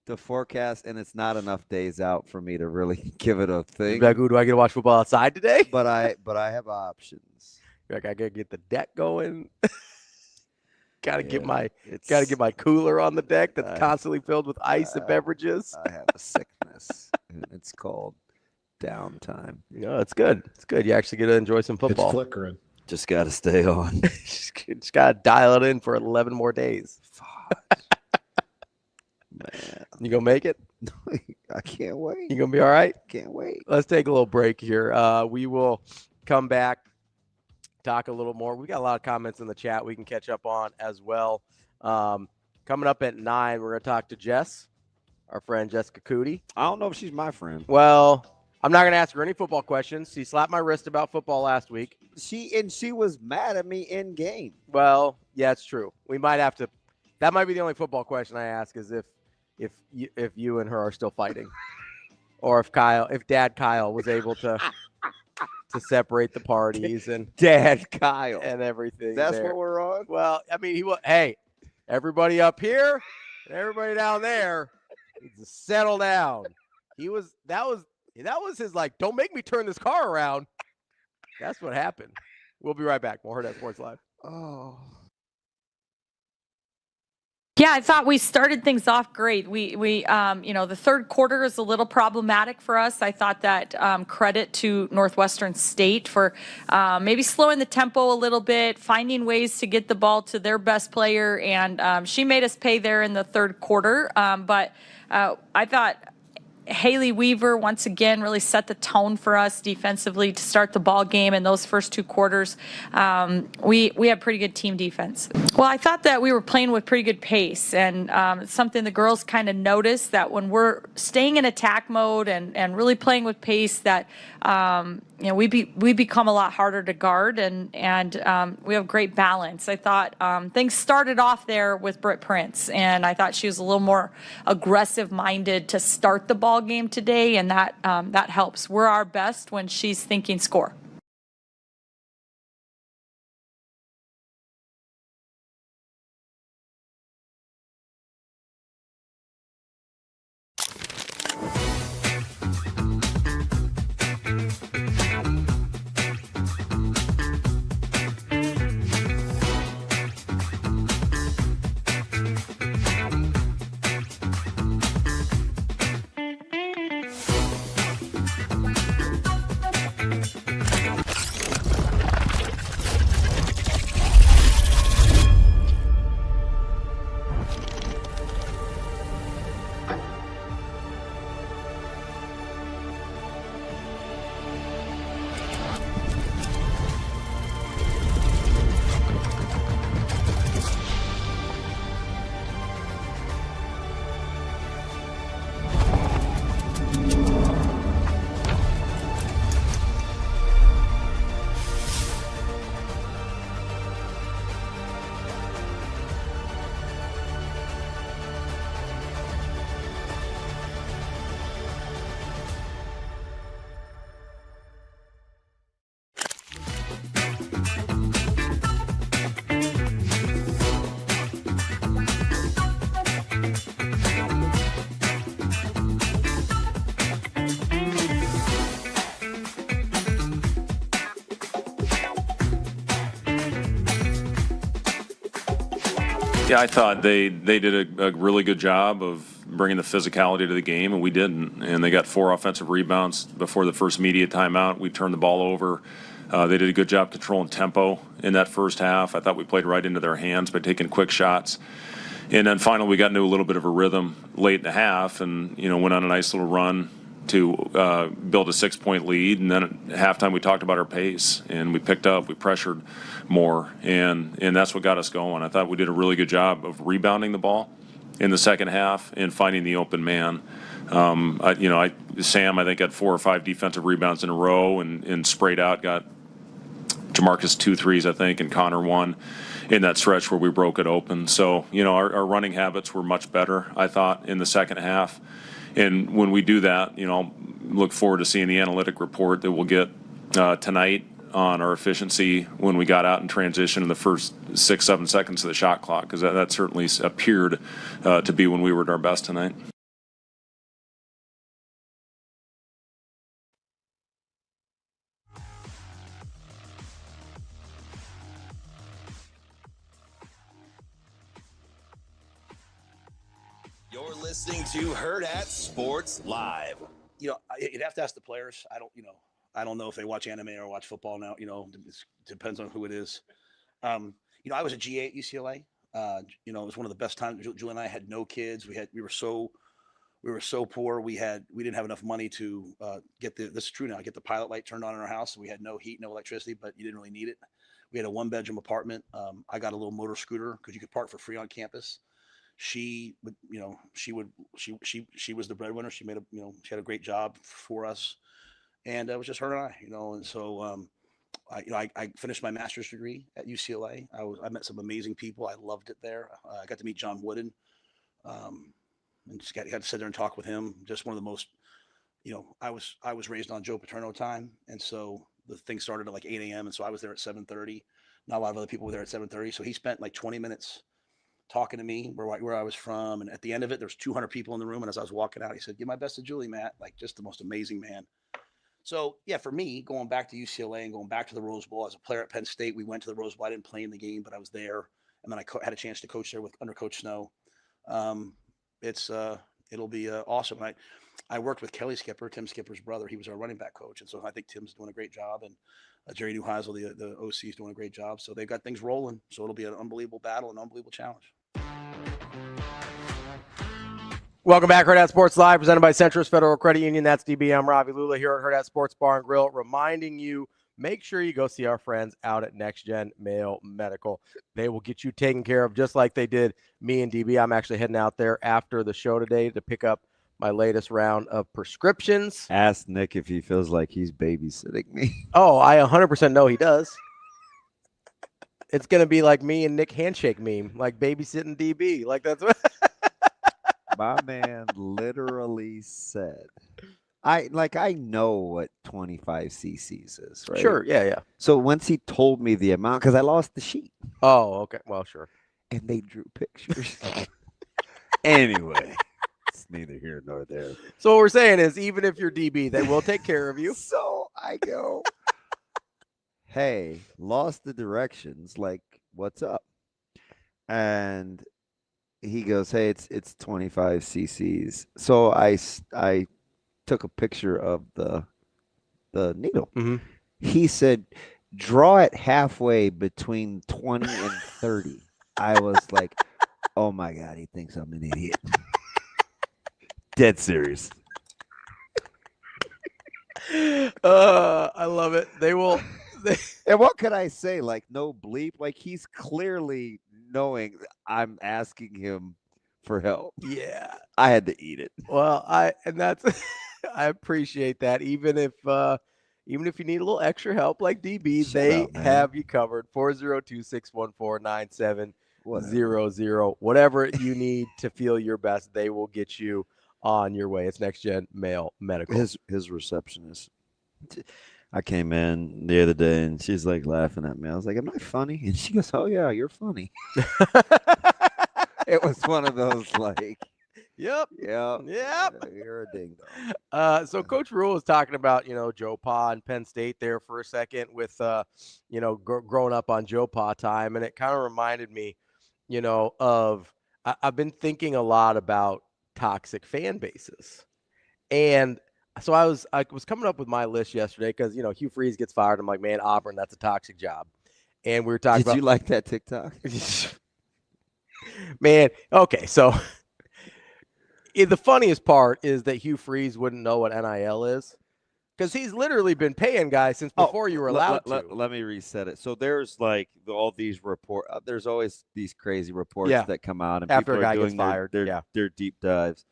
the forecast, and it's not enough days out for me to really give it a thing. Like, ooh, do I get to watch football outside today? But I have options. Like, I gotta get the deck going. Gotta get my cooler on the deck that's constantly filled with ice and beverages. I have a sickness, and it's called downtime. No, it's good. It's good. You actually get to enjoy some football. It's flickering. Just got to stay on. just got to dial it in for 11 more days. Man, you gonna make it? I can't wait. You gonna be all right? Can't wait. Let's take a little break here. We will come back, talk a little more. We got a lot of comments in the chat we can catch up on as well. Coming up at 9, we're gonna talk to Jess, our friend Jessica Coody. I don't know if she's my friend. Well, I'm not gonna ask her any football questions. She slapped my wrist about football last week. She was mad at me in game. Well, yeah, it's true. We might have to. That might be the only football question I ask is if you and her are still fighting, or if Dad Kyle was able to separate the parties and Dad Kyle and everything. That's there. what we're on. Well, I mean, hey, everybody up here and everybody down there needs to settle down. That was his, like, don't make me turn this car around. That's what happened. We'll be right back. More Hurrdat Sports Live. Oh. Yeah, I thought we started things off great. We the third quarter is a little problematic for us. I thought that credit to Northwestern State for maybe slowing the tempo a little bit, finding ways to get the ball to their best player, and she made us pay there in the third quarter. But I thought Haley Weaver once again really set the tone for us defensively to start the ball game in those first 2 quarters. We have pretty good team defense. Well, I thought that we were playing with pretty good pace, and it's something the girls kind of noticed, that when we're staying in attack mode and really playing with pace, that we become a lot harder to guard, and we have great balance. I thought things started off there with Britt Prince, and I thought she was a little more aggressive-minded to start the ball game today, and that helps. We're our best when she's thinking score. Yeah, I thought they did a really good job of bringing the physicality to the game, and we didn't. And they got 4 offensive rebounds before the first media timeout. We turned the ball over. They did a good job controlling tempo in that first half. I thought we played right into their hands by taking quick shots. And then finally, we got into a little bit of a rhythm late in the half, and went on a nice little run to build a 6-point lead. And then at halftime, we talked about our pace, and we picked up, we pressured more, and that's what got us going. I thought we did a really good job of rebounding the ball in the second half and finding the open man. Sam, I think, had 4 or 5 defensive rebounds in a row and sprayed out, got Jamarcus 2 threes, I think, and Connor 1 in that stretch where we broke it open. So, our running habits were much better, I thought, in the second half. And when we do that, I'll look forward to seeing the analytic report that we'll get tonight on our efficiency when we got out in transition in the first 6-7 seconds of the shot clock, because that certainly appeared to be when we were at our best tonight. You're listening to Hurrdat Sports Live. You'd have to ask the players. I don't know if they watch anime or watch football now. It depends on who it is. I was a GA at UCLA. It was one of the best times. Julie and I had no kids. We were so poor. We didn't have enough money to this is true now, get the pilot light turned on in our house. So we had no heat, no electricity, but you didn't really need it. We had a 1-bedroom apartment. I got a little motor scooter because you could park for free on campus. She was the breadwinner. She she had a great job for us, and it was just her and I, and so I finished my master's degree at UCLA. I met some amazing people. I loved it there. I got to meet John Wooden, and just got to sit there and talk with him. Just one of the most, I was raised on Joe Paterno time, and so the thing started at like 8 a.m. and so I was there at 7:30. Not a lot of other people were there at 7:30. So he spent like 20 minutes talking to me where I was from, and at the end of it, there's 200 people in the room. And as I was walking out, he said, "Give my best to Julie, Matt." Like, just the most amazing man. So yeah, for me, going back to UCLA and going back to the Rose Bowl as a player at Penn State, we went to the Rose Bowl. I didn't play in the game, but I was there, and then I had a chance to coach there under Coach Snow. It'll be awesome. I worked with Kelly Skipper, Tim Skipper's brother. He was our running back coach, and so I think Tim's doing a great job, and Jerry Neuheisel, the OC, is doing a great job. So they've got things rolling. So it'll be an unbelievable battle, an unbelievable challenge. Welcome back, Hurrdat Sports Live, presented by Centris Federal Credit Union. That's DB. I'm Ravi Lulla here at Hurrdat Sports Bar and Grill, reminding you, make sure you go see our friends out at Next Gen Mayo Medical. They will get you taken care of just like they did me and DB. I'm actually heading out there after the show today to pick up my latest round of prescriptions. Ask Nick if he feels like he's babysitting me. Oh, I 100% know he does. It's going to be like me and Nick handshake meme, like babysitting DB. Like, that's what my man literally said. I know what 25 cc's is, right? Sure, yeah. So once he told me the amount, because I lost the sheet. Oh, okay. Well, sure. And they drew pictures. Anyway, it's neither here nor there. So what we're saying is, even if you're DB, they will take care of you. So I go, hey, lost the directions. Like, what's up? And he goes, hey, it's 25 cc's. So I took a picture of the needle. Mm-hmm. He said, draw it halfway between 20 and 30. I was like, oh my God, he thinks I'm an idiot. Dead serious. I love it. They will. And what could I say? Like, no bleep? Like, he's clearly knowing I'm asking him for help. Yeah. I had to eat it. Well, I appreciate that. Even if you need a little extra help like DB, they have you covered. 402-614-9700. Whatever you need to feel your best, they will get you on your way. It's Next Gen Mail Medical. His receptionist. I came in the other day and she's like laughing at me. I was like, am I funny? And she goes, oh yeah, you're funny. It was one of those like, Yep. You're a ding dong. So Coach Rule was talking about, Joe Pa and Penn State there for a second with, growing up on Joe Pa time. And it kind of reminded me I've been thinking a lot about toxic fan bases. And so I was coming up with my list yesterday because, Hugh Freeze gets fired. I'm like, man, Auburn, that's a toxic job. And we were talking about. Did you like that TikTok? Man, okay, so the funniest part is that Hugh Freeze wouldn't know what NIL is because he's literally been paying guys since before you were allowed to. Let me reset it. So there's like all these there's always these crazy reports that come out, and after people a guy are doing gets fired, their deep dives.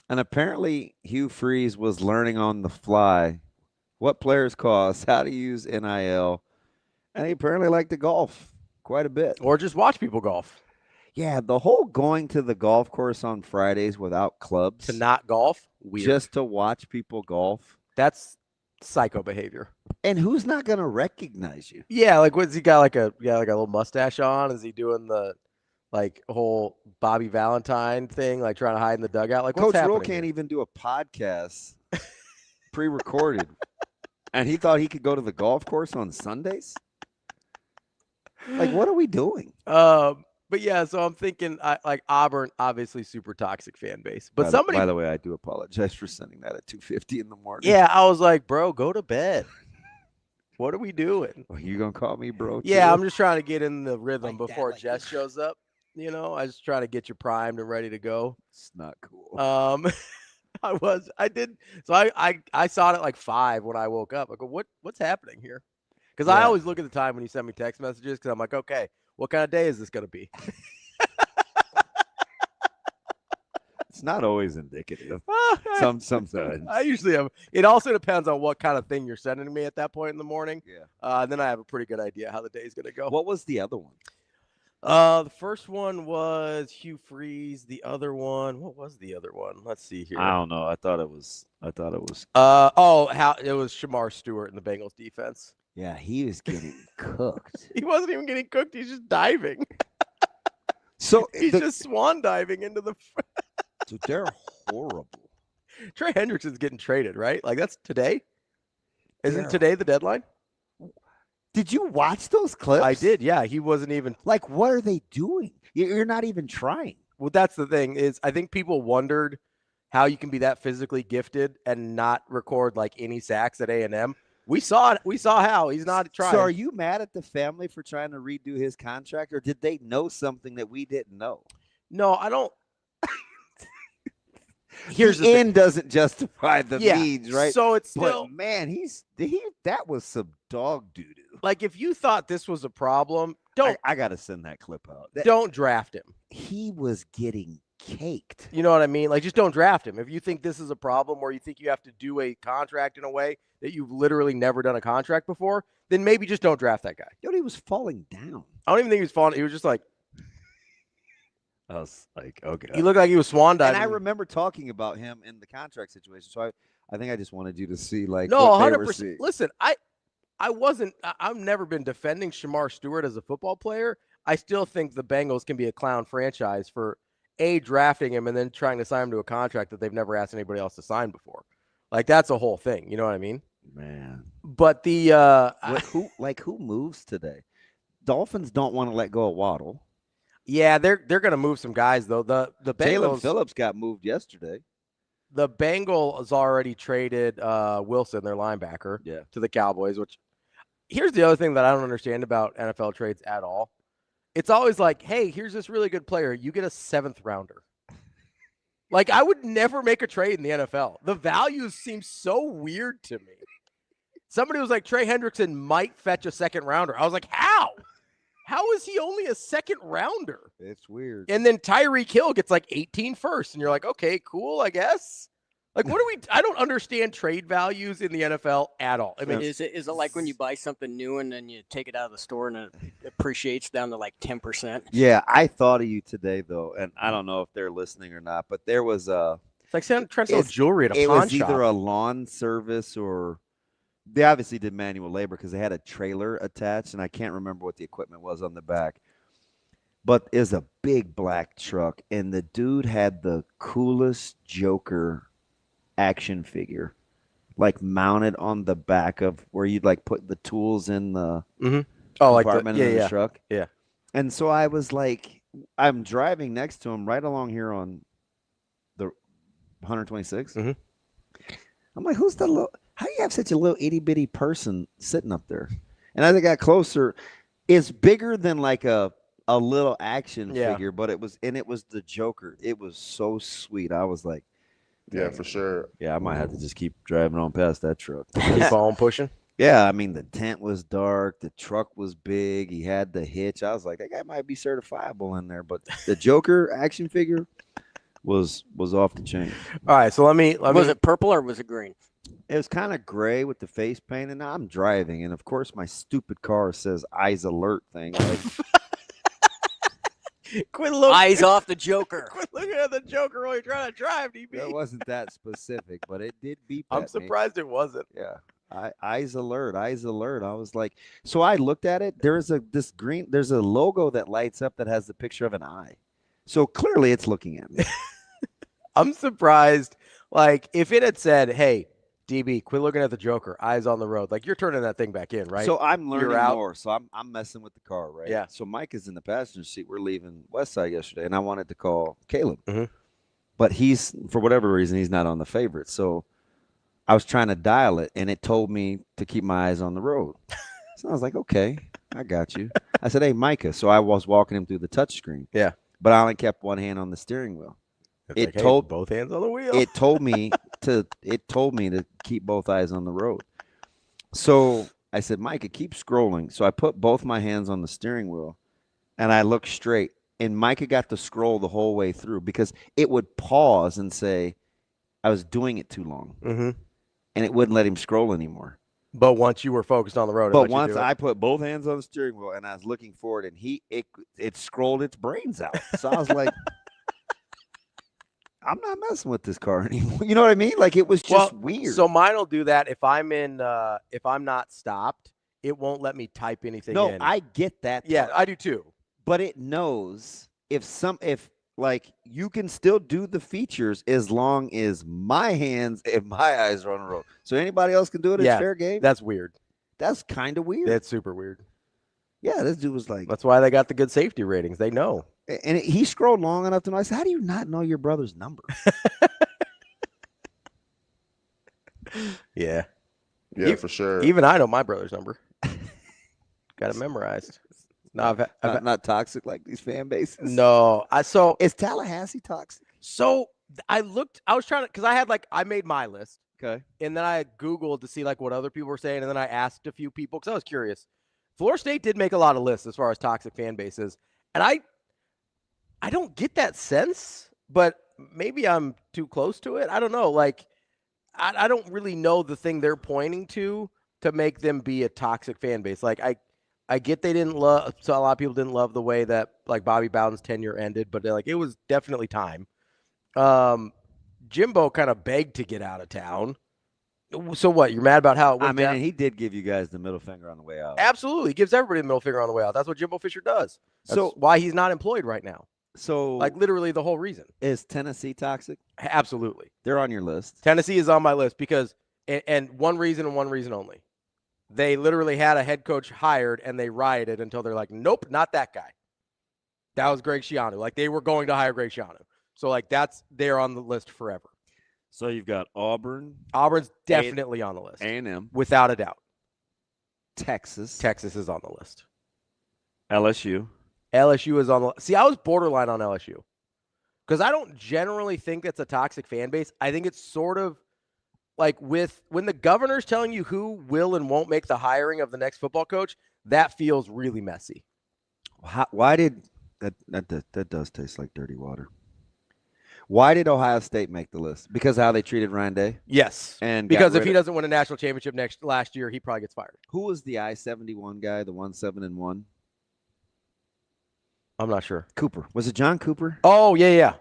And apparently Hugh Freeze was learning on the fly what players cost, how to use NIL, and he apparently liked to golf quite a bit. Or just watch people golf. Yeah, the whole going to the golf course on Fridays without clubs. To not golf? Weird. Just to watch people golf. That's psycho behavior. And who's not going to recognize you? Yeah, like what's he got like a little mustache on? Is he doing the whole Bobby Valentine thing, like trying to hide in the dugout? Like what's Coach happening Rule can't even do a podcast pre-recorded. And he thought he could go to the golf course on Sundays? Like, what are we doing? But yeah, so I'm thinking like Auburn, obviously super toxic fan base. But by the way, I do apologize for sending that at 2:50 in the morning. Yeah, I was like, bro, go to bed. What are we doing? Are you gonna call me bro? Yeah, too? I'm just trying to get in the rhythm before Jess shows up. I just trying to get you primed and ready to go. It's not cool. I saw it at like 5 when I woke up. I go, what's happening here? Because I always look at the time when you send me text messages because I'm like, okay, what kind of day is this going to be? It's not always indicative. Sometimes. I usually have. It also depends on what kind of thing you're sending me at that point in the morning. Yeah. Then I have a pretty good idea how the day is going to go. What was the other one? The first one was Hugh Freeze. The other one, what was the other one? Let's see here. I don't know. I thought it was. How it was Shamar Stewart in the Bengals defense. Yeah, he was getting cooked. He wasn't even getting cooked. He's just diving. So he's just swan diving into the. So they're horrible. Trey Hendrickson's getting traded, right? Like that's today. Isn't today the deadline? Did you watch those clips? I did. Yeah, he wasn't even. Like, what are they doing? You're not even trying. Well, that's the thing is I think people wondered how you can be that physically gifted and not record like any sacks at A&M. We saw it. We saw how he's not trying. So are you mad at the family for trying to redo his contract, or did they know something that we didn't know? No, I don't. Here's the end doesn't justify the means, right? So it's still, but man, that was some dog doo-doo. Like if you thought this was a problem, don't. I got to send that clip out. Don't draft him. He was getting caked. You know what I mean? Like just don't draft him. If you think this is a problem or you think you have to do a contract in a way that you've literally never done a contract before, then maybe just don't draft that guy. He was falling down. I don't even think he was falling. He was just like. I was like, okay. He looked like he was swan diving. And I remember talking about him in the contract situation. So I think I just wanted you to see like no, what 100%. Listen, I've never been defending Shamar Stewart as a football player. I still think the Bengals can be a clown franchise for drafting him and then trying to sign him to a contract that they've never asked anybody else to sign before. Like that's a whole thing. You know what I mean? Man. But the who moves today? Dolphins don't want to let go of Waddle. Yeah, they're going to move some guys though. The Bengals. Jalen Phillips got moved yesterday. The Bengals already traded Wilson, their linebacker, to the Cowboys. Which here's the other thing that I don't understand about NFL trades at all. It's always like, hey, here's this really good player. You get a 7th rounder. Like I would never make a trade in the NFL. The values seem so weird to me. Somebody was like, Trey Hendrickson might fetch a 2nd rounder. I was like, how? How is he only a 2nd rounder? It's weird. And then Tyreek Hill gets like 18 first. And you're like, okay, cool, I guess. Like, I don't understand trade values in the NFL at all. I mean, is it like when you buy something new and then you take it out of the store and it appreciates down to like 10%? Yeah, I thought of you today, though. And I don't know if they're listening or not, but there was it's like trying to sell jewelry at a pawn shop. It was either a lawn service or they obviously did manual labor because they had a trailer attached, and I can't remember what the equipment was on the back. But it was a big black truck, and the dude had the coolest Joker action figure, like mounted on the back of where you'd like put the tools in the compartment in the truck. Yeah. And so I was like, I'm driving next to him right along here on the 126. Mm-hmm. I'm like, who's the little? How do you have such a little itty bitty person sitting up there? And as I got closer, it's bigger than like a little action figure, but it was the Joker. It was so sweet. I was like, yeah, for sure. Yeah, I might have to just keep driving on past that truck. Keep on pushing. Yeah, I mean, the tent was dark. The truck was big. He had the hitch. I was like, that guy might be certifiable in there. But the Joker action figure was off the chain. All right, so let me. Was it purple or was it green? It was kind of gray with the face paint, and I'm driving, and of course my stupid car says "Eyes Alert" thing. Like, quit looking. Eyes off the Joker. Quit looking at the Joker while you're trying to drive, DB. It wasn't that specific, but it did beep. I'm surprised it wasn't. Yeah. Eyes alert, eyes alert. I was like, so I looked at it. There's a logo that lights up that has the picture of an eye. So clearly it's looking at me. I'm surprised. Like, if it had said, hey, DB, quit looking at the Joker, eyes on the road. Like, you're turning that thing back in, right? So I'm learning more. So I'm messing with the car, right? Yeah. So Mike is in the passenger seat. We're leaving Westside yesterday, and I wanted to call Caleb. Mm-hmm. But he's, for whatever reason, he's not on the favorite. So I was trying to dial it, and it told me to keep my eyes on the road. So I was like, okay, I got you. I said, hey, Micah. So I was walking him through the touchscreen. Yeah. But I only kept one hand on the steering wheel. It told both hands on the wheel. It told me to keep both eyes on the road. So I said, Micah, keep scrolling. So I put both my hands on the steering wheel, and I looked straight. And Micah got to scroll the whole way through because it would pause and say I was doing it too long. Mm-hmm. And it wouldn't let him scroll anymore. But once you were focused on the road, but once I put both hands on the steering wheel and I was looking forward, and it scrolled its brains out. So I was like, I'm not messing with this car anymore. You know what I mean? Like, it was just weird. So mine will do that if I'm if I'm not stopped, it won't let me type anything in. No, I get that. Yeah, I do too. But it knows if like you can still do the features as long as my hands and my eyes are on the road. So anybody else can do it. It's fair game. That's weird. That's kind of weird. That's super weird. Yeah, this dude was like. That's why they got the good safety ratings. They know. And he scrolled long enough to know. I said, how do you not know your brother's number? Yeah. Yeah, for sure. Even I know my brother's number. Got it memorized. No, I've not toxic like these fan bases. No, is Tallahassee toxic? So I was trying to, because I made my list. Okay. And then I Googled to see like what other people were saying. And then I asked a few people because I was curious. Florida State did make a lot of lists as far as toxic fan bases. And I don't get that sense, but maybe I'm too close to it. I don't know. Like, I don't really know the thing they're pointing to make them be a toxic fan base. Like, I get they didn't love, so a lot of people didn't love the way that like Bobby Bowden's tenure ended, but like it was definitely time. Jimbo kind of begged to get out of town. So what? You're mad about how it went I mean, down? and he did give you guys the middle finger on the way out. Absolutely. He gives everybody the middle finger on the way out. That's what Jimbo Fisher does. That's why he's not employed right now. So like literally the whole reason. Is Tennessee toxic? Absolutely. They're on your list. Tennessee is on my list because, and one reason and one reason only. They literally had a head coach hired and they rioted until they're like, nope, not that guy. That was Greg Schiano. Like they were going to hire Greg Schiano. So like they're on the list forever. So you've got Auburn. Auburn's definitely on the list. A&M. Without a doubt. Texas. Texas is on the list. LSU. LSU is on the list. See, I was borderline on LSU. Because I don't generally think it's a toxic fan base. I think it's sort of like when the governor's telling you who will and won't make the hiring of the next football coach, that feels really messy. Why did that does taste like dirty water? Why did Ohio State make the list? Because of how they treated Ryan Day? Yes. And because if he doesn't win a national championship last year, he probably gets fired. Who was the I-71 guy, the 1-7-1? I'm not sure. Cooper. Was it John Cooper? Oh, yeah.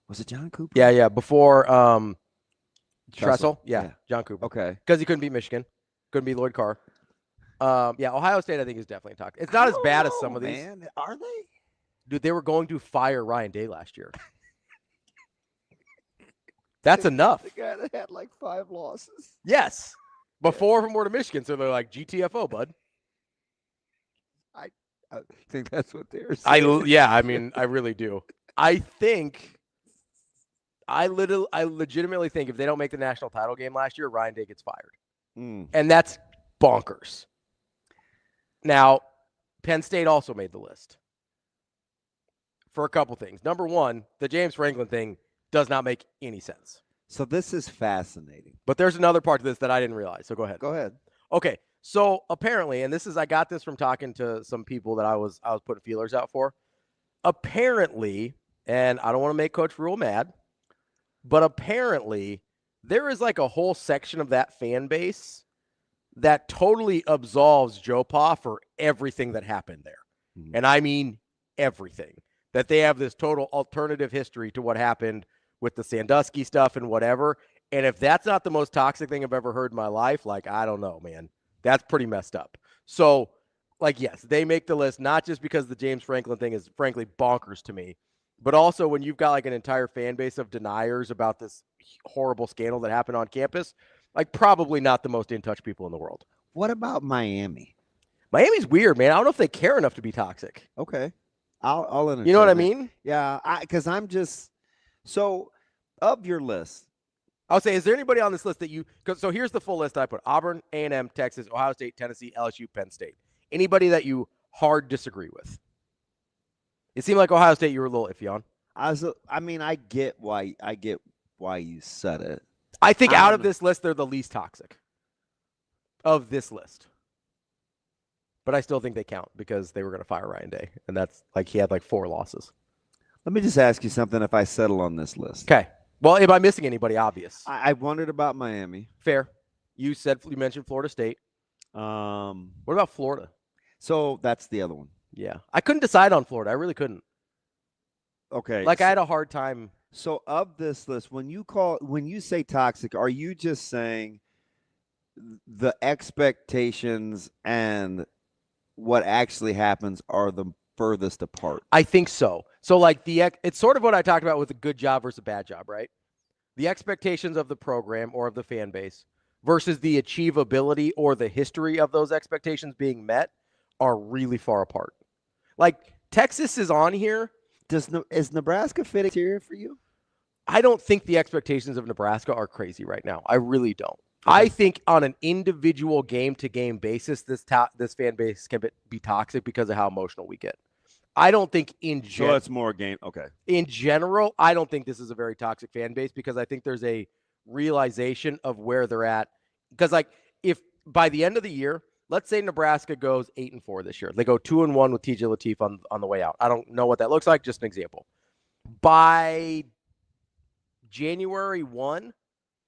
Was it John Cooper? Yeah. Before Tressel. Yeah, John Cooper. Okay. Because he couldn't beat Michigan. Couldn't beat Lloyd Carr. Ohio State, I think, is definitely toxic. It's not as bad as some of these. Man, are they? Dude, they were going to fire Ryan Day last year. That's enough. The guy that had like 5 losses. Yes. Before from more to Michigan, so they're like, GTFO, bud. I think that's what they're saying. Yeah, I mean, I really do. I legitimately think if they don't make the national title game last year, Ryan Day gets fired. And that's bonkers. Now, Penn State also made the list for a couple things. Number one, the James Franklin thing does not make any sense. So this is fascinating. But there's another part to this that I didn't realize. So go ahead. Go ahead. Okay. So apparently, and I got this from talking to some people that I was putting feelers out for. Apparently, and I don't want to make Coach Rule mad, but apparently there is like a whole section of that fan base that totally absolves Joe Pa for everything that happened there. And I mean everything. That they have this total alternative history to what happened with the Sandusky stuff and whatever. And if that's not the most toxic thing I've ever heard in my life, like, I don't know, man. That's pretty messed up. So, like, yes, they make the list, not just because the James Franklin thing is frankly bonkers to me, but also when you've got like an entire fan base of deniers about this horrible scandal that happened on campus, like probably not the most in-touch people in the world. What about Miami? Miami's weird, man. I don't know if they care enough to be toxic. Okay. I'll entertain. You know what I it. mean? Yeah, because I'm just so of your list. I'll say, is there anybody on this list that so here's the full list I put: Auburn, A&M, Texas, Ohio State, Tennessee, LSU, Penn State. Anybody that you hard disagree with? It seemed like Ohio State you were a little iffy on. I get why you said it. I think out of this list, they're the least toxic of this list. But I still think they count because they were going to fire Ryan Day, and that's like he had like 4 losses. Let me just ask you something if I settle on this list. Okay. Well, am I missing anybody obvious? I wondered about Miami. Fair. You mentioned Florida State. What about Florida? So that's the other one. Yeah. I couldn't decide on Florida. I really couldn't. Okay. Like I had a hard time. So of this list, when you say toxic, are you just saying the expectations and what actually happens are the furthest apart? I think so. So like it's sort of what I talked about with a good job versus a bad job, right? The expectations of the program or of the fan base versus the achievability or the history of those expectations being met are really far apart. Like Texas is on here. Is Nebraska fitting here for you? I don't think the expectations of Nebraska are crazy right now. I really don't. I think on an individual game-to-game basis, this fan base can be toxic because of how emotional we get. I don't think so it's more game. Okay. In general, I don't think this is a very toxic fan base because I think there's a realization of where they're at. Because like if by the end of the year, let's say Nebraska goes 8-4 this year, they go 2-1 with TJ Lateef on the way out. I don't know what that looks like. Just an example. By January 1.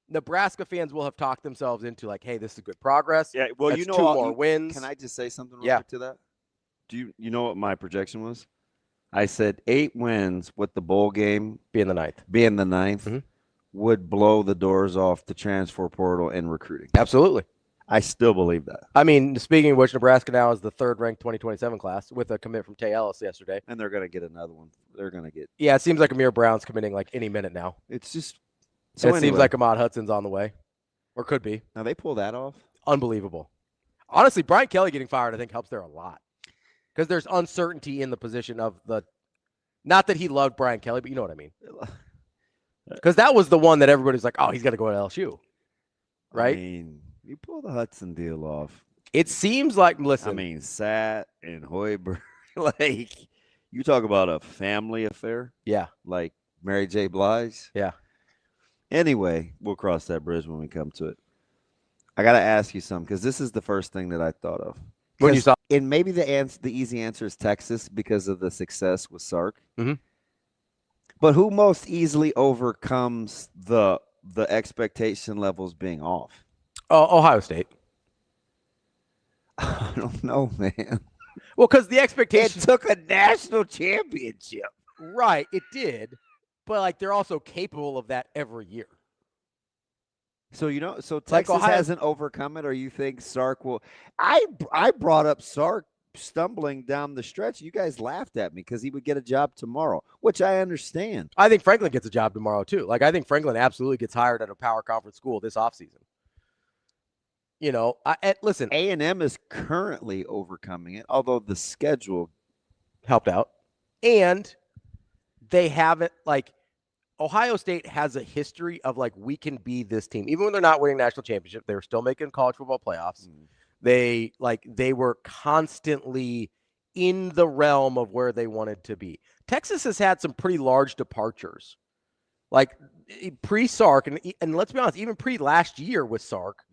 Nebraska fans will have talked themselves into like, hey, this is good progress. Yeah, well, that's you know, 2 more wins. Can I just say something real quick to that? Do you know what my projection was? I said 8 wins with the bowl game being the 9th. Mm-hmm. Would blow the doors off the transfer portal and recruiting. Absolutely. I still believe that. I mean, speaking of which, Nebraska now is the 3rd-ranked 2027 class with a commit from Tay Ellis yesterday. And they're going to get another one. They're going to get. Yeah, it seems like Amir Brown's committing like any minute now. It's just. So it seems like Ahmad Hudson's on the way, or could be. Now they pull that off. Unbelievable. Honestly, Brian Kelly getting fired, I think, helps there a lot because there's uncertainty in the position of the. Not that he loved Brian Kelly, but you know what I mean. Because that was the one that everybody's like, "Oh, he's got to go to LSU," right? I mean, you pull the Hudson deal off. It seems like. Listen, I mean, Sat and Hoiberg, like you talk about a family affair. Yeah, like Mary J. Blige. Yeah. Anyway, we'll cross that bridge when we come to it. I got to ask you something because this is the first thing that I thought of. When you saw, and maybe the easy answer is Texas because of the success with Sark. Mm-hmm. But who most easily overcomes the expectation levels being off? Ohio State. I don't know, man. Well, because the expectation took a national championship. Right, it did. But, like, they're also capable of that every year. So, Texas hasn't overcome it, or you think Sark will? I brought up Sark stumbling down the stretch. You guys laughed at me because he would get a job tomorrow, which I understand. I think Franklin gets a job tomorrow, too. Like, I think Franklin absolutely gets hired at a power conference school this offseason. You know, listen. A&M is currently overcoming it, although the schedule helped out. And they haven't, like, Ohio State has a history of, like, we can be this team. Even when they're not winning national championship, they're still making college football playoffs. They were constantly in the realm of where they wanted to be. Texas has had some pretty large departures. Like, pre-Sark, and let's be honest, even pre-last year with Sark,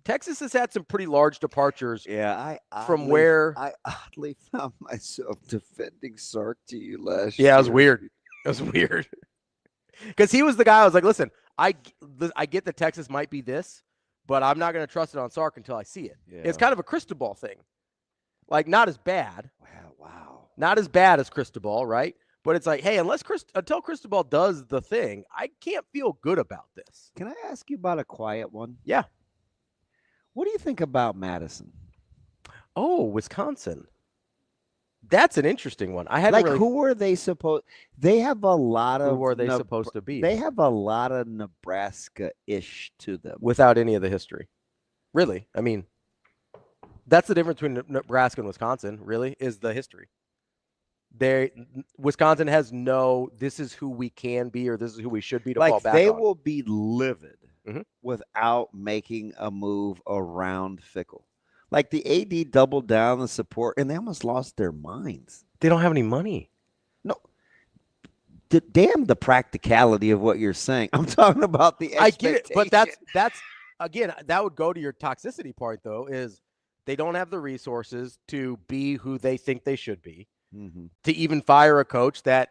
Texas has had some pretty large departures. Yeah, I oddly found myself defending Sark to you last year. Yeah, it was weird. It was weird. Because he was the guy I was like, listen, I get that Texas might be this, but I'm not going to trust it on Sark until I see it. Yeah. It's kind of a Cristobal thing. Like, not as bad. Wow. Not as bad as Cristobal, right? But it's like, hey, until Cristobal does the thing, I can't feel good about this. Can I ask you about a quiet one? Yeah. What do you think about Madison? Oh, Wisconsin. That's an interesting one. I hadn't really... who are they supposed? They have a lot of. Who are they supposed to be? They have a lot of Nebraska-ish to them, without any of the history. Really, I mean, that's the difference between Nebraska and Wisconsin. Really, is the history. Wisconsin has no. This is who we can be, or this is who we should be to fall back they on. will be livid without making a move around Fickle. Like, the AD doubled down the support, and they almost lost their minds. They don't have any money. No. Damn the practicality of what you're saying. I'm talking about the expectation. I get it, but that's again, that would go to your toxicity part, though, is they don't have the resources to be who they think they should be, to even fire a coach that,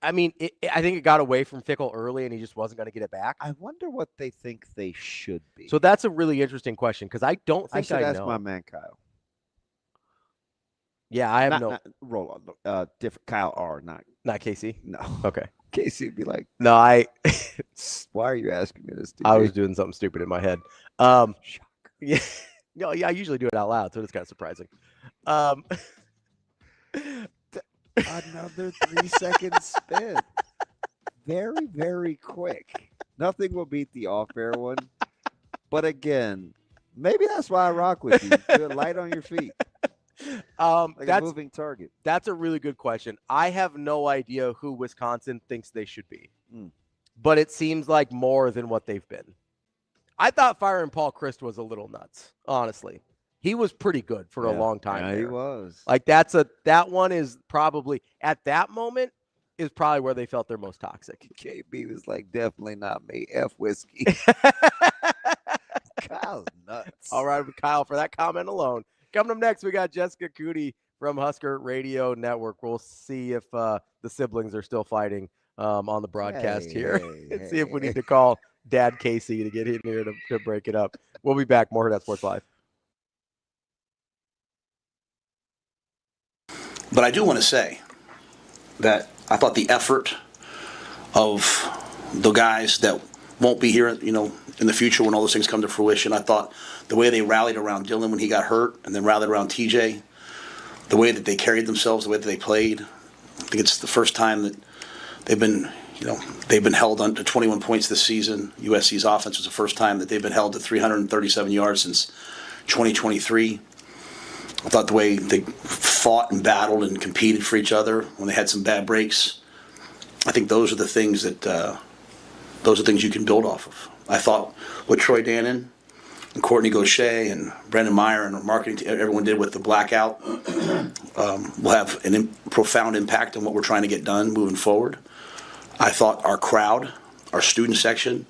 I mean, I think it got away from Fickle early, and he just wasn't going to get it back. I wonder what they think they should be. So that's a really interesting question, because I don't think I should ask know. my man Kyle. Yeah, I have roll on. Different Kyle R. Not Casey. No. Okay. Casey would be like, no, why are you asking me this? I was doing something stupid in my head. Yeah. No, yeah, I usually do it out loud, so it's kind of surprising. Another 3-second spin. Very, very quick. Nothing will beat the off-air one. But again, maybe that's why I rock with you. You're light on your feet. Like a moving target. That's a really good question. I have no idea who Wisconsin thinks they should be. But it seems like more than what they've been. I thought firing Paul Chryst was a little nuts, honestly. He was pretty good for a long time. Yeah, he was. Like, that one is probably, at that moment, is probably where they felt their most toxic. KB was like, definitely not me. F whiskey. Kyle's nuts. All right, Kyle, for that comment alone. Coming up next, we got Jessica Coody from Husker Radio Network. We'll see if the siblings are still fighting on the broadcast here. And see if we need to call Dad Casey to get in here to break it up. We'll be back. More Hurrdat Sports Live. But I do want to say that I thought the effort of the guys that won't be here, in the future when all those things come to fruition, I thought the way they rallied around Dylan when he got hurt and then rallied around TJ, the way that they carried themselves, the way that they played, I think it's the first time that they've been held under 21 points this season. USC's offense was the first time that they've been held to 337 yards since 2023. I thought the way they fought and battled and competed for each other when they had some bad breaks, I think those are the things you can build off of. I thought what Troy Dannon and Courtney Gaucher and Brendan Meyer and our marketing team, everyone did with the blackout will have a profound impact on what we're trying to get done moving forward. I thought our crowd, our student section,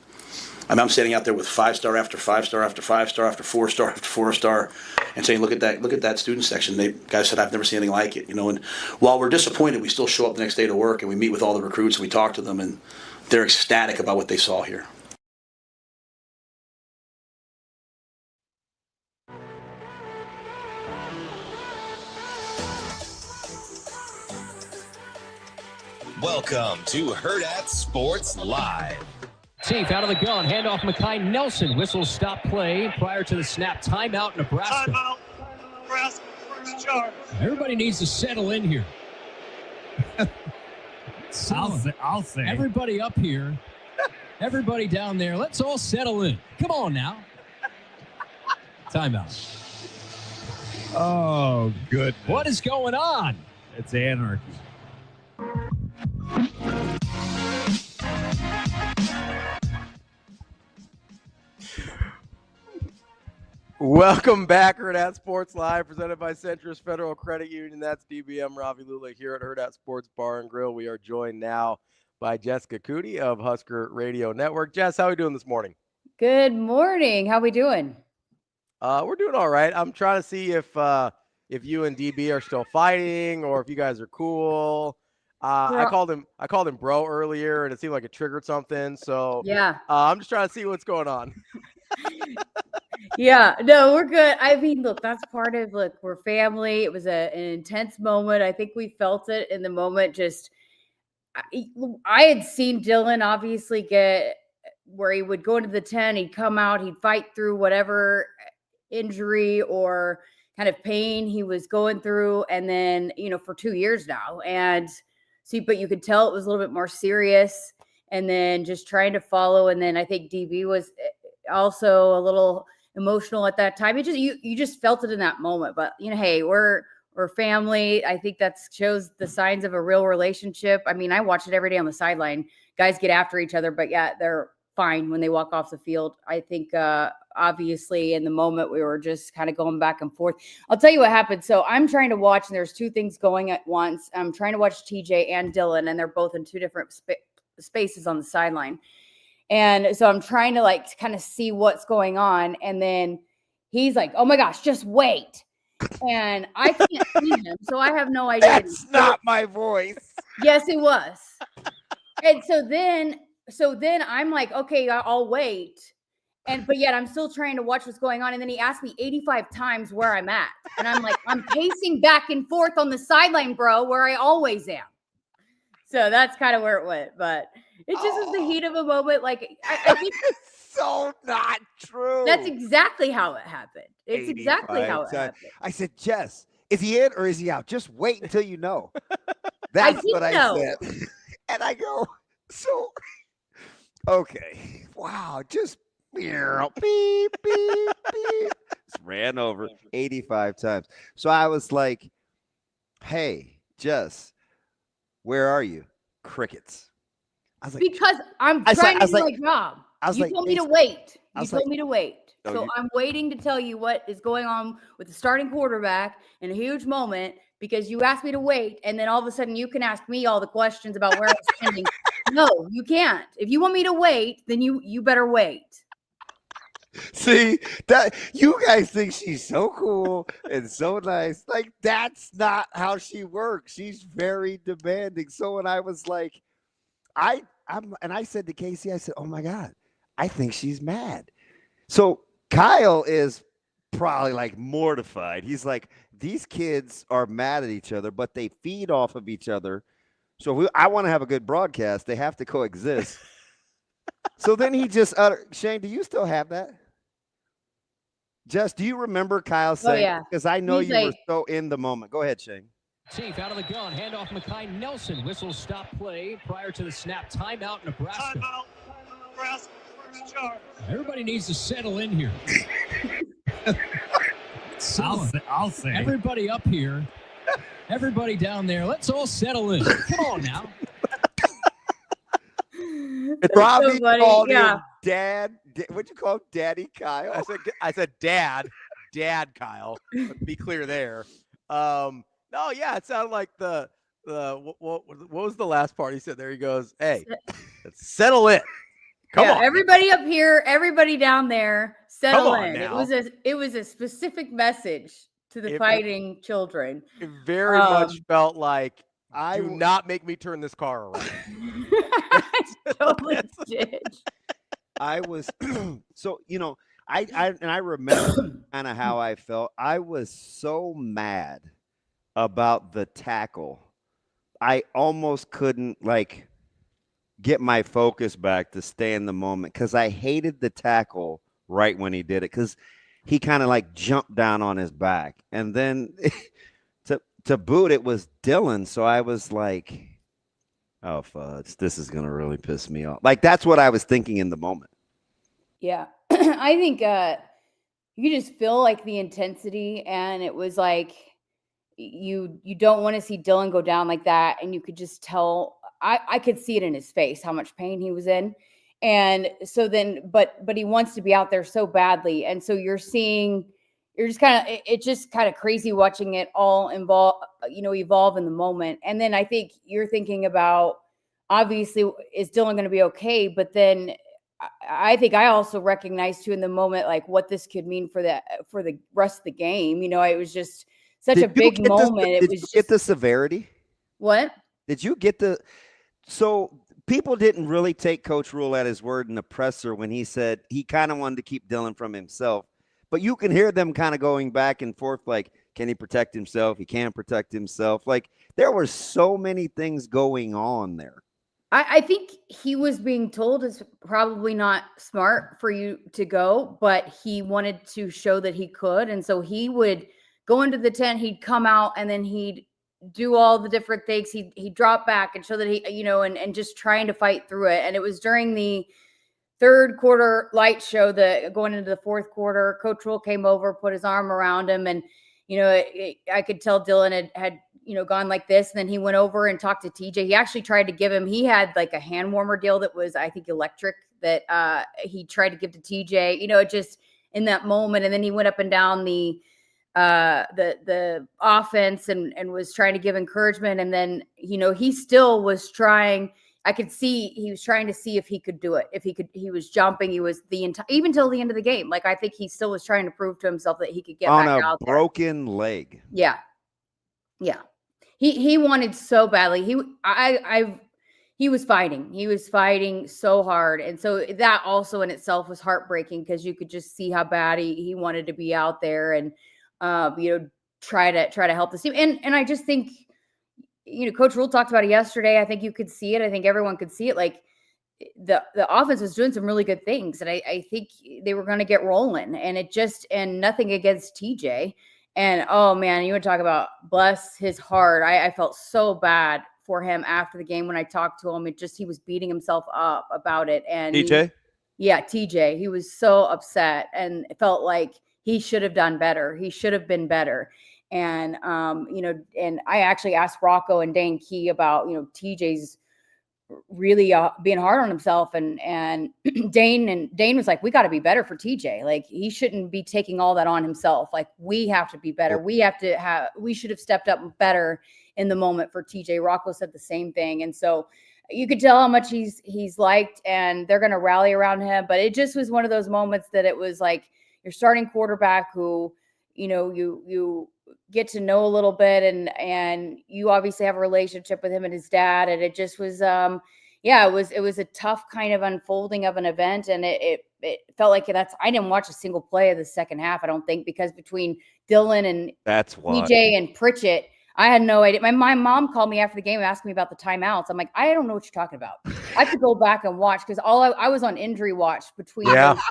I'm standing out there with 5-star after 5-star after 5-star after 4-star after 4-star, and saying, look at that student section. Guys said, I've never seen anything like it, And while we're disappointed, we still show up the next day to work and we meet with all the recruits and we talk to them, and they're ecstatic about what they saw here. Welcome to Hurrdat Sports Live. Safe out of the gun, handoff Makai Nelson. Whistle stop play prior to the snap. Timeout, Nebraska. Timeout, Nebraska, first charge. Everybody needs to settle in here. I'll say. Everybody up here, everybody down there, let's all settle in. Come on now. Timeout. Oh, goodness. What is going on? It's anarchy. Welcome back, Hurrdat Sports Live, presented by Centrist Federal Credit Union. That's DBM Ravi, Lulla here at Hurrdat Sports Bar and Grill. We are joined now by Jessica Coody of Husker Radio Network. Jess, how are we doing this morning? Good morning. How we doing? We're doing all right. I'm trying to see if you and DB are still fighting or if you guys are cool. I called him bro earlier, and it seemed like it triggered something. So yeah, I'm just trying to see what's going on. Yeah, no, we're good. I mean, look, that's part of, look, we're family. It was an intense moment. I think we felt it in the moment. Just, I had seen Dylan obviously get where he would go into the 10, he'd come out, he'd fight through whatever injury or kind of pain he was going through. And then, for 2 years now. And see, but you could tell it was a little bit more serious and then just trying to follow. And then I think DB was also a little emotional at that time. It just, you just felt it in that moment, but hey, we're family. I think that shows the signs of a real relationship. I mean, I watch it every day on the sideline. Guys get after each other, but yeah, they're fine when they walk off the field. I think, obviously in the moment we were just kind of going back and forth. I'll tell you what happened. So I'm trying to watch, and there's two things going at once. I'm trying to watch TJ and Dylan, and they're both in two different spaces on the sideline. And so I'm trying to kind of see what's going on. And then he's like, oh my gosh, just wait. And I can't see him. So I have no idea. That's not my voice. Yes, it was. And so then I'm like, okay, I'll wait. But yet I'm still trying to watch what's going on. And then he asked me 85 times where I'm at. And I'm like, I'm pacing back and forth on the sideline, bro, where I always am. So that's kind of where it went. But it just is the heat of a moment. I think it's so not true. That's exactly how it happened. It's exactly how it happened. I said, Jess, is he in or is he out? Just wait until you know. That's what I said. And I go, so, okay. Wow. Just beep, beep, beep. Just ran over 85 times. So I was like, hey, Jess, where are you? Crickets. I was like, because I'm trying to do my job. You told me to wait. You told me to wait. So I'm waiting to tell you what is going on with the starting quarterback in a huge moment because you asked me to wait. And then all of a sudden you can ask me all the questions about where I'm standing. No, you can't. If you want me to wait, then you better wait. See, that you guys think she's so cool and so nice. That's not how she works. She's very demanding. So when I was like, I said to Casey, I said, oh my God, I think she's mad. So Kyle is probably mortified. He's like, these kids are mad at each other, but they feed off of each other. So I want to have a good broadcast. They have to coexist. So then he just Shane, do you still have that? Jess, do you remember Kyle saying, because I know you were so in the moment. Go ahead, Shane. Lateef out of the gun, handoff Makai Nelson. Whistle stop play prior to the snap. Timeout, Nebraska. Timeout, Nebraska. First charge. Everybody needs to settle in here. I'll say. Everybody up here, everybody down there, let's all settle in. Come on now. Robbie called him Dad. What'd you call him? Daddy Kyle? I said Dad Kyle. Be clear there. No, yeah, it sounded like what was the last part he said? There he goes. Hey, let's settle in. Come on. Everybody up here, everybody down there, settle in. Now. It was a specific message to the fighting children. It very much felt like do not make me turn this car around. Totally did. I was so I remember kind of how I felt. I was so mad about the tackle. I almost couldn't get my focus back to stay in the moment because I hated the tackle right when he did it because he kind of jumped down on his back. And then to boot, it was Dylan. So I was like, oh, fudge, this is going to really piss me off. That's what I was thinking in the moment. Yeah. I think you just feel the intensity. And it was you don't want to see Dylan go down like that. And you could just tell, I could see it in his face, how much pain he was in. And so then, but he wants to be out there so badly. And so you're just kind of, it's just kind of crazy watching it all evolve in the moment. And then I think you're thinking about, obviously, is Dylan going to be okay? But then I think I also recognized too in the moment, like what this could mean for the rest of the game. It was just such a big moment. Did you get the severity? What? Did you get so people didn't really take Coach Rule at his word in the presser when he said he kind of wanted to keep Dylan from himself. But you can hear them kind of going back and forth, like, can he protect himself? He can't protect himself. Like, there were so many things going on there. I think he was being told it's probably not smart for you to go, but he wanted to show that he could. And so he would go into the tent, he'd come out, and then he'd do all the different things. He'd drop back and show that he, and just trying to fight through it. And it was during the third quarter light show that going into the fourth quarter, Coach Rule came over, put his arm around him. And, I could tell Dylan had gone like this. And then he went over and talked to TJ. He actually tried to give him, he had like a hand warmer deal that was, I think, electric that he tried to give to TJ, just in that moment. And then he went up and down the offense and was trying to give encouragement. And then, he still was trying. I could see he was trying to see if he could do it. If he could, he was jumping. He was even till the end of the game. Like, I think he still was trying to prove to himself that he could get back out there. On a broken leg. Yeah. Yeah. He wanted so badly. He was fighting. He was fighting so hard. And so that also in itself was heartbreaking because you could just see how bad he wanted to be out there and, try to help the team. And I just think, Coach Rule talked about it yesterday. I think you could see it. I think everyone could see it. Like the offense was doing some really good things. And I think they were going to get rolling and nothing against TJ. And, oh man, you would talk about bless his heart. I felt so bad for him after the game when I talked to him. He was beating himself up about it. And TJ? TJ, he was so upset and it felt like he should have done better. He should have been better. And, and I actually asked Rocco and Dane Key about, TJ's really being hard on himself. And Dane was like, we got to be better for TJ. Like, he shouldn't be taking all that on himself. Like, we have to be better. We should have stepped up better in the moment for TJ. Rocco said the same thing. And so you could tell how much he's liked and they're going to rally around him. But it just was one of those moments that it was like your starting quarterback who, you get to know a little bit and you obviously have a relationship with him and his dad. And it just was, it was a tough kind of unfolding of an event. And it felt like I didn't watch a single play of the second half, I don't think, because between Dylan and DJ and Pritchett, I had no idea. My mom called me after the game and asked me about the timeouts. I'm like, I don't know what you're talking about. I have to go back and watch because I was on injury watch between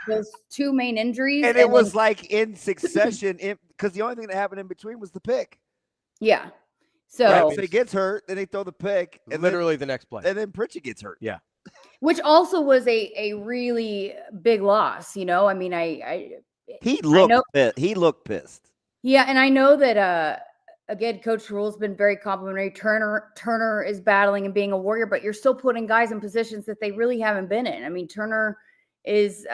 those two main injuries. And it was like in succession because the only thing that happened in between was the pick. Yeah. So he gets hurt, then they throw the pick. And literally the next play. And then Pritchett gets hurt. Yeah. Which also was a really big loss. I mean, he looked pissed. Yeah. And I know that, again, Coach Rule's been very complimentary. Turner is battling and being a warrior, but you're still putting guys in positions that they really haven't been in. I mean, Turner is,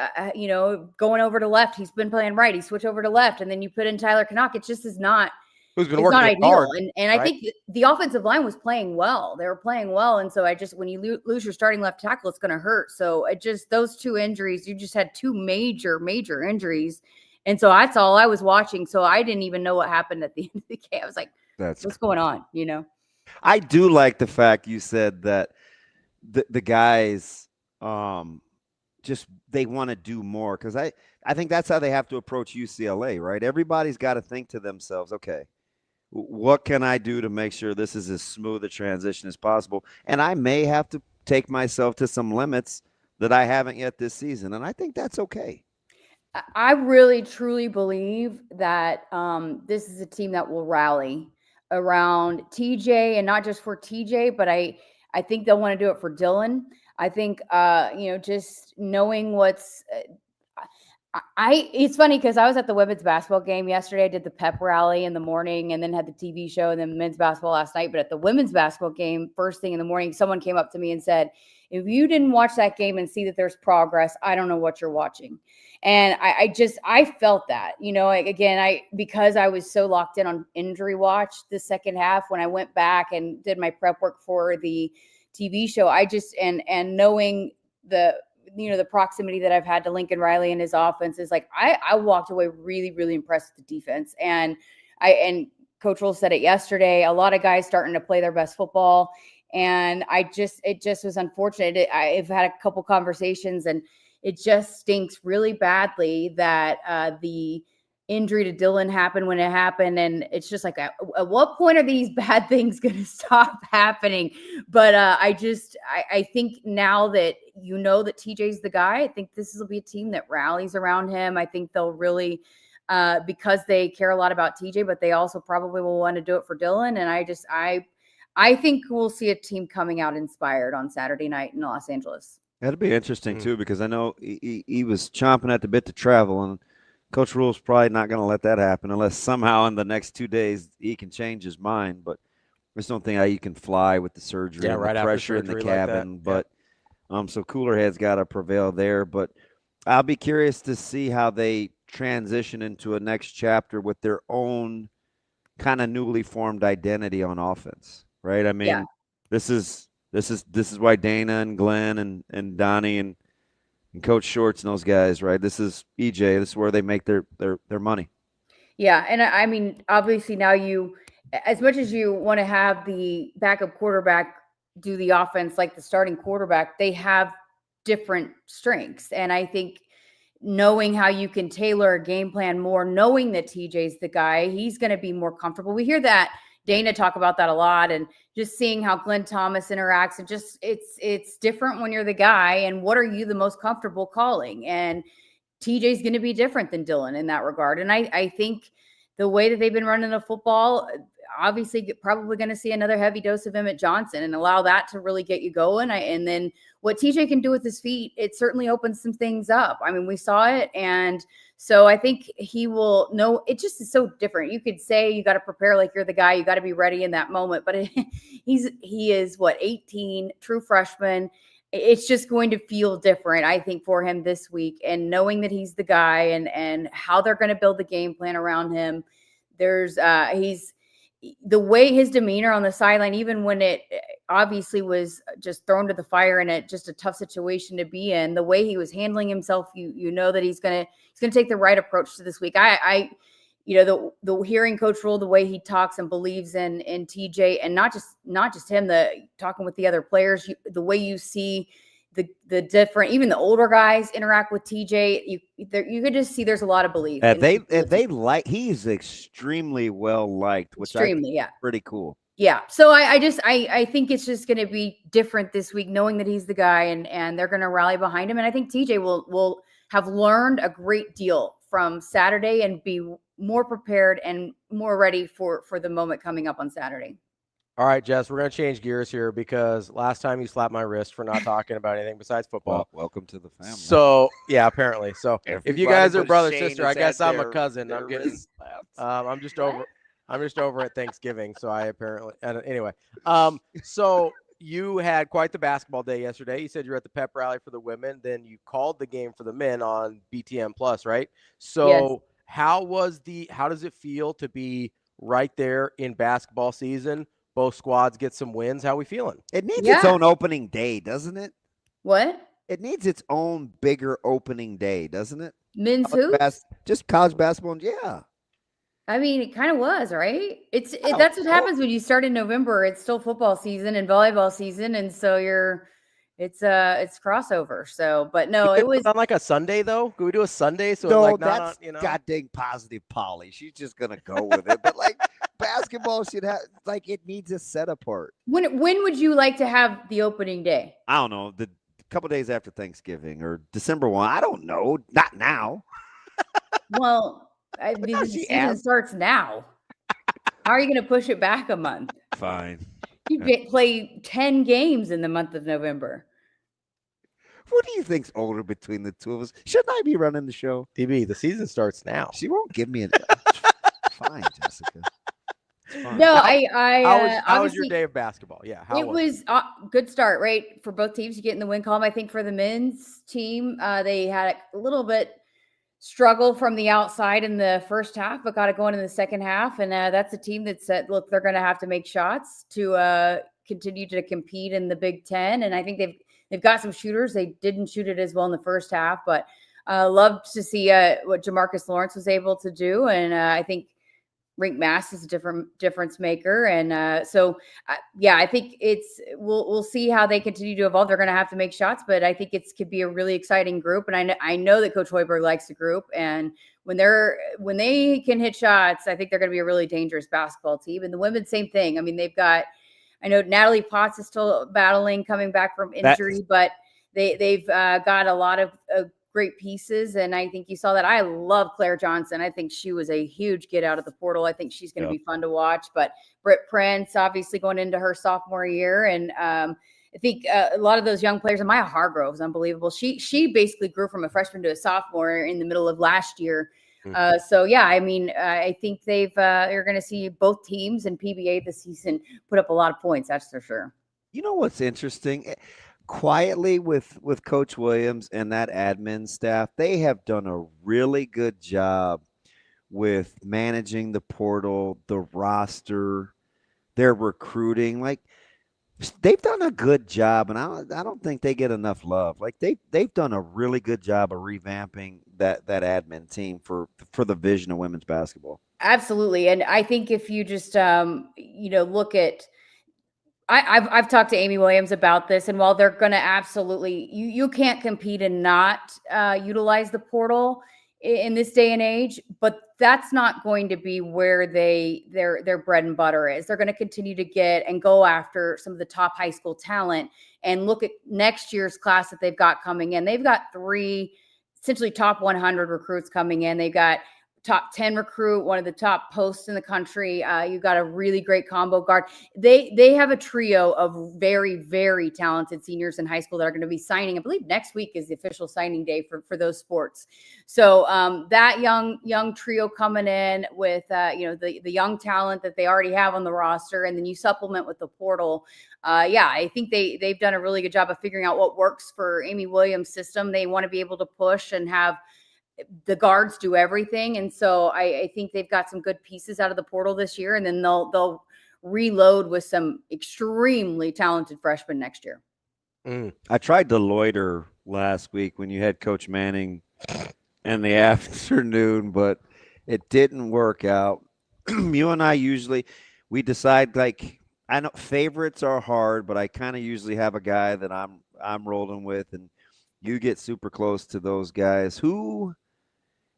going over to left. He's been playing right. He switched over to left, and then you put in Tyler Canuck. It just is not. Who's been working ideal. hard, and I think the offensive line was playing well. They were playing well, and so when you lose your starting left tackle, it's going to hurt. So those two injuries, you just had two major injuries. And so that's all I was watching. So I didn't even know what happened at the end of the game. I was like, what's going on? I do like the fact you said that the guys just they want to do more because I think that's how they have to approach UCLA, right? Everybody's got to think to themselves, okay, what can I do to make sure this is as smooth a transition as possible? And I may have to take myself to some limits that I haven't yet this season. And I think that's okay. I really, truly believe that this is a team that will rally around TJ, and not just for TJ, but I think they'll want to do it for Dylan. I think, just knowing It's funny because I was at the women's basketball game yesterday. I did the pep rally in the morning and then had the TV show and then men's basketball last night. But at the women's basketball game, first thing in the morning, someone came up to me and said, if you didn't watch that game and see that there's progress, I don't know what you're watching. And I felt that, because I was so locked in on injury watch the second half, when I went back and did my prep work for the TV show, and knowing the proximity that I've had to Lincoln Riley and his offense is like, I walked away really, really impressed with the defense. And Coach Rule said it yesterday, a lot of guys starting to play their best football. And it just was unfortunate. I've had a couple conversations and it just stinks really badly that the injury to Dylan happened when it happened. And it's just like, at what point are these bad things going to stop happening? But I think now that that TJ's the guy, I think this will be a team that rallies around him. I think they'll really, because they care a lot about TJ, but they also probably will want to do it for Dylan. And I think we'll see a team coming out inspired on Saturday night in Los Angeles. That'll be interesting too, because I know he was chomping at the bit to travel, and Coach Rule's probably not going to let that happen unless somehow in the next 2 days he can change his mind. But I just don't think how you can fly with the surgery and right the pressure in the cabin. Like so cooler heads got to prevail there. But I'll be curious to see how they transition into a next chapter with their own kind of newly formed identity on offense, right? I mean, this is why Dana and Glenn and Donnie and Coach Shorts and those guys, right? This is EJ. This is where they make their money. Yeah, and I mean, obviously now as much as you want to have the backup quarterback do the offense like the starting quarterback, they have different strengths. And I think knowing how you can tailor a game plan more, knowing that TJ's the guy, he's going to be more comfortable. We hear that Dana talk about that a lot, and just seeing how Glenn Thomas interacts, and just it's different when you're the guy, and what are you the most comfortable calling? And TJ's going to be different than Dylan in that regard. And I think the way that they've been running the football, obviously probably going to see another heavy dose of Emmett Johnson and allow that to really get you going. And then what TJ can do with his feet, it certainly opens some things up. I mean, we saw it. And so I think he will know. It just is so different. You could say you got to prepare like you're the guy. You got to be ready in that moment. But he is 18, true freshman. It's just going to feel different, I think, for him this week. And knowing that he's the guy and how they're going to build the game plan around him. There's the way his demeanor on the sideline, even when it obviously was just thrown to the fire and just a tough situation to be in, the way he was handling himself, you know that he's gonna take the right approach to this week. The hearing Coach Rule, the way he talks and believes in TJ, and not just him, talking with the other players, the way you see the different, even the older guys interact with TJ, you could just see there's a lot of belief. He's extremely well liked, which pretty cool. Yeah. So I think it's just going to be different this week, knowing that he's the guy and they're going to rally behind him. And I think TJ will have learned a great deal from Saturday and be more prepared and more ready for the moment coming up on Saturday. All right, Jess, we're going to change gears here because last time you slapped my wrist for not talking about anything besides football. Well, welcome to the family. So, yeah, apparently. So, if you guys are brother, sister, I guess I'm a cousin. I'm getting I'm just over at Thanksgiving, so I apparently anyway. So you had quite the basketball day yesterday. You said you were at the pep rally for the women, then you called the game for the men on BTN Plus, right? So, yes. How does it feel to be right there in basketball season? Both squads get some wins. How are we feeling? It needs its own opening day, doesn't it? What? It needs its own bigger opening day, doesn't it? Men's hoops? Just college basketball, yeah. I mean, it kind of was, right? That's what happens when you start in November. It's still football season and volleyball season, and so it's crossover. So, but no, it was on like a Sunday though. Could we do a Sunday? So no, that's goddamn positive Polly. She's just gonna go with it. But like basketball should have it needs a set apart. When would you like to have the opening day? I don't know. The couple days after Thanksgiving or December 1. I don't know. Not now. Well, the season starts now. How are you going to push it back a month? Fine. You play 10 games in the month of November. Who do you think's older between the two of us? Shouldn't I be running the show? DB, the season starts now. She won't give me a fine, Jessica. No, How was your day of basketball? Yeah, it was a good start, right? For both teams, you get in the win column. I think for the men's team, they had a little bit struggle from the outside in the first half, but got it going in the second half. And that's a team that said, look, they're going to have to make shots to continue to compete in the Big Ten. And I think they've got some shooters. They didn't shoot it as well in the first half, but loved to see what Jamarcus Lawrence was able to do. And I think Rink Mass is a difference maker. And I think we'll see how they continue to evolve. They're going to have to make shots, but I think could be a really exciting group. And I know that Coach Hoiberg likes the group. And when they can hit shots, I think they're going to be a really dangerous basketball team. And the women, same thing. I mean, I know Natalie Potts is still battling, coming back from injury, but they've got a lot of great pieces. And I think you saw that. I love Claire Johnson. I think she was a huge get out of the portal. I think she's going to be fun to watch. But Britt Prince, obviously going into her sophomore year. And I think a lot of those young players, and Maya Hargrove is unbelievable. She basically grew from a freshman to a sophomore in the middle of last year. I think you're going to see both teams in PBA this season put up a lot of points. That's for sure. You know what's interesting? Quietly with Coach Williams and that admin staff, they have done a really good job with managing the portal, the roster, their recruiting. Like, they've done a good job, and I don't think they get enough love. Like, they've done a really good job of revamping that admin team for the vision of women's basketball. Absolutely. And I think if you just look at I've talked to Amy Williams about this, and while they're going to absolutely, you can't compete and not utilize the portal in this day and age, but that's not going to be where their bread and butter is. They're going to continue to get and go after some of the top high school talent and look at next year's class that they've got coming in. They've got 3 essentially top 100 recruits coming in. They've got top 10 recruit, one of the top posts in the country. You've got a really great combo guard. They have a trio of very, very talented seniors in high school that are going to be signing. I believe next week is the official signing day for those sports. So that young trio coming in with the young talent that they already have on the roster, and then you supplement with the portal. I think they've done a really good job of figuring out what works for Amy Williams' system. They want to be able to push and have the guards do everything. And so I think they've got some good pieces out of the portal this year, and then they'll reload with some extremely talented freshmen next year. I tried to loiter last week when you had Coach Manning in the afternoon, but it didn't work out. You and I we decide, like, I know favorites are hard, but I kind of usually have a guy that I'm rolling with, and you get super close to those guys.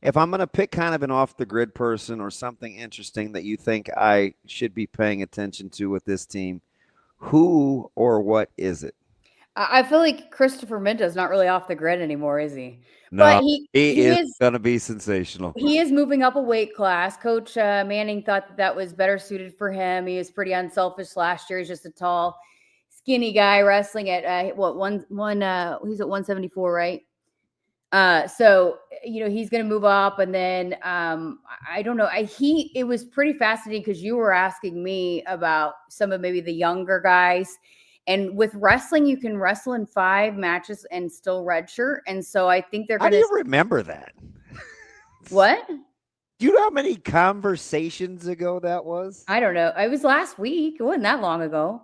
If I'm going to pick kind of an off-the-grid person or something interesting that you think I should be paying attention to with this team, who or what is it? I feel like Christopher Minta's not really off the grid anymore, is he? No, but he is going to be sensational. He is moving up a weight class. Coach Manning thought that was better suited for him. He was pretty unselfish last year. He's just a tall, skinny guy wrestling at he's at 174, right? So he's going to move up, and then I don't know. It was pretty fascinating because you were asking me about some of maybe the younger guys, and with wrestling, you can wrestle in 5 matches and still redshirt, and so I think they're going to. How do you remember that? What? Do you know how many conversations ago that was? I don't know. It was last week. It wasn't that long ago,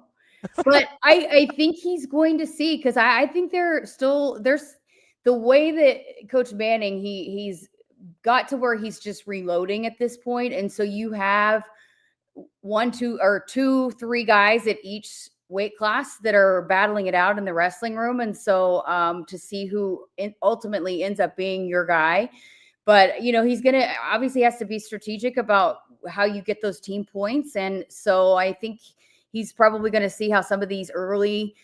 but I think he's going to see, because I think there's the way that Coach Manning, he's got to where he's just reloading at this point. And so you have 1, 2, or 2, 3 guys at each weight class that are battling it out in the wrestling room. And so to see who ultimately ends up being your guy. But, he's going to obviously has to be strategic about how you get those team points. And so I think he's probably going to see how some of these early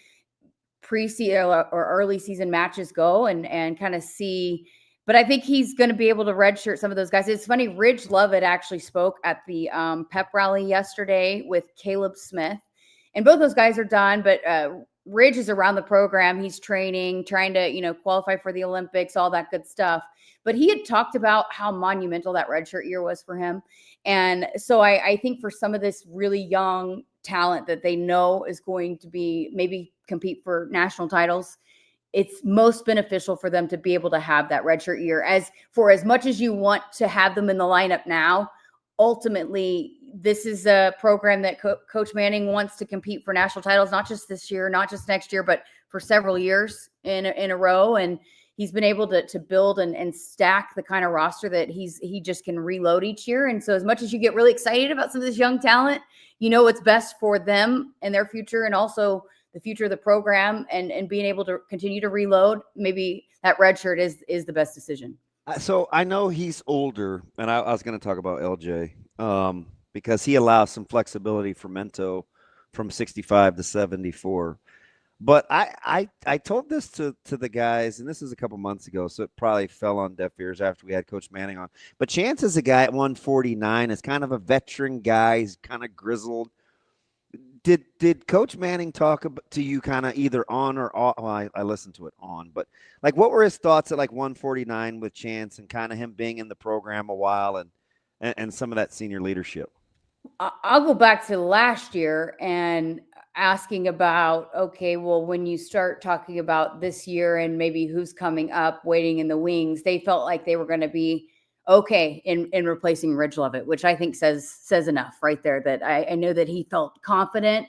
preseason or early season matches go and kind of see, but I think he's going to be able to redshirt some of those guys. It's funny, Ridge Lovett actually spoke at the pep rally yesterday with Caleb Smith, and both those guys are done, but Ridge is around the program. He's training, trying to, qualify for the Olympics, all that good stuff. But he had talked about how monumental that redshirt year was for him. And so I think for some of this really young talent that they know is going to be maybe compete for national titles, it's most beneficial for them to be able to have that redshirt year. As much as you want to have them in the lineup now, ultimately, this is a program that Coach Manning wants to compete for national titles, not just this year, not just next year, but for several years in a row. And he's been able to build and stack the kind of roster that he just can reload each year. And so as much as you get really excited about some of this young talent, what's best for them and their future, and also the future of the program, and being able to continue to reload, maybe that red shirt is the best decision. So I know he's older, and I was going to talk about LJ because he allows some flexibility for Mento from 65 to 74. But I told this to the guys, and this is a couple months ago, so it probably fell on deaf ears after we had Coach Manning on. But Chance is a guy at 149, is kind of a veteran guy. He's kind of grizzled. Did Coach Manning talk to you kind of either on or off? Well, I listened to it on, but like what were his thoughts at like 149 with Chance and kind of him being in the program a while and some of that senior leadership? I'll go back to last year and asking about, okay, well, when you start talking about this year and maybe who's coming up, waiting in the wings, they felt like they were going to be okay in replacing Ridge Lovett, which I think says enough right there, that I know that he felt confident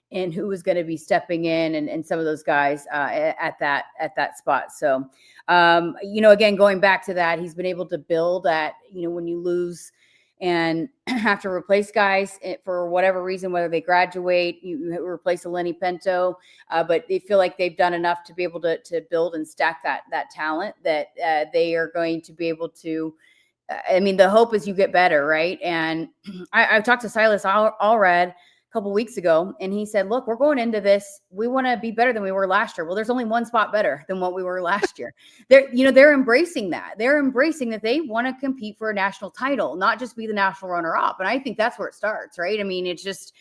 in who was going to be stepping in and some of those guys at that spot. So, again, going back to that, he's been able to build at, when you lose and have to replace guys for whatever reason, whether they graduate, you replace a Lenny Pinto, but they feel like they've done enough to be able to build and stack that talent that they are going to be able to. The hope is you get better, right? And I talked to Silas Allred a couple weeks ago, and he said, look, we're going into this. We want to be better than we were last year. Well, there's only one spot better than what we were last year. They're embracing that. They're embracing that they want to compete for a national title, not just be the national runner-up. And I think that's where it starts, right? It's just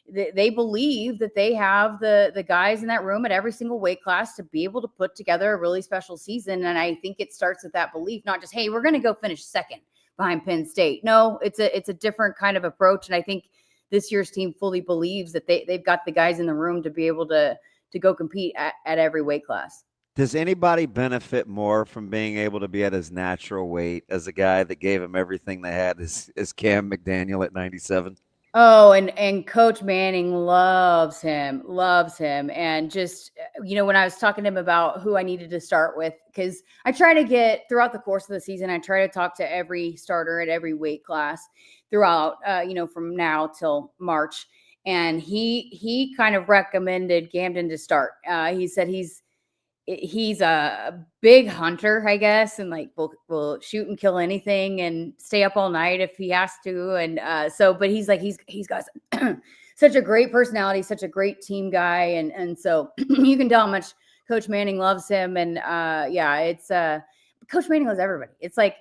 they believe that they have the guys in that room at every single weight class to be able to put together a really special season. And I think it starts with that belief, not just, hey, we're going to go finish second behind Penn State. No, it's a different kind of approach. And I think this year's team fully believes that they've got the guys in the room to be able to go compete at every weight class. Does anybody benefit more from being able to be at his natural weight as a guy that gave him everything they had as Cam McDaniel at 97? Oh, and Coach Manning loves him. And just, when I was talking to him about who I needed to start with, because I try to get throughout the course of the season, I try to talk to every starter at every weight class throughout, from now till March. And he kind of recommended Gamden to start. He said he's a big hunter, I guess, and like will shoot and kill anything and stay up all night if he has to. And but he's like, he's got such a great personality, such a great team guy. And so you can tell how much Coach Manning loves him. And it's Coach Manning loves everybody. It's like,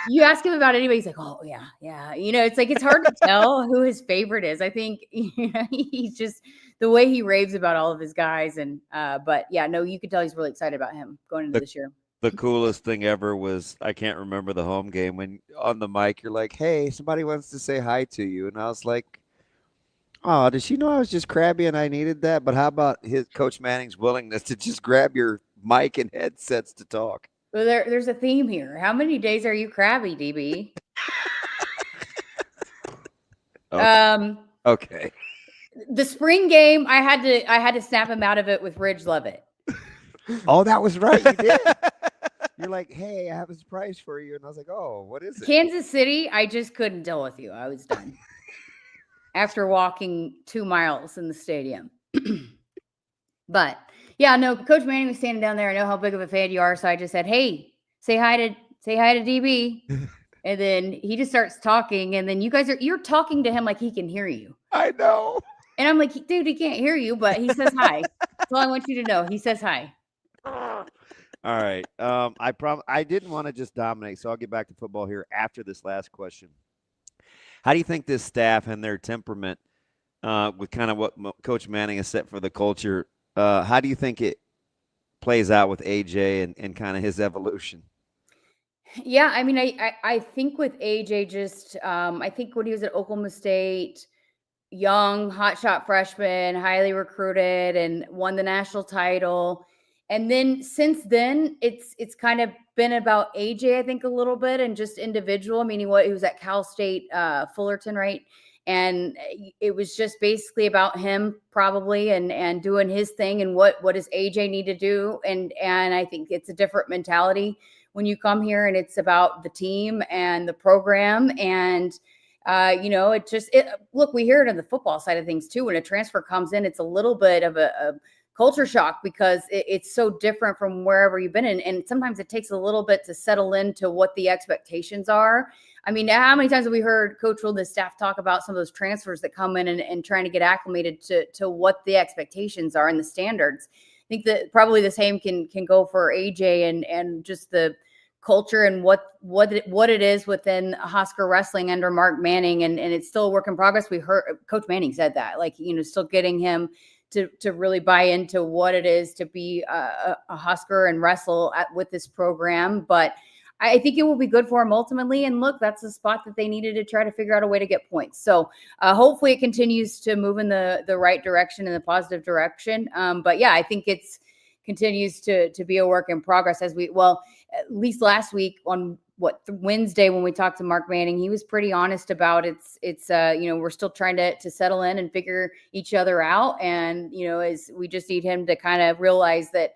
you ask him about anybody, he's like, oh yeah. It's like, it's hard to tell who his favorite is. I think, he's just the way he raves about all of his guys. And, you could tell he's really excited about him going into this year. The coolest thing ever was, I can't remember the home game, when on the mic, you're like, hey, somebody wants to say hi to you. And I was like, oh, does she know I was just crabby and I needed that? But how about Coach Manning's willingness to just grab your mic and headsets to talk? Well, there's a theme here. How many days are you crabby, DB? Okay. The spring game, I had to snap him out of it with Ridge Lovett. Oh, that was right. You did. You're like, hey, I have a surprise for you. And I was like, oh, what is it? Kansas City, I just couldn't deal with you. I was done. After walking 2 miles in the stadium. But yeah, no, Coach Manning was standing down there. I know how big of a fan you are. So I just said, hey, say hi to DB. And then he just starts talking. And then you're talking to him like he can hear you. I know. And I'm like, dude, he can't hear you, but he says hi. That's all I want you to know. He says hi. All right. I didn't want to just dominate, so I'll get back to football here after this last question. How do you think this staff and their temperament with kind of what Coach Manning has set for the culture How do you think it plays out with AJ and kind of his evolution? Yeah, I mean, I think with AJ, just I think when he was at Oklahoma State, young, hotshot freshman, highly recruited, and won the national title. And then since then, it's kind of been about AJ, I think, a little bit, and just individual. I mean, he was at Cal State Fullerton, right? And it was just basically about him probably and doing his thing and what does AJ need to do. And I think it's a different mentality when you come here, and it's about the team and the program. And look, we hear it on the football side of things too. When a transfer comes in, it's a little bit of a culture shock because it's so different from wherever you've been in. And sometimes it takes a little bit to settle into what the expectations are. I mean, how many times have we heard Coach Will and his staff talk about some of those transfers that come in and trying to get acclimated to what the expectations are and the standards? I think that probably the same can go for AJ and just the culture and what it is within Husker wrestling under Mark Manning, and it's still a work in progress. We heard Coach Manning said that, still getting him to really buy into what it is to be a Husker and wrestle with this program. But I think it will be good for him ultimately. And look, that's the spot that they needed to try to figure out a way to get points. So hopefully it continues to move in the right direction, in the positive direction. But yeah, I think it's continues to be a work in progress at least last week on Wednesday when we talked to Mark Manning, he was pretty honest about it's we're still trying to settle in and figure each other out. And, as we just need him to kind of realize that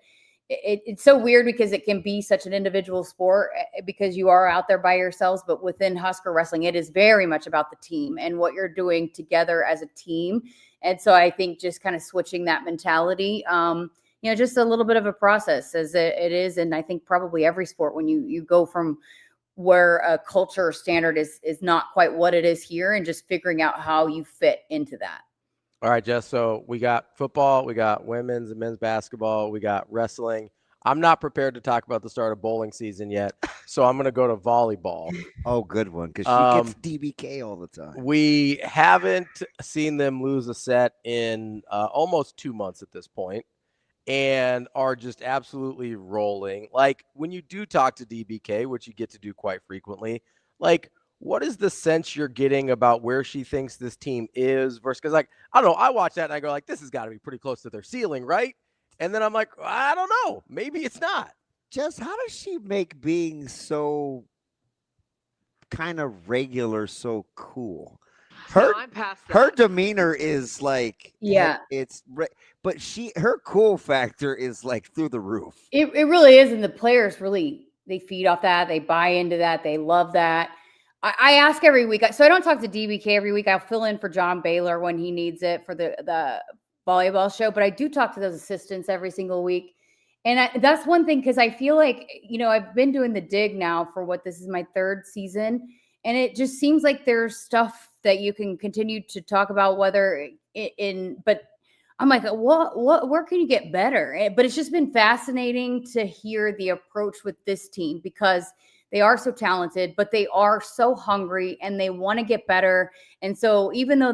it's so weird because it can be such an individual sport because you are out there by yourselves, but within Husker wrestling, it is very much about the team and what you're doing together as a team. And so I think just kind of switching that mentality, just a little bit of a process as it is. And I think probably every sport, when you go from where a culture or standard is not quite what it is here and just figuring out how you fit into that. All right, Jess. So we got football, we got women's and men's basketball, we got wrestling. I'm not prepared to talk about the start of bowling season yet, so I'm going to go to volleyball. Oh, good one, because she gets DBK all the time. We haven't seen them lose a set in almost 2 months at this point, and are just absolutely rolling. Like, when you do talk to DBK, which you get to do quite frequently, what is the sense you're getting about where she thinks this team is versus, because I don't know, I watch that and I go this has got to be pretty close to their ceiling, right? And then I'm like, I don't know, maybe it's not. Jess, how does she make being so kind of regular so cool? Her demeanor is but her cool factor is through the roof. It really is. And the players they feed off that. They buy into that. They love that. I ask every week. So I don't talk to DBK every week. I'll fill in for John Baylor when he needs it for the volleyball show. But I do talk to those assistants every single week. And that's one thing, because I feel like, I've been doing the dig now for this is my third season. And it just seems like there's stuff that you can continue to talk about, but I'm like, where can you get better? But it's just been fascinating to hear the approach with this team, because they are so talented, but they are so hungry and they want to get better. And so even though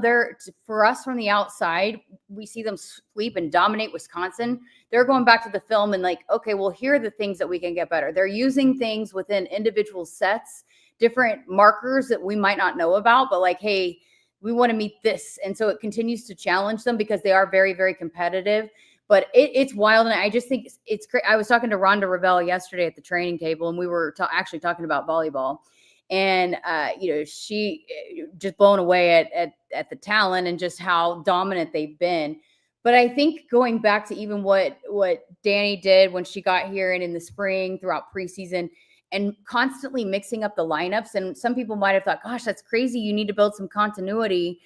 for us from the outside, we see them sweep and dominate Wisconsin, they're going back to the film and okay, well, here are the things that we can get better. They're using things within individual sets, different markers that we might not know about, but hey, we want to meet this. And so it continues to challenge them because they are very, very competitive. But it's wild, and I just think it's great. I was talking to Rhonda Revelle yesterday at the training table, and we were actually talking about volleyball. And, she just blown away at the talent and just how dominant they've been. But I think going back to even what Danny did when she got here and in the spring throughout preseason and constantly mixing up the lineups. And some people might have thought, gosh, that's crazy. You need to build some continuity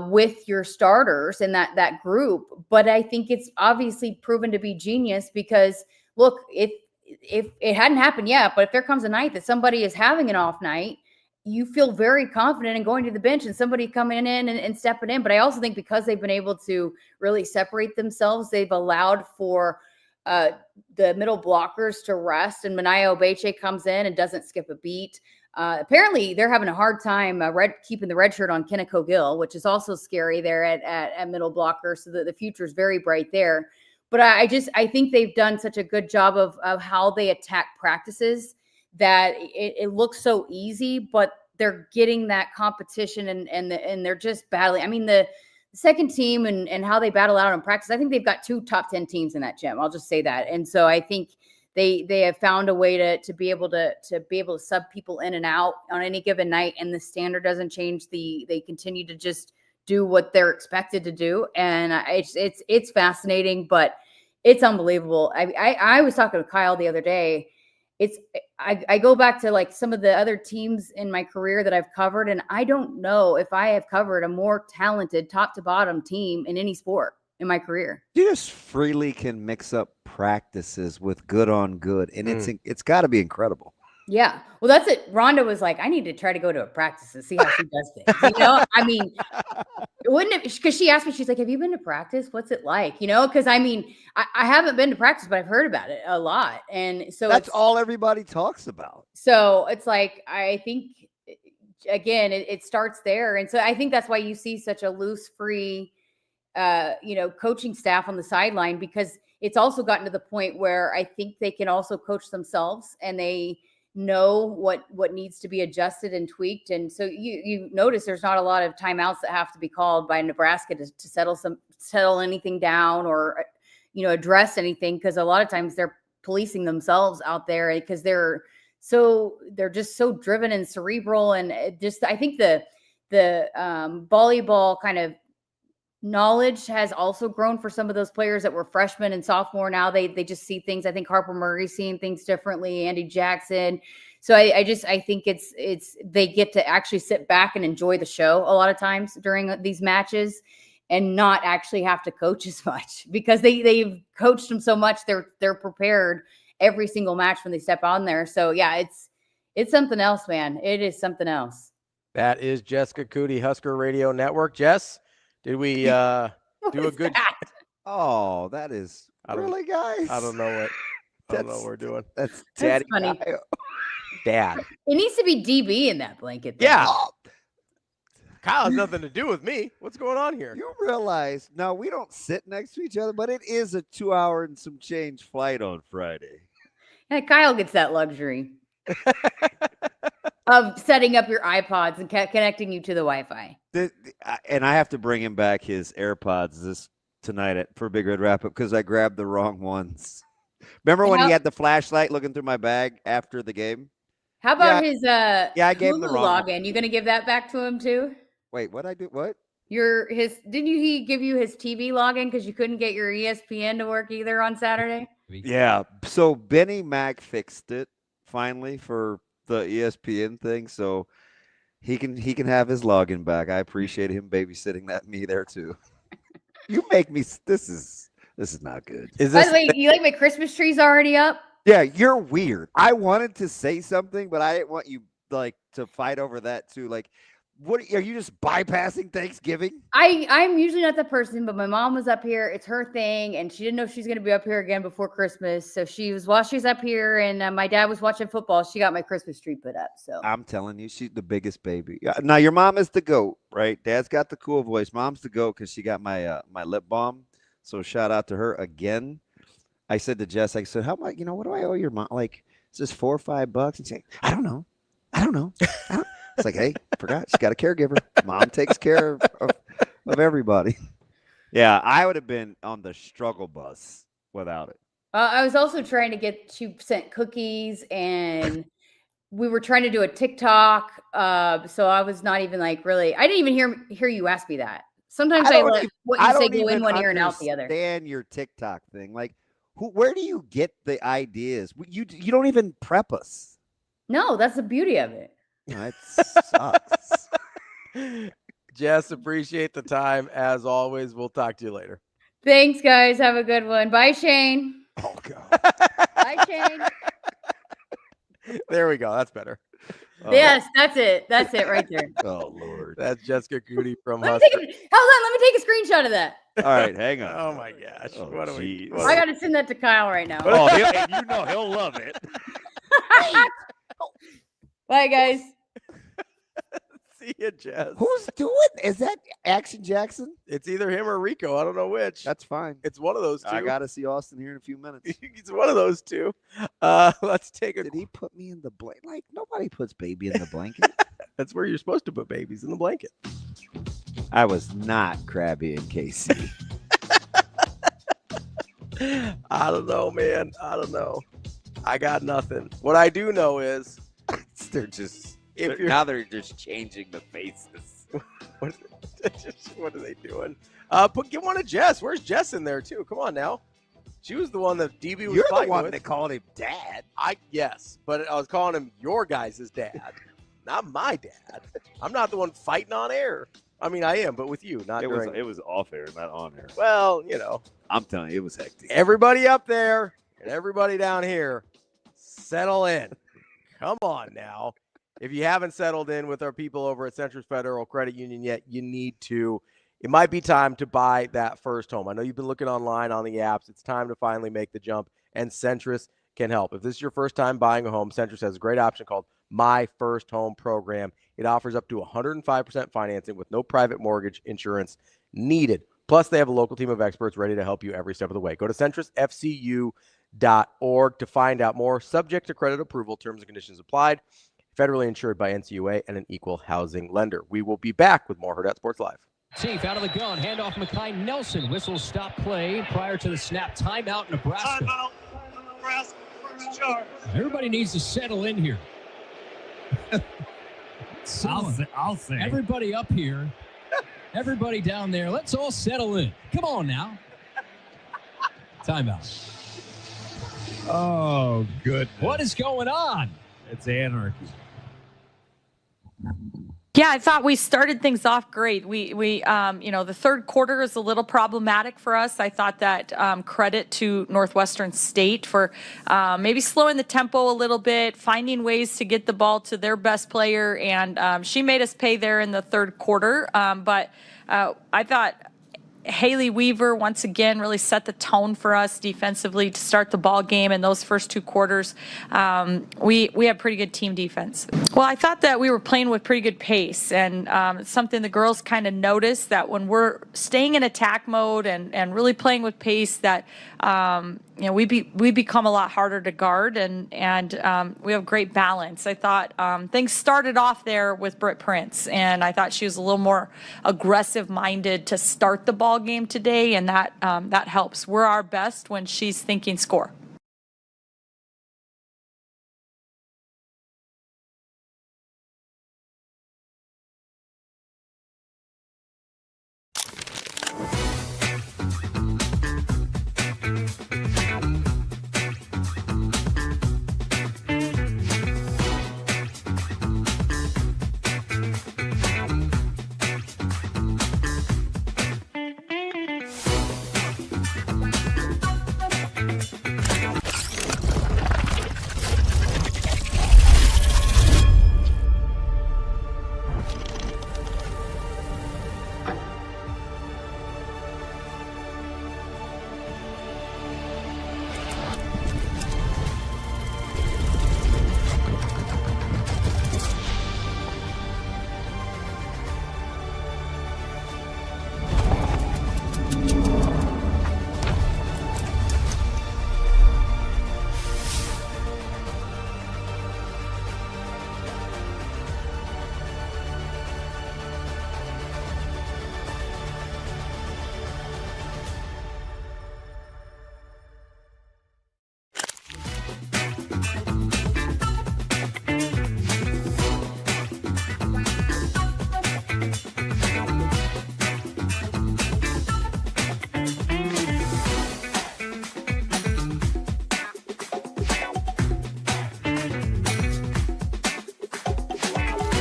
with your starters and that group. But I think it's obviously proven to be genius, because look, if it hadn't happened yet, but if there comes a night that somebody is having an off night, you feel very confident in going to the bench and somebody coming in and stepping in. But I also think because they've been able to really separate themselves, they've allowed for the middle blockers to rest, and Manaya Obeche comes in and doesn't skip a beat. Apparently they're having a hard time keeping the red shirt on Kinnico Gill, which is also scary there at middle blocker. So the future is very bright there. But I think they've done such a good job of how they attack practices that it looks so easy, but they're getting that competition and they're just battling. I mean, the second team and how they battle out in practice, I think they've got 2 top 10 teams in that gym. I'll just say that. And so I think they have found a way to be able to sub people in and out on any given night. And the standard doesn't change. They continue to just do what they're expected to do. And it's fascinating, but it's unbelievable. I was talking to Kyle the other day. I go back to like some of the other teams in my career that I've covered, and I don't know if I have covered a more talented top to bottom team in any sport in my career. You just freely can mix up practices with good on good, and it's got to be incredible. Yeah. Well, that's it. Rhonda was like, I need to try to go to a practice and see how she does things. You know, I mean, wouldn't it? Because she asked me, she's like, have you been to practice? What's it like? You know, because I mean, I haven't been to practice, but I've heard about it a lot. And so that's all everybody talks about. So it's like, I think, again, it starts there. And so I think that's why you see such a loose, free, coaching staff on the sideline, because it's also gotten to the point where I think they can also coach themselves and they know what needs to be adjusted and tweaked. And so you notice there's not a lot of timeouts that have to be called by Nebraska to settle anything down or, address anything. Cause a lot of times they're policing themselves out there because they're just so driven and cerebral. And I think the volleyball kind of knowledge has also grown for some of those players that were freshmen and sophomore. Now they just see things. I think Harper Murray's seeing things differently, Andy Jackson. So I think it's they get to actually sit back and enjoy the show a lot of times during these matches and not actually have to coach as much because they've coached them so much. They're prepared every single match when they step on there. So yeah, it's something else, man. It is something else. That is Jessica Coody, Husker Radio Network. Jess, did we do a good? Oh, that is really, guys. I don't know what we're doing. That's Daddy. Funny. Dad. It needs to be DB in that blanket. Though. Yeah. Kyle has nothing to do with me. What's going on here? You realize now we don't sit next to each other, but it is a 2-hour and some change flight on Friday. And Kyle gets that luxury of setting up your iPods and connecting you to the Wi-Fi. And I have to bring him back his AirPods tonight for Big Red Wrap-Up because I grabbed the wrong ones. Remember when he had the flashlight looking through my bag after the game? How about his I gave him the wrong login? You gonna give that back to him too? Wait, what I do? What? Didn't he give you his TV login because you couldn't get your ESPN to work either on Saturday? Yeah. So Benny Mac fixed it finally for the ESPN thing, so he can have his login back. I appreciate him babysitting me there too. You make me. This is not good. By the way, you like my Christmas tree's already up? Yeah, you're weird. I wanted to say something, but I didn't want you to fight over that too. Like, what are you just bypassing Thanksgiving? I'm usually not that person, but my mom was up here. It's her thing, and she didn't know she's going to be up here again before Christmas. So while she's up here, and my dad was watching football, she got my Christmas tree put up. So I'm telling you, she's the biggest baby. Now your mom is the GOAT, right? Dad's got the cool voice. Mom's the GOAT because she got my my lip balm. So shout out to her again. I said to Jess, I said, how much? What do I owe your mom? Like, is this $4 or $5? And she's like, I don't know. It's like, hey, forgot. She's got a caregiver. Mom takes care of everybody. Yeah, I would have been on the struggle bus without it. I was also trying to she sent cookies, and we were trying to do a TikTok. So I was not even really. I didn't even hear you ask me that. Sometimes I let what you say go in one ear and out the other. Understand your TikTok thing, like where do you get the ideas? You don't even prep us. No, that's the beauty of it. That sucks. Jess, appreciate the time as always. We'll talk to you later. Thanks, guys. Have a good one. Bye, Shane. Oh God. Bye, Shane. There we go. That's better. Yes, that's it. That's it right there. Oh Lord. That's Jessica Coody from Hold Husker. on. Let me take a screenshot of that. All right, hang on. Oh my gosh. Oh, I got to send that to Kyle right now. Oh, he'll love it. Bye, guys. See See ya, Jess. Who's doing? Is that Action Jackson? It's either him or Rico. I don't know which. That's fine. It's one of those two. I got to see Austin here in a few minutes. It's one of those two. Let's take a. Did he put me in the blanket? Like, nobody puts baby in the blanket. That's where you're supposed to put babies, in the blanket. I was not crabby in KC. I don't know, man. I don't know. I got nothing. What I do know is they're just now they're just changing the faces. What are they doing? Give one to Jess. Where's Jess in there too? Come on now. She was the one that DB was You're fighting the one with. that called him dad. Yes, but I was calling him your guys' dad, not my dad. I'm not the one fighting on air. I mean, I am, but with you, not during. It was off air, not on air. Well, you know. I'm telling you, it was hectic. Everybody up there and everybody down here, settle in. Come on now. If you haven't settled in with our people over at Centris Federal Credit Union yet, you need to. It might be time to buy that first home. I know you've been looking online on the apps. It's time to finally make the jump, and Centris can help. If this is your first time buying a home, Centris has a great option called My First Home Program. It offers up to 105% financing with no private mortgage insurance needed. Plus, they have a local team of experts ready to help you every step of the way. Go to centrisfcu.org to find out more. Subject to credit approval, terms and conditions applied. Federally insured by NCUA and an equal housing lender. We will be back with more Hurrdat Sports Live. Lateef out of the gun. Handoff Makai Nelson. Whistle stop play prior to the snap. Timeout Nebraska. Timeout. Nebraska. First charge. Everybody needs to settle in here. I'll say. Everybody up here. Everybody down there. Let's all settle in. Come on now. Timeout. Oh, goodness. What is going on? It's anarchy. Yeah, I thought we started things off great. We the third quarter is a little problematic for us. I thought that credit to Northwestern State for maybe slowing the tempo a little bit, finding ways to get the ball to their best player, and she made us pay there in the third quarter. But I thought Haley Weaver once again really set the tone for us defensively to start the ball game in those first two quarters. We have pretty good team defense. Well, I thought that we were playing with pretty good pace, and it's something the girls kind of noticed, that when we're staying in attack mode and really playing with pace, that we become a lot harder to guard, and we have great balance. I thought things started off there with Britt Prince, and I thought she was a little more aggressive-minded to start the ball game today, and that helps. We're our best when she's thinking score.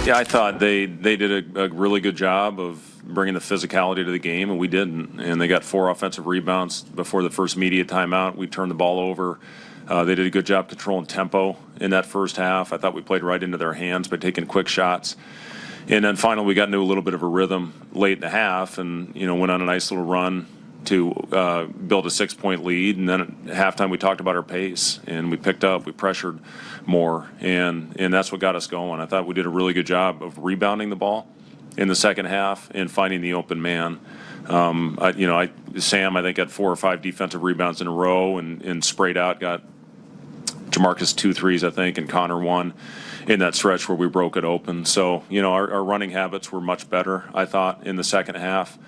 Yeah, I thought they did a really good job of bringing the physicality to the game, and we didn't. And they got 4 offensive rebounds before the first media timeout. We turned the ball over. They did a good job controlling tempo in that first half. I thought we played right into their hands by taking quick shots. And then finally we got into a little bit of a rhythm late in the half and, went on a nice little run to build a 6-point lead. And then at halftime, we talked about our pace, and we picked up, we pressured more, and that's what got us going. I thought we did a really good job of rebounding the ball in the second half and finding the open man. Sam, I think, had 4 or 5 defensive rebounds in a row and sprayed out, got Jamarcus 2 threes, I think, and Connor 1 in that stretch where we broke it open. So, our running habits were much better, I thought, in the second half.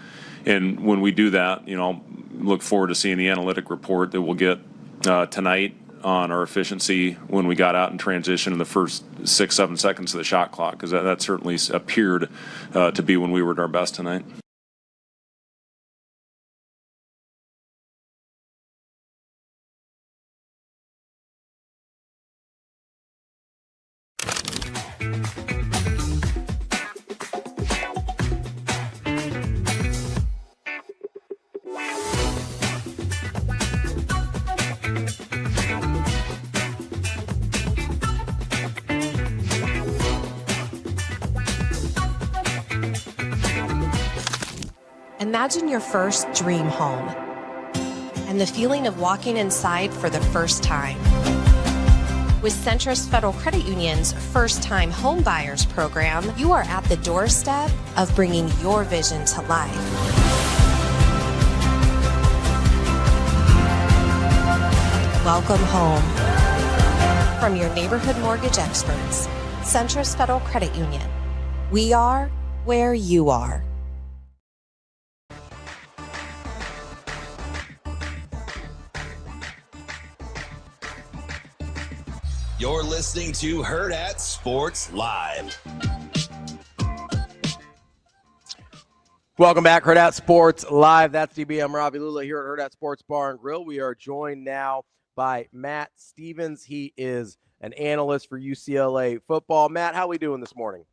And when we do that, I'll look forward to seeing the analytic report that we'll get tonight on our efficiency when we got out in transition in the first 6-7 seconds of the shot clock, because that certainly appeared to be when we were at our best tonight. Imagine your first dream home and the feeling of walking inside for the first time. With Centrist Federal Credit Union's First Time Home Buyers program, you are at the doorstep of bringing your vision to life. Welcome home. From your neighborhood mortgage experts, Centrist Federal Credit Union. We are where you are. You're listening to Hurrdat Sports Live. Welcome back, Hurrdat Sports Live. That's DB. I'm Ravi Lulla here at Hurrdat Sports Bar and Grill. We are joined now by Matt Stevens. He is an analyst for UCLA football. Matt, how are we doing this morning?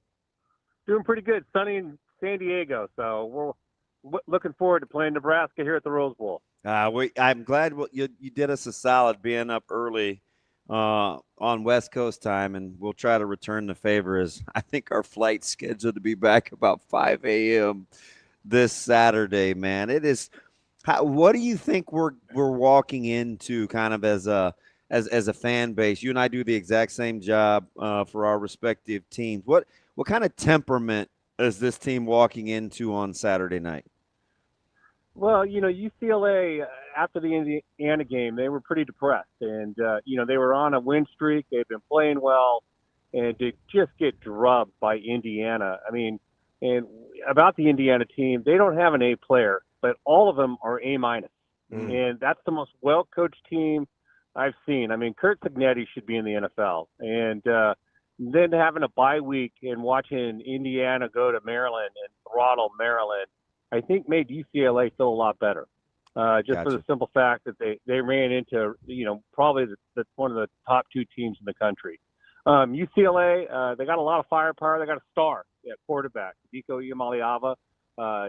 Doing pretty good. Sunny in San Diego, so we're looking forward to playing Nebraska here at the Rose Bowl. I'm glad you did us a solid being up early on West Coast time, and we'll try to return the favor, as I think our flight's scheduled to be back about 5 a.m. this Saturday, man. It is. What do you think we're walking into kind of as a fan base? You and I do the exact same job for our respective teams. What kind of temperament is this team walking into on Saturday night? Well, UCLA, after the Indiana game, they were pretty depressed. And, they were on a win streak. They've been playing well. And to just get drubbed by Indiana, and about the Indiana team, they don't have an A player, but all of them are A-. And that's the most well-coached team I've seen. Kurt Cignetti should be in the NFL. And then having a bye week and watching Indiana go to Maryland and throttle Maryland, I think made UCLA feel a lot better. Just for the simple fact that they ran into, probably that's one of the top 2 teams in the country. UCLA, they got a lot of firepower. They got a star at quarterback, Diko Iamaleava.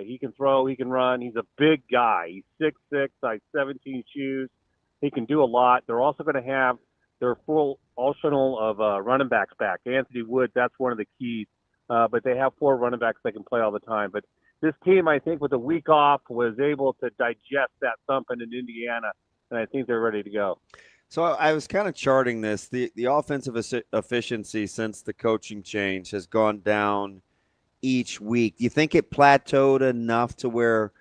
He can throw, he can run. He's a big guy. He's 6'6", like 17 shoes. He can do a lot. They're also going to have their full arsenal of running backs back. Anthony Wood, that's one of the keys. But they have 4 running backs that can play all the time. But this team, I think, with a week off, was able to digest that thumping in Indiana, and I think they're ready to go. So I was kind of charting this. The offensive efficiency since the coaching change has gone down each week. Do you think it plateaued enough to where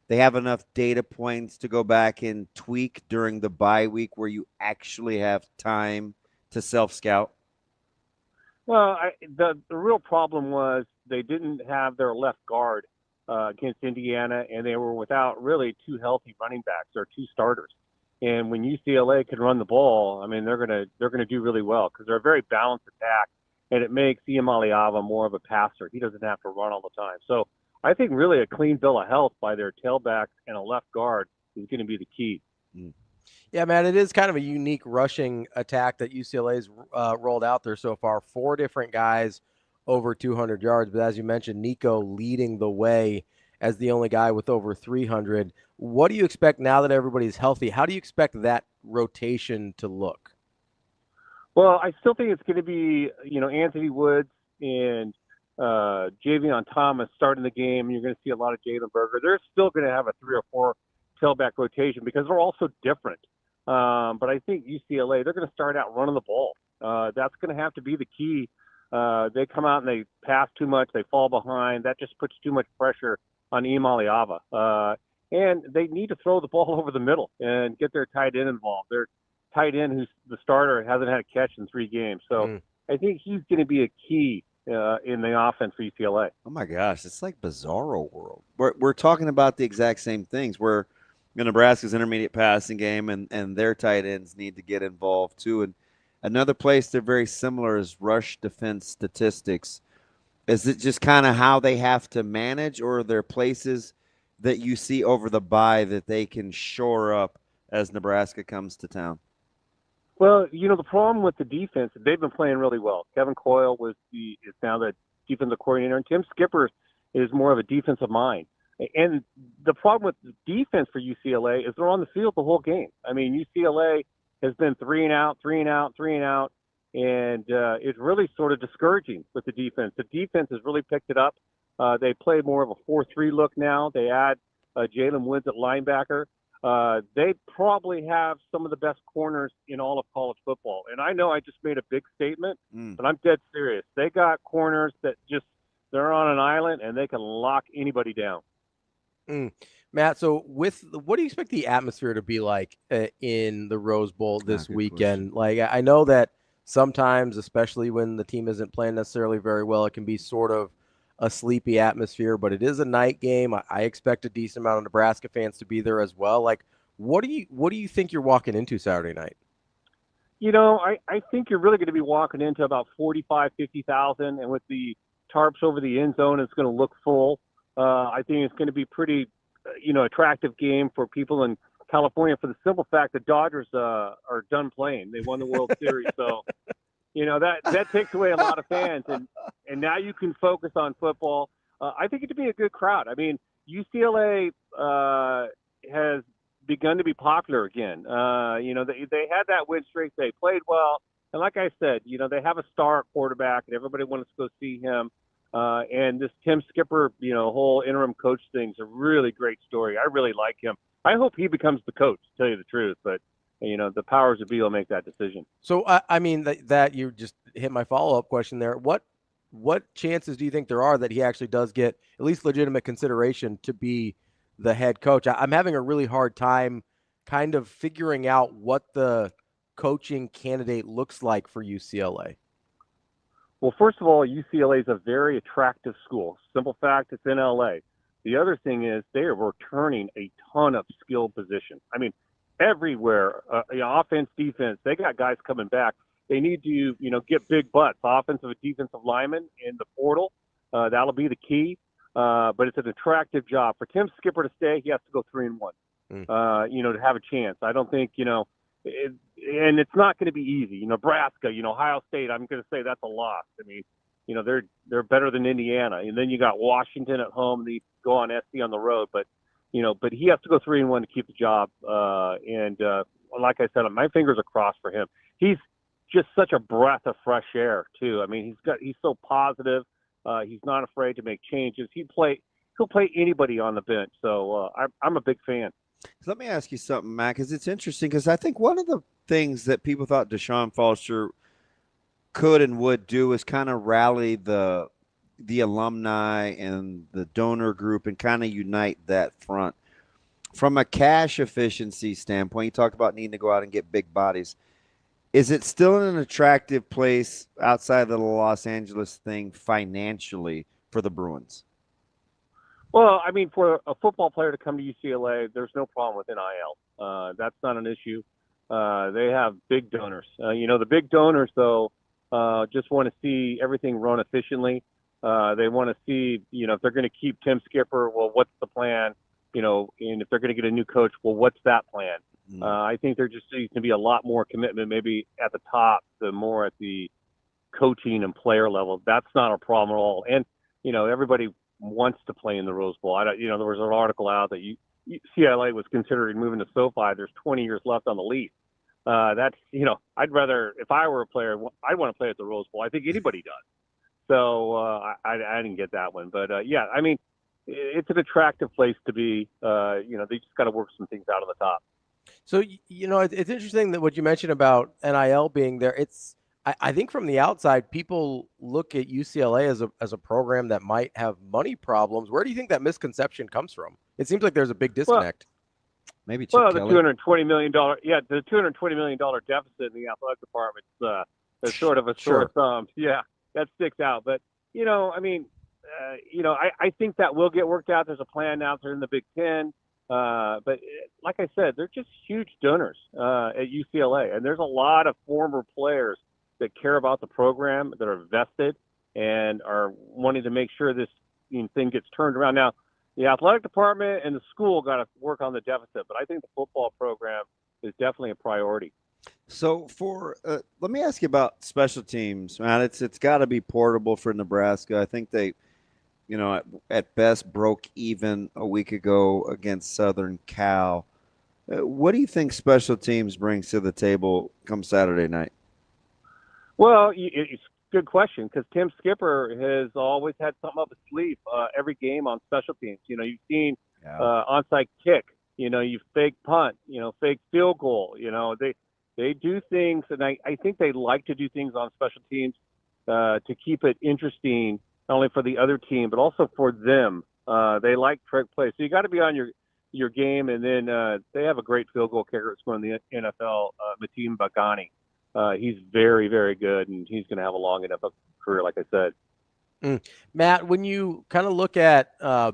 they have enough data points to go back and tweak during the bye week where you actually have time to self-scout? Well, the real problem was they didn't have their left guard against Indiana, and they were without really 2 healthy running backs or 2 starters. And when UCLA can run the ball, they're gonna do really well because they're a very balanced attack, and it makes Iamaleava more of a passer. He doesn't have to run all the time. So I think really a clean bill of health by their tailback and a left guard is going to be the key. Yeah, man, it is kind of a unique rushing attack that UCLA's rolled out there so far. 4 different guys over 200 yards, but as you mentioned, Nico leading the way as the only guy with over 300. What do you expect now that everybody's healthy? How do you expect that rotation to look? Well, I still think it's going to be, Anthony Woods and Javion Thomas starting the game. You're going to see a lot of Jalen Berger. They're still going to have a 3 or 4 tailback rotation because they're all so different. But I think UCLA, they're going to start out running the ball. That's going to have to be the key. They come out and they pass too much. They fall behind. That just puts too much pressure on Imaliava. And they need to throw the ball over the middle and get their tight end involved. Their tight end, who's the starter, hasn't had a catch in 3 games. So I think he's going to be a key in the offense for UCLA. Oh my gosh, it's like Bizarro world. We're talking about the exact same things. Where Nebraska's intermediate passing game and their tight ends need to get involved too. And another place they're very similar is rush defense statistics. Is it just kind of how they have to manage, or are there places that you see over the bye that they can shore up as Nebraska comes to town? Well, the problem with the defense, they've been playing really well. Kevin Coyle is now the defensive coordinator, and Tim Skipper is more of a defensive mind. And the problem with the defense for UCLA is they're on the field the whole game. I mean, UCLA has been 3 and out, and it's really sort of discouraging with the defense. The defense has really picked it up. They play more of a 4-3 look now. They add Jalen Woods at linebacker. They probably have some of the best corners in all of college football. And I know I just made a big statement, but I'm dead serious. They got corners that they're on an island and they can lock anybody down. Matt, so what do you expect the atmosphere to be like in the Rose Bowl this weekend? Like, I know that sometimes, especially when the team isn't playing necessarily very well, it can be sort of a sleepy atmosphere, but it is a night game. I expect a decent amount of Nebraska fans to be there as well. Like, what do you think you're walking into Saturday night? I think you're really going to be walking into about 45, 50,000, and with the tarps over the end zone, it's going to look full. I think it's going to be pretty, attractive game for people in California for the simple fact that Dodgers are done playing. They won the World Series, so that takes away a lot of fans, and now you can focus on football. I think it'd be a good crowd. I mean, UCLA has begun to be popular again. They had that win streak. They played well, and like I said, they have a star quarterback, and everybody wants to go see him. And this Tim Skipper, whole interim coach thing's a really great story. I really like him. I hope he becomes the coach, to tell you the truth, but the powers that be will make that decision. So, I mean, that you just hit my follow-up question there. What chances do you think there are that he actually does get at least legitimate consideration to be the head coach? I'm having a really hard time kind of figuring out what the coaching candidate looks like for UCLA. Well, first of all, UCLA is a very attractive school. Simple fact, it's in LA. The other thing is they are returning a ton of skill positions. I mean, everywhere, offense, defense, they got guys coming back. They need to, get big butts, offensive and defensive linemen in the portal. That'll be the key. But it's an attractive job. For Tim Skipper to stay, he has to go 3-1, to have a chance. I don't think, and it's not going to be easy. Nebraska, Ohio State, I'm going to say that's a loss. I mean, they're better than Indiana. And then you got Washington at home. They go on SC on the road. But he has to go 3-1 to keep the job. Like I said, my fingers are crossed for him. He's just such a breath of fresh air too. I mean, he's so positive. He's not afraid to make changes. He'll play anybody on the bench. So I'm a big fan. So let me ask you something, Matt, because it's interesting. Because I think one of the things that people thought Deshaun Foster could and would do is kind of rally the alumni and the donor group and kind of unite that front. From a cash efficiency standpoint, you talked about needing to go out and get big bodies. Is it still an attractive place outside of the Los Angeles thing financially for the Bruins? Well, I mean, for a football player to come to UCLA, there's no problem with NIL. That's not an issue. They have big donors. The big donors, though, just want to see everything run efficiently. They want to see, if they're going to keep Tim Skipper, well, what's the plan? And if they're going to get a new coach, well, what's that plan? I think there just needs to be a lot more commitment, maybe at the top, the more at the coaching and player level. That's not a problem at all. And, everybody wants to play in the Rose Bowl. There was an article out that UCLA was considering moving to SoFi. There's 20 years left on the lease. That's, I'd rather, if I were a player, I'd want to play at the Rose Bowl. I think anybody does. So I didn't get that one. But, yeah, I mean, it's an attractive place to be. They just got to work some things out on the top. So, it's interesting that what you mentioned about NIL being there. I think from the outside, people look at UCLA as a program that might have money problems. Where do you think that misconception comes from? It seems like there's a big disconnect. Maybe the $220 million, the $220 million deficit in the athletic department is sort of a sore thumb. Yeah, that sticks out. But I think that will get worked out. There's a plan now. They're in the Big Ten. But like I said, they're just huge donors at UCLA, and there's a lot of former players that care about the program, that are vested, and are wanting to make sure this thing gets turned around. Now, the athletic department and the school got to work on the deficit, but I think the football program is definitely a priority. So let me ask you about special teams, man. It's got to be portable for Nebraska. I think they, at best broke even a week ago against Southern Cal. What do you think special teams brings to the table come Saturday night? Well, it's a good question, because Tim Skipper has always had something up his sleeve every game on special teams. You've seen onside kick, you fake punt, fake field goal. They do things, and I think they like to do things on special teams to keep it interesting, not only for the other team, but also for them. They like trick plays. So you got to be on your game, and then they have a great field goal kicker that's going to the NFL, Mateen Bagani. He's very, very good, and he's going to have a long enough career, like I said. Matt, when you kind of look at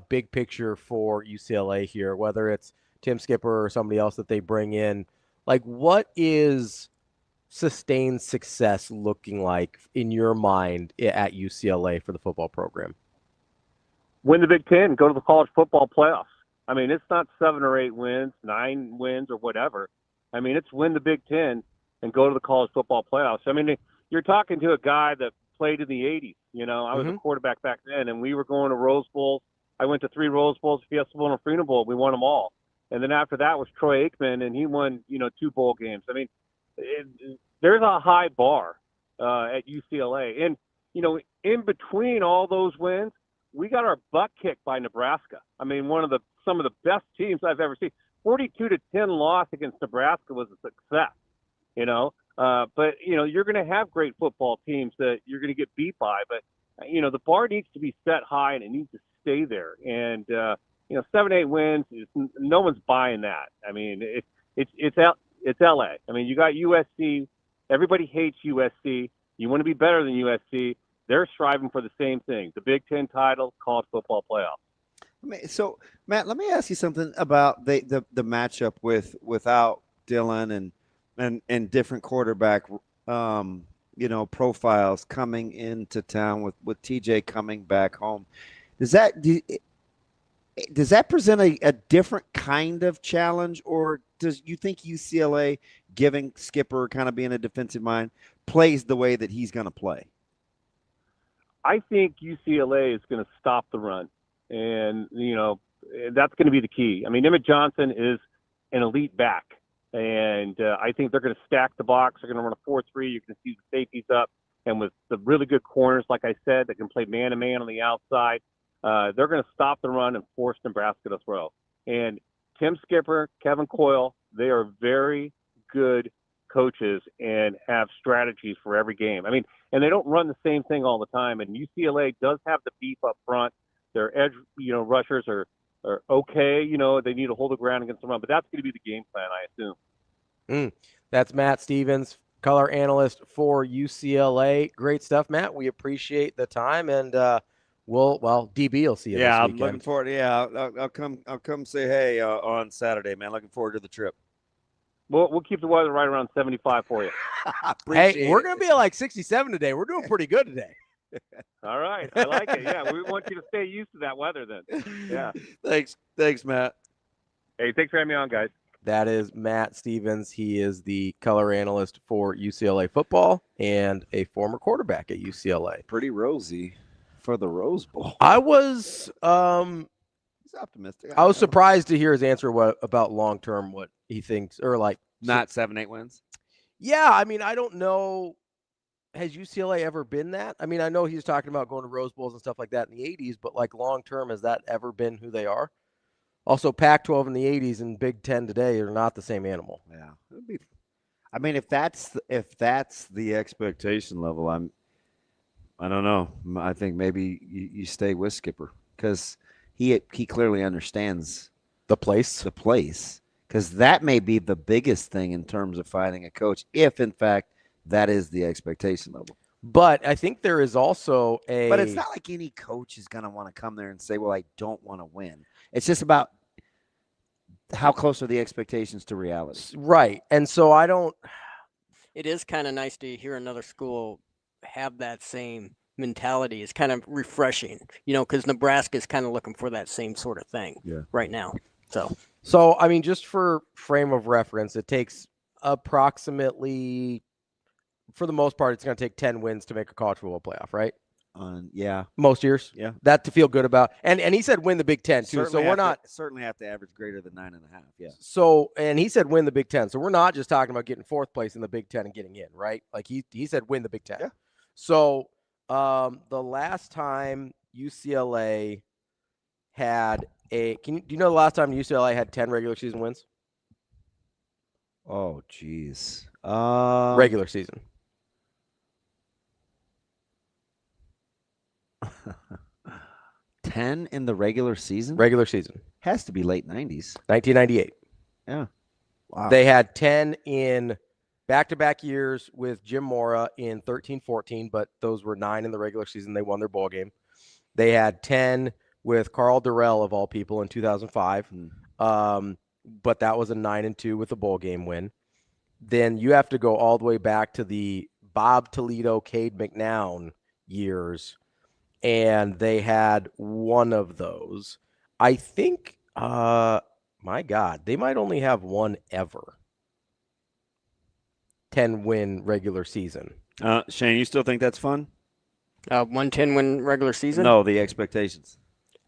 big picture for UCLA here, whether it's Tim Skipper or somebody else that they bring in, like, what is sustained success looking like in your mind at UCLA for the football program? Win the Big Ten, go to the college football playoffs. I mean, it's not 7 or 8 wins, 9 wins, or whatever. I mean, it's win the Big Ten and go to the college football playoffs. I mean, you're talking to a guy that played in the 80s. I was a quarterback back then, and we were going to Rose Bowls. I went to 3 Rose Bowls, Fiesta Bowl, and a Freedom Bowl. We won them all. And then after that was Troy Aikman, and he won, 2 bowl games. I mean, there's a high bar at UCLA. And, in between all those wins, we got our butt kicked by Nebraska. I mean, some of the best teams I've ever seen. 42-10 loss against Nebraska was a success. But you're going to have great football teams that you're going to get beat by, but the bar needs to be set high, and it needs to stay there. And 7-8 wins, no one's buying that. I mean, it's LA. I mean, you got USC. Everybody hates USC. You want to be better than USC. They're striving for the same thing: the Big Ten title, college football playoff. So, Matt, let me ask you something about the matchup without Dylan and different quarterback, profiles coming into town with TJ coming back home. Does that present a different kind of challenge, or does you think UCLA, giving Skipper kind of being a defensive mind, plays the way that he's going to play? I think UCLA is going to stop the run, and that's going to be the key. I mean, Emmett Johnson is an elite back. And I think they're going to stack the box. They're going to run a 4-3. You're going to see the safeties up. And with the really good corners, like I said, that can play man-to-man on the outside, they're going to stop the run and force Nebraska to throw. And Tim Skipper, Kevin Coyle, they are very good coaches and have strategies for every game. I mean, and they don't run the same thing all the time. And UCLA does have the beef up front. Their edge, rushers are okay. They need to hold the ground against the run, but that's going to be the game plan, I assume. That's Matt Stevens, color analyst for UCLA. Great stuff, Matt. We appreciate the time, and DB will see you this weekend. I'm looking forward. I'll come say hey on Saturday, man. Looking forward to the trip. We'll keep the weather right around 75 for you. Hey, we're going to be at like 67 today. We're doing pretty good today. All right. I like it. Yeah, we want you to stay used to that weather then. Yeah. Thanks, Matt. Hey, thanks for having me on, guys. That is Matt Stevens. He is the color analyst for UCLA football and a former quarterback at UCLA. Pretty rosy for the Rose Bowl. I was he's optimistic. I was surprised to hear his answer about long-term, what he thinks, or like not 7-8 wins. Yeah, I mean, I don't know. has UCLA ever been that? I mean, I know he's talking about going to Rose Bowls and stuff like that in the 80s, but like long term, has that ever been who they are? Also, Pac-12 in the 80s and Big Ten today are not the same animal. Yeah. I mean, if that's the expectation level, I don't know. I think maybe you stay with Skipper because he clearly understands the place. Because that may be the biggest thing in terms of finding a coach, if in fact that is the expectation level. But I think there is also But it's not like any coach is going to want to come there and say, well, I don't want to win. It's just about how close are the expectations to reality. Right. And so I don't. It is kind of nice to hear another school have that same mentality. It's kind of refreshing, because Nebraska is kind of looking for that same sort of thing right now. So, I mean, just for frame of reference, it takes approximately, for the most part, it's going to take 10 wins to make a college football playoff, right? Yeah. Most years? Yeah. That to feel good about. And he said win the Big Ten, too. Certainly so we're not. Certainly have to average greater than 9.5. Yeah. So, and he said win the Big Ten. So we're not just talking about getting fourth place in the Big Ten and getting in, right? Like he said win the Big Ten. Yeah. So the last time UCLA had do you know the last time UCLA had 10 regular season wins? Oh, geez. Regular season. 10 in the regular season? Regular season. Has to be late 90s. 1998. Yeah. Wow. They had 10 in back-to-back years with Jim Mora in 13-14, but those were 9 in the regular season. They won their bowl game. They had 10 with Carl Durrell, of all people, in 2005. But that was a 9-2 with a bowl game win. Then you have to go all the way back to the Bob Toledo, Cade McNown years, and they had one of those. I think, my God, they might only have one ever. 10-win regular season. Shane, you still think that's fun? 110-win regular season? No, the expectations.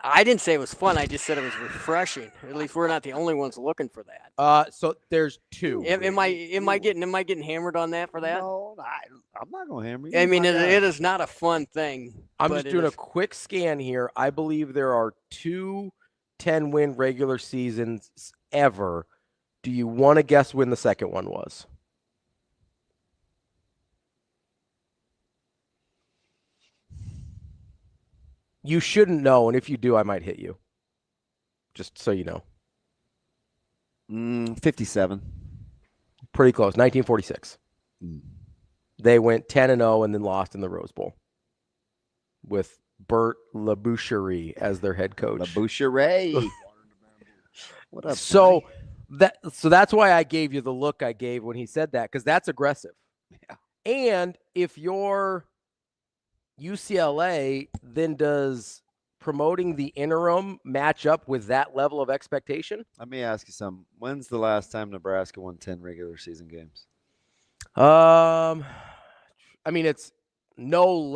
I didn't say it was fun. I just said it was refreshing. At least we're not the only ones looking for that. So there's 2. Am I getting hammered on that for that? No, I'm not going to hammer you. I mean, it is not a fun thing. I'm just doing a quick scan here. I believe there are 2 10-win regular seasons ever. Do you want to guess when the second one was? You shouldn't know, and if you do, I might hit you. Just so you know. 57. Pretty close. 1946. They went 10-0 and then lost in the Rose Bowl with Bert Laboucherie as their head coach. Laboucherie. What up? So that's why I gave you the look I gave when he said that, because that's aggressive. Yeah. And if you're UCLA, then does promoting the interim match up with that level of expectation? Let me ask you something. When's the last time Nebraska won 10 regular season games? I mean, it's no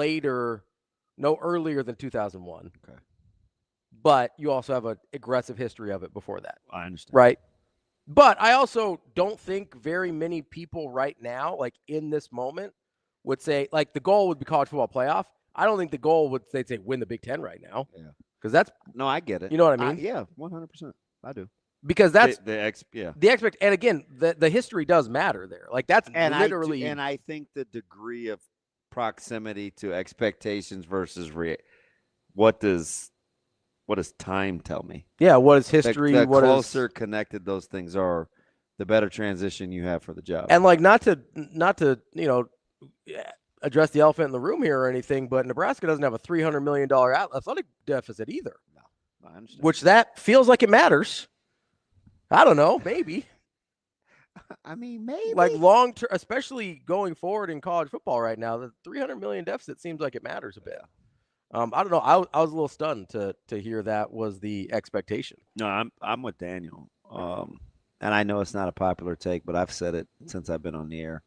earlier than 2001. Okay. But you also have an aggressive history of it before that. I understand. Right? But I also don't think very many people right now, like in this moment, would say, like, the goal would be college football playoff. I don't think the goal would say win the Big Ten right now. Yeah. Because that's no, I get it. You know what I mean? Yeah, 100%. I do. Because that's yeah. The and again, the history does matter there. Like that's literally. And I think the degree of proximity to expectations versus what does time tell me? Yeah, what is history? The what closer connected those things are, the better transition you have for the job. And like not to address the elephant in the room here or anything, but Nebraska doesn't have a $300 million athletic deficit either. No, I understand. Which that feels like it matters. I don't know, maybe. I mean, maybe. Like long term, especially going forward in college football right now, the $300 million deficit seems like it matters a bit. I don't know. I was a little stunned to hear that was the expectation. No, I'm with Daniel. And I know it's not a popular take, but I've said it since I've been on the air.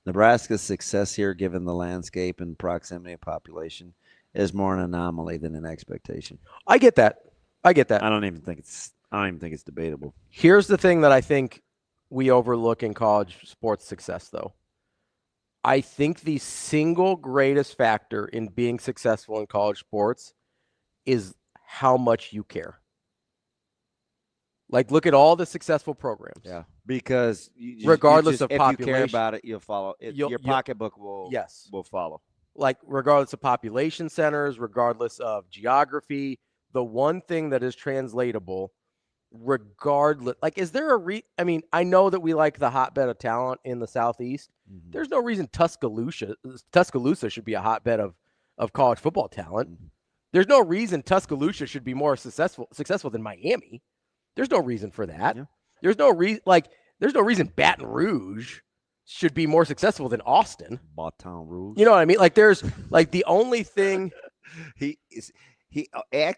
Nebraska's success here, given the landscape and proximity of population, is more an anomaly than an expectation. I get that. I don't even think it's debatable. Here's the thing that I think we overlook in college sports success, though. I think the single greatest factor in being successful in college sports is how much you care. Like, look at all the successful programs. Yeah, because regardless of if population, you care about it, you'll follow. Your pocketbook will follow. Like, regardless of population centers, regardless of geography, the one thing that is translatable, regardless, like, is there I mean, I know that we like the hotbed of talent in the Southeast. Mm-hmm. There's no reason Tuscaloosa should be a hotbed of college football talent. Mm-hmm. There's no reason Tuscaloosa should be more successful than Miami. There's no reason for that. Yeah. There's no reason Baton Rouge should be more successful than Austin. Baton Rouge. You know what I mean? Like, there's like the only thing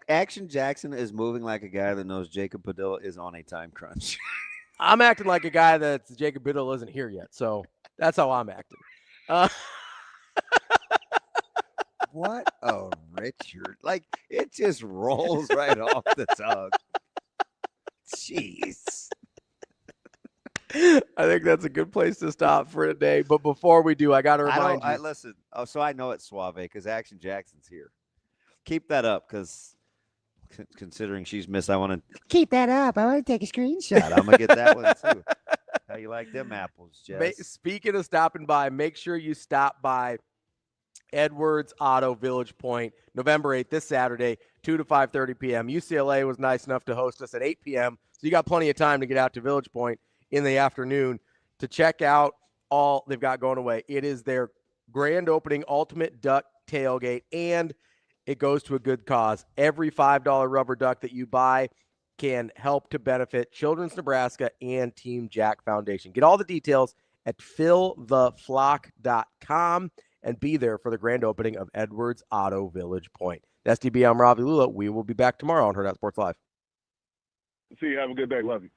Action Jackson is moving like a guy that knows Jacob Padilla is on a time crunch. I'm acting like a guy that Jacob Padilla isn't here yet. So that's how I'm acting. What? Oh, Richard. Like, it just rolls right off the tongue. Jeez. I think that's a good place to stop for today. But before we do, I got to remind you. Listen. Oh, so I know it's Suave because Action Jackson's here. Keep that up because considering she's missed, I want to keep that up. I want to take a screenshot. I'm going to get that one too. How you like them apples, Jess? Speaking of stopping by, make sure you stop by Edwards Auto Village Point, November 8th, this Saturday, 2 to 5:30 p.m. UCLA was nice enough to host us at 8 p.m., so you got plenty of time to get out to Village Point in the afternoon to check out all they've got going away. It is their grand opening ultimate duck tailgate, and it goes to a good cause. Every $5 rubber duck that you buy can help to benefit Children's Nebraska and Team Jack Foundation. Get all the details at filltheflock.com and be there for the grand opening of Edwards Auto Village Point. That's STB, I'm Ravi Lulla. We will be back tomorrow on Hurrdat Sports Live. See you. Have a good day. Love you.